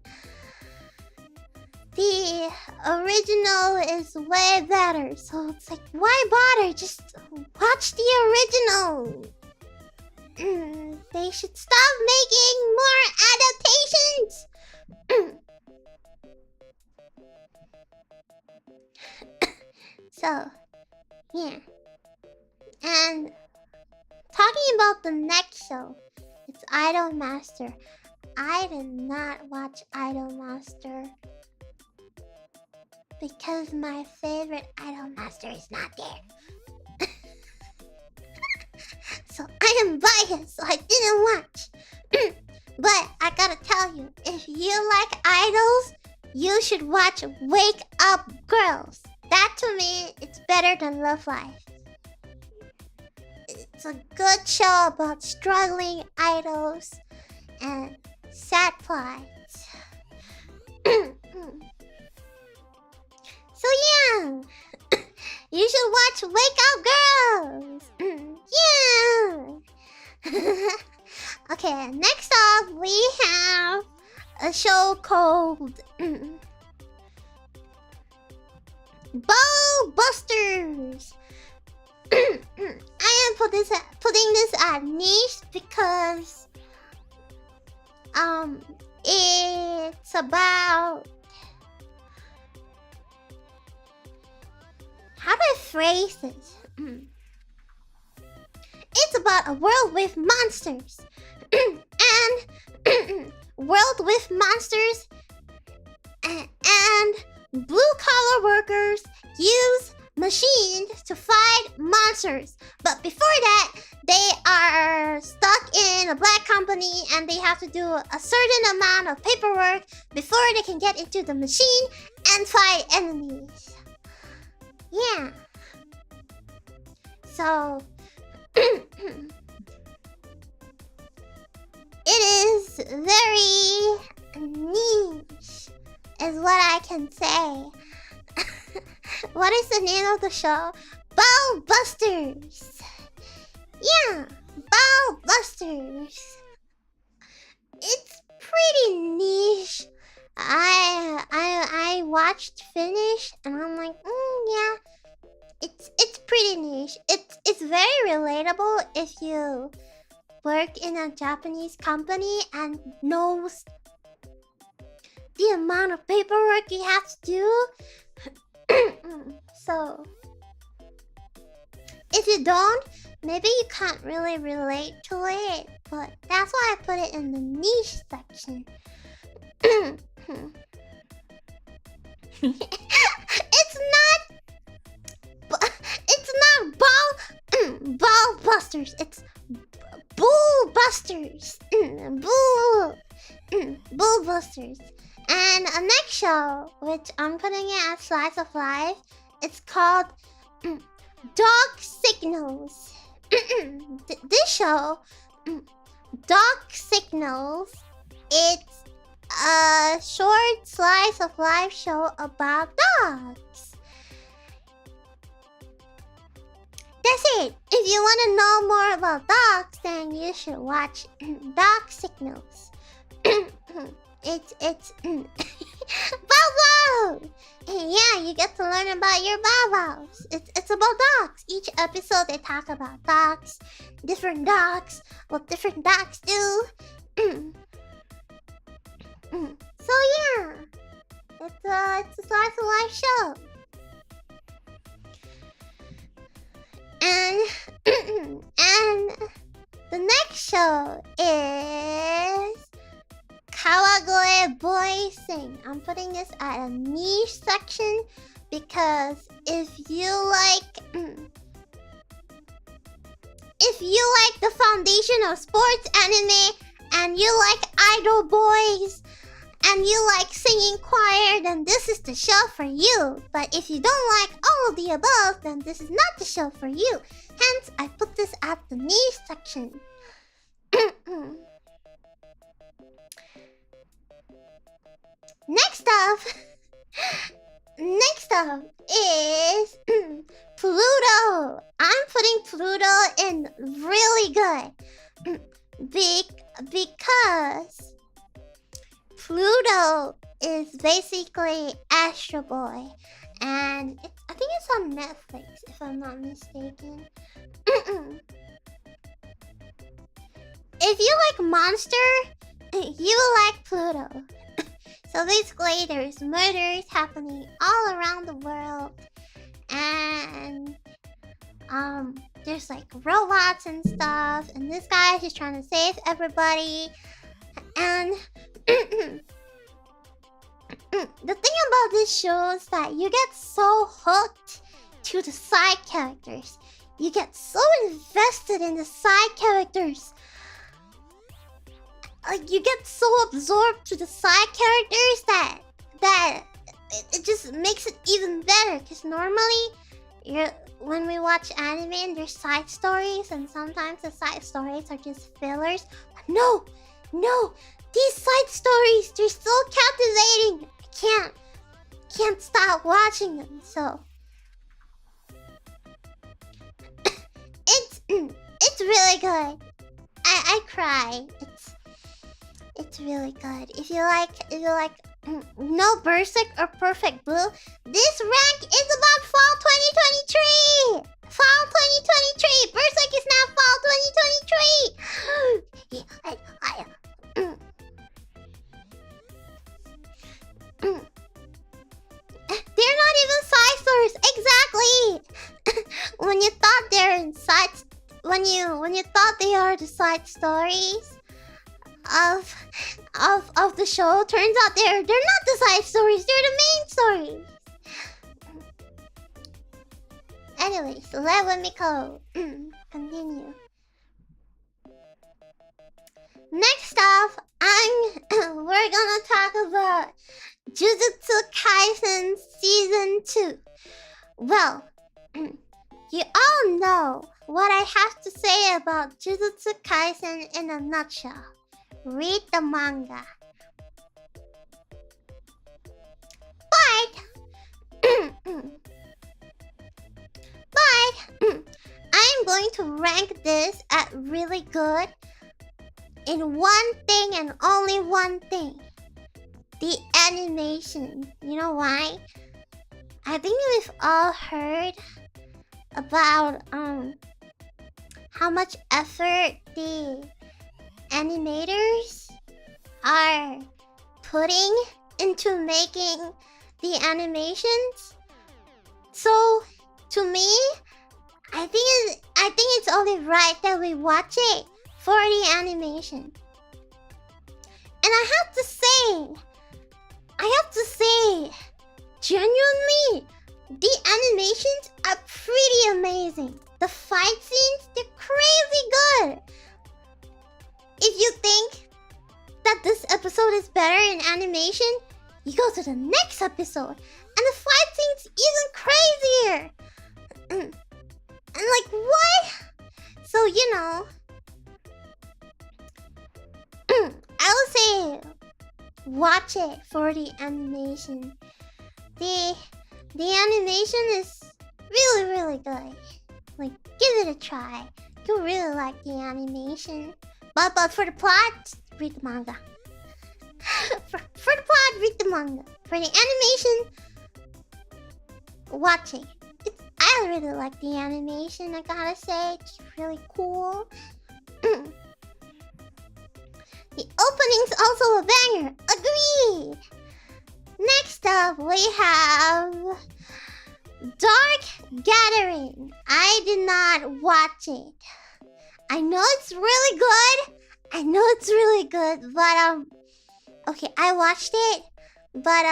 the original is way better. So it's like, why bother? Just watch the original. They should stop making more adaptations. So, yeah. And talking about the next show, it's Idol Master. I did not watch Idol Master because my favorite Idol Master is not there. So I am biased, so I didn't watch. But I gotta tell you, if you like idols, you should watch Wake Up Girls. That to me, it's better than Love Life. It's a good show about struggling idols and sad plots. So yeah, you should watch Wake Up Girls. Yeah. Okay, next up we have a show called Bow Busters. I am putting this at niche because it's about, how do I phrase this? It's about a world with monsters. And world with monsters and blue-collar workers use machines to fight monsters. But before that, they are stuck in a black company and they have to do a certain amount of paperwork before they can get into the machine and fight enemies. Yeah. So it is very niche, is what I can say. What is the name of the show? Bow Busters. Yeah, Bow Busters. It's pretty niche. I watched finish and I'm like, yeah, it's pretty niche. It's very relatable if you work in a Japanese company and knows the amount of paperwork you have to do. So if you don't, maybe you can't really relate to it, but that's why I put it in the niche section. It's not ball busters. It's bull busters. Bull busters. And a next show, which I'm putting it as Slice of Life, it's called Dog Signals. This show, Dog Signals, it's a short slice of life show about dogs. That's it. If you want to know more about dogs, then you should watch Dog Signals. It's Bow! Yeah, you get to learn about your bows. It's about dogs. Each episode they talk about dogs, different dogs, what different dogs do. So yeah, it's a slice of life show. And the next show is Kawagoe Boy Sing. I'm putting this at a niche section because if you like the foundation of sports anime and you like idol boys and you like singing choir, then this is the show for you. But if you don't like all of the above, then this is not the show for you. Hence, I put this at the niche section. Next up is Pluto. I'm putting Pluto in really good because Pluto is basically Astro Boy, and I think it's on Netflix if I'm not mistaken. If you like Monster, you will like Pluto. So basically, there's murders happening all around the world, and there's like robots and stuff, and this guy is just trying to save everybody. And the thing about this show is that you get so hooked to the side characters. You get so invested in the side characters. Like, you get so absorbed to the side characters that it just makes it even better. Because normally, when we watch anime and there's side stories, and sometimes the side stories are just fillers. But no, these side stories, they're so captivating. I can't stop watching them. So it's really good. I cry. It's really good. If you like No Berserk or Perfect Blue, this rank is about Fall 2023! Fall 2023! Berserk is now Fall 2023! They're not even side stories! Exactly! When you thought they're in when you thought they are the side stories of the show, turns out they're not the side stories, they're the main stories. Anyways, let Wemi go. Continue. Next off, we're gonna talk about Jujutsu Kaisen Season 2. Well, you all know what I have to say about Jujutsu Kaisen in a nutshell. Read the manga. But I'm going to rank this at really good in one thing and only one thing. The animation. You know why? I think we've all heard about how much effort the animators are putting into making the animations. So to me, I think it's only right that we watch it for the animation. And I have to say, genuinely, the animations are pretty amazing. The fight scenes, they're crazy good. If you think that this episode is better in animation, you go to the next episode, and the fight scene's even crazier. And like, what? So, you know, I would say watch it for the animation. The animation is really, really good. Like, give it a try. You really like the animation. But for the plot, read the manga. for the plot, read the manga. For the animation, watch it. I really like the animation, I gotta say. It's really cool. The opening's also a banger. Agreed! Next up, we have Dark Gathering. I did not watch it. I know it's really good. But okay, I watched it, but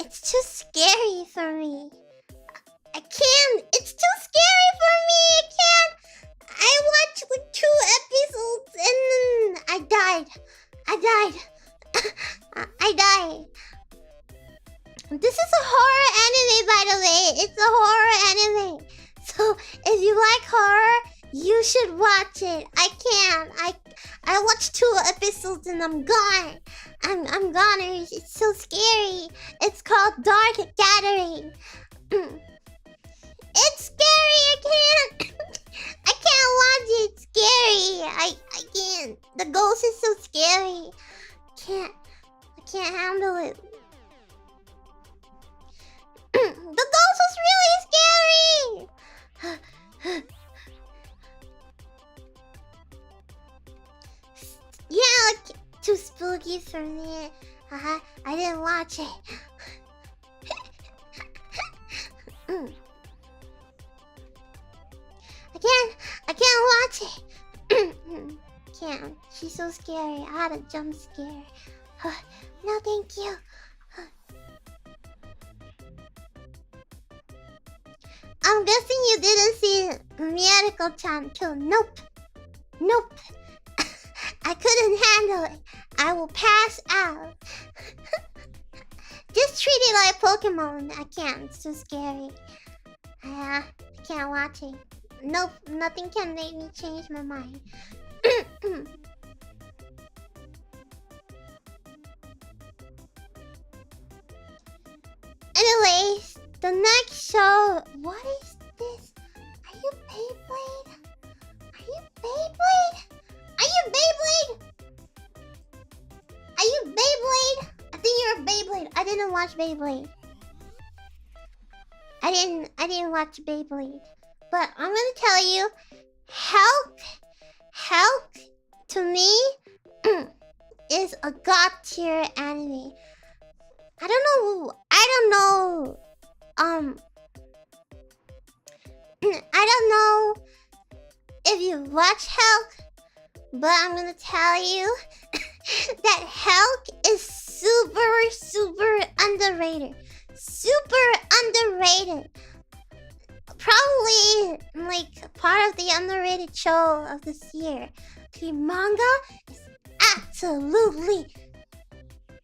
it's too scary for me. I can't. It's too scary for me. I watched like 2 episodes and then I died. I died. This is a horror anime, by the way. It's a horror anime. So if you like horror, you should watch it. I can't. I watched 2 episodes and I'm gone. I'm gone. It's so scary. It's called Dark Gathering. It's scary. I can't watch it. It's scary. I can't. The ghost is so scary. I can't handle it. The ghost was really scary! Yeah, like, too spooky for me. I didn't watch it. I can't watch it. Can't. She's so scary. I had a jump scare. No, thank you. I'm guessing you didn't see Miracle-chan kill. Nope. Nope. I couldn't handle it. I will pass out. Just treat it like Pokemon. I can't. It's too scary. I can't watch it. Nope. Nothing can make me change my mind. Anyways, the next show. What is this? Are you Beyblade? Are you Beyblade? Are you Beyblade? Are you Beyblade? I think you're a Beyblade. I didn't watch Beyblade. I didn't watch Beyblade. But I'm gonna tell you, Helk to me is a god tier anime. I don't know. I don't know if you watch Helk, but I'm gonna tell you that Helk is super underrated. Super underrated. Probably like part of the underrated show of this year. The manga is absolutely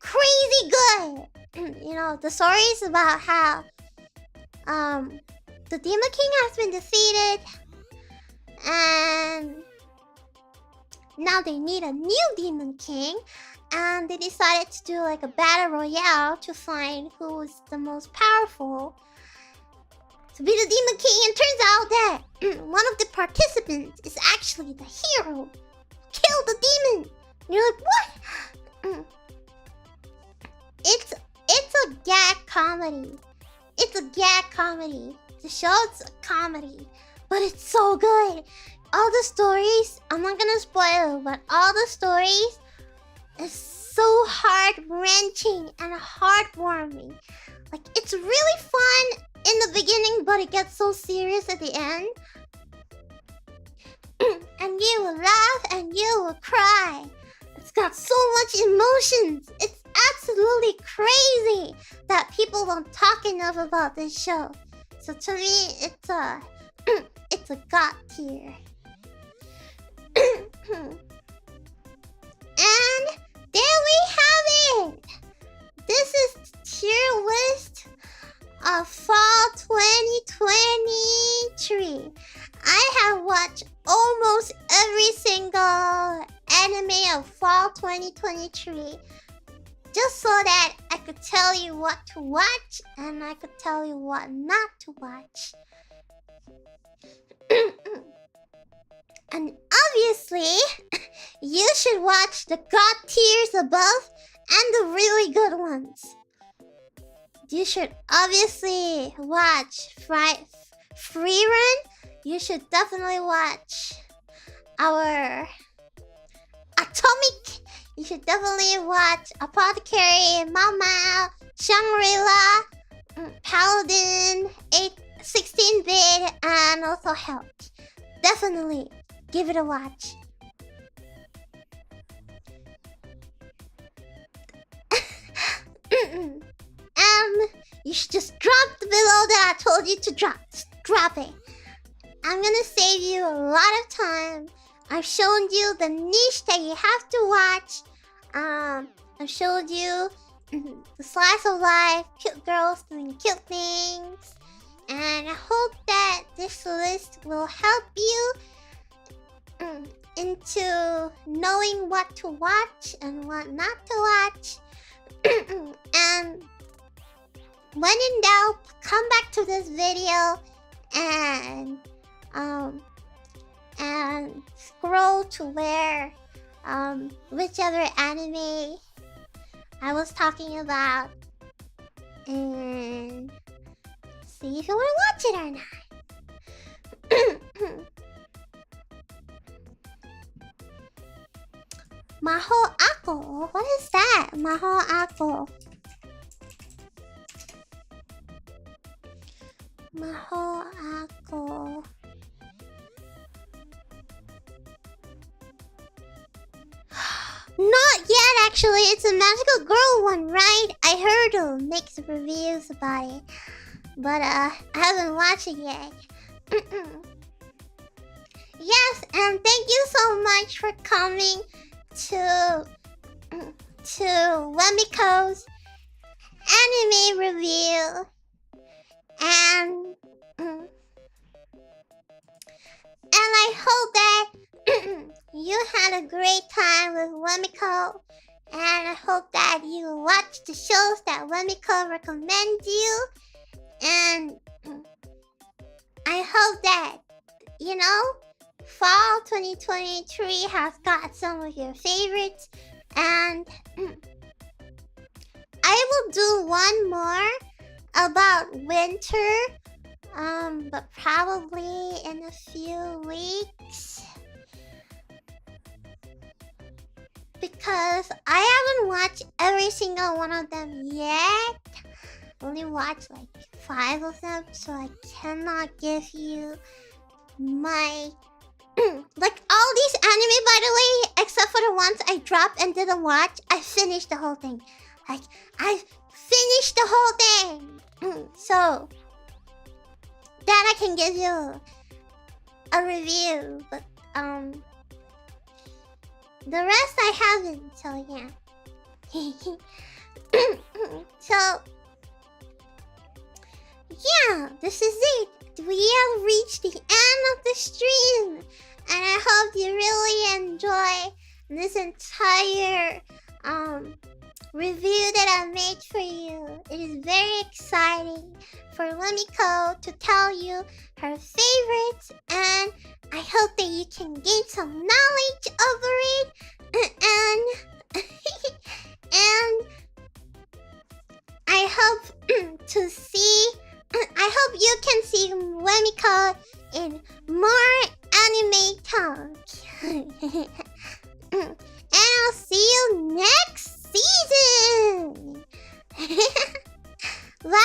crazy good. You know, the story is about how the Demon King has been defeated and now they need a new Demon King, and they decided to do like a battle royale to find who is the most powerful to be the Demon King. And turns out that one of the participants is actually the hero who killed the demon. And you're like, what? It's a gag comedy. It's a gag comedy. The show's a comedy, but it's so good. All the stories, I'm not gonna spoil it, but all the stories is so heart-wrenching and heartwarming. Like, it's really fun in the beginning, but it gets so serious at the end. And you will laugh and you will cry. It's got so much emotions. It's absolutely crazy that people don't talk enough about this show. So to me, it's a god tier. And there we have it. This is the tier list of fall 2023. I have watched almost every single anime of fall 2023. Just so that I could tell you what to watch and I could tell you what not to watch. And obviously, you should watch the god tiers above and the really good ones. You should obviously watch Frieren. You should definitely watch our Atomic. You should definitely watch Apothecary, Mama, Shangri-La, Paladin, 16-bit, and also Help. Definitely give it a watch. You should just drop the below that I told you to drop. Just drop it. I'm gonna save you a lot of time. I've shown you the niche that you have to watch. I've showed you the slice of life, cute girls doing cute things. And I hope that this list will help you into knowing what to watch and what not to watch. And when in doubt, come back to this video and scroll to where whichever anime I was talking about, and see if you want to watch it or not. Maho Ako. What is that? Maho Ako. Maho Ako. Not yet, actually. It's a magical girl one, right? I heard mixed reviews about it, but I haven't watched it yet. Yes, and thank you so much for coming to Wemiko's anime review, and I hope that you had a great time with Wemiko, and I hope that you watch the shows that Wemiko recommends you, and I hope that, you know, fall 2023 has got some of your favorites, and I will do one more about winter, but probably in a few weeks, because I haven't watched every single one of them yet. Only watched like 5 of them, so I cannot give you my like all these anime, by the way, except for the ones I dropped and didn't watch. I finished the whole thing. Like, I finished the whole thing. So that I can give you a review, but the rest I haven't. So yeah. So yeah, this is it. We have reached the end of the stream, and I hope you really enjoy this entire review that I made for you. It is very exciting for Wemiko to tell you her favorites, and I hope that you can gain some knowledge over it, and I hope to see. I hope you can see Wemiko in more anime talk. And I'll see you next season. Bye bye.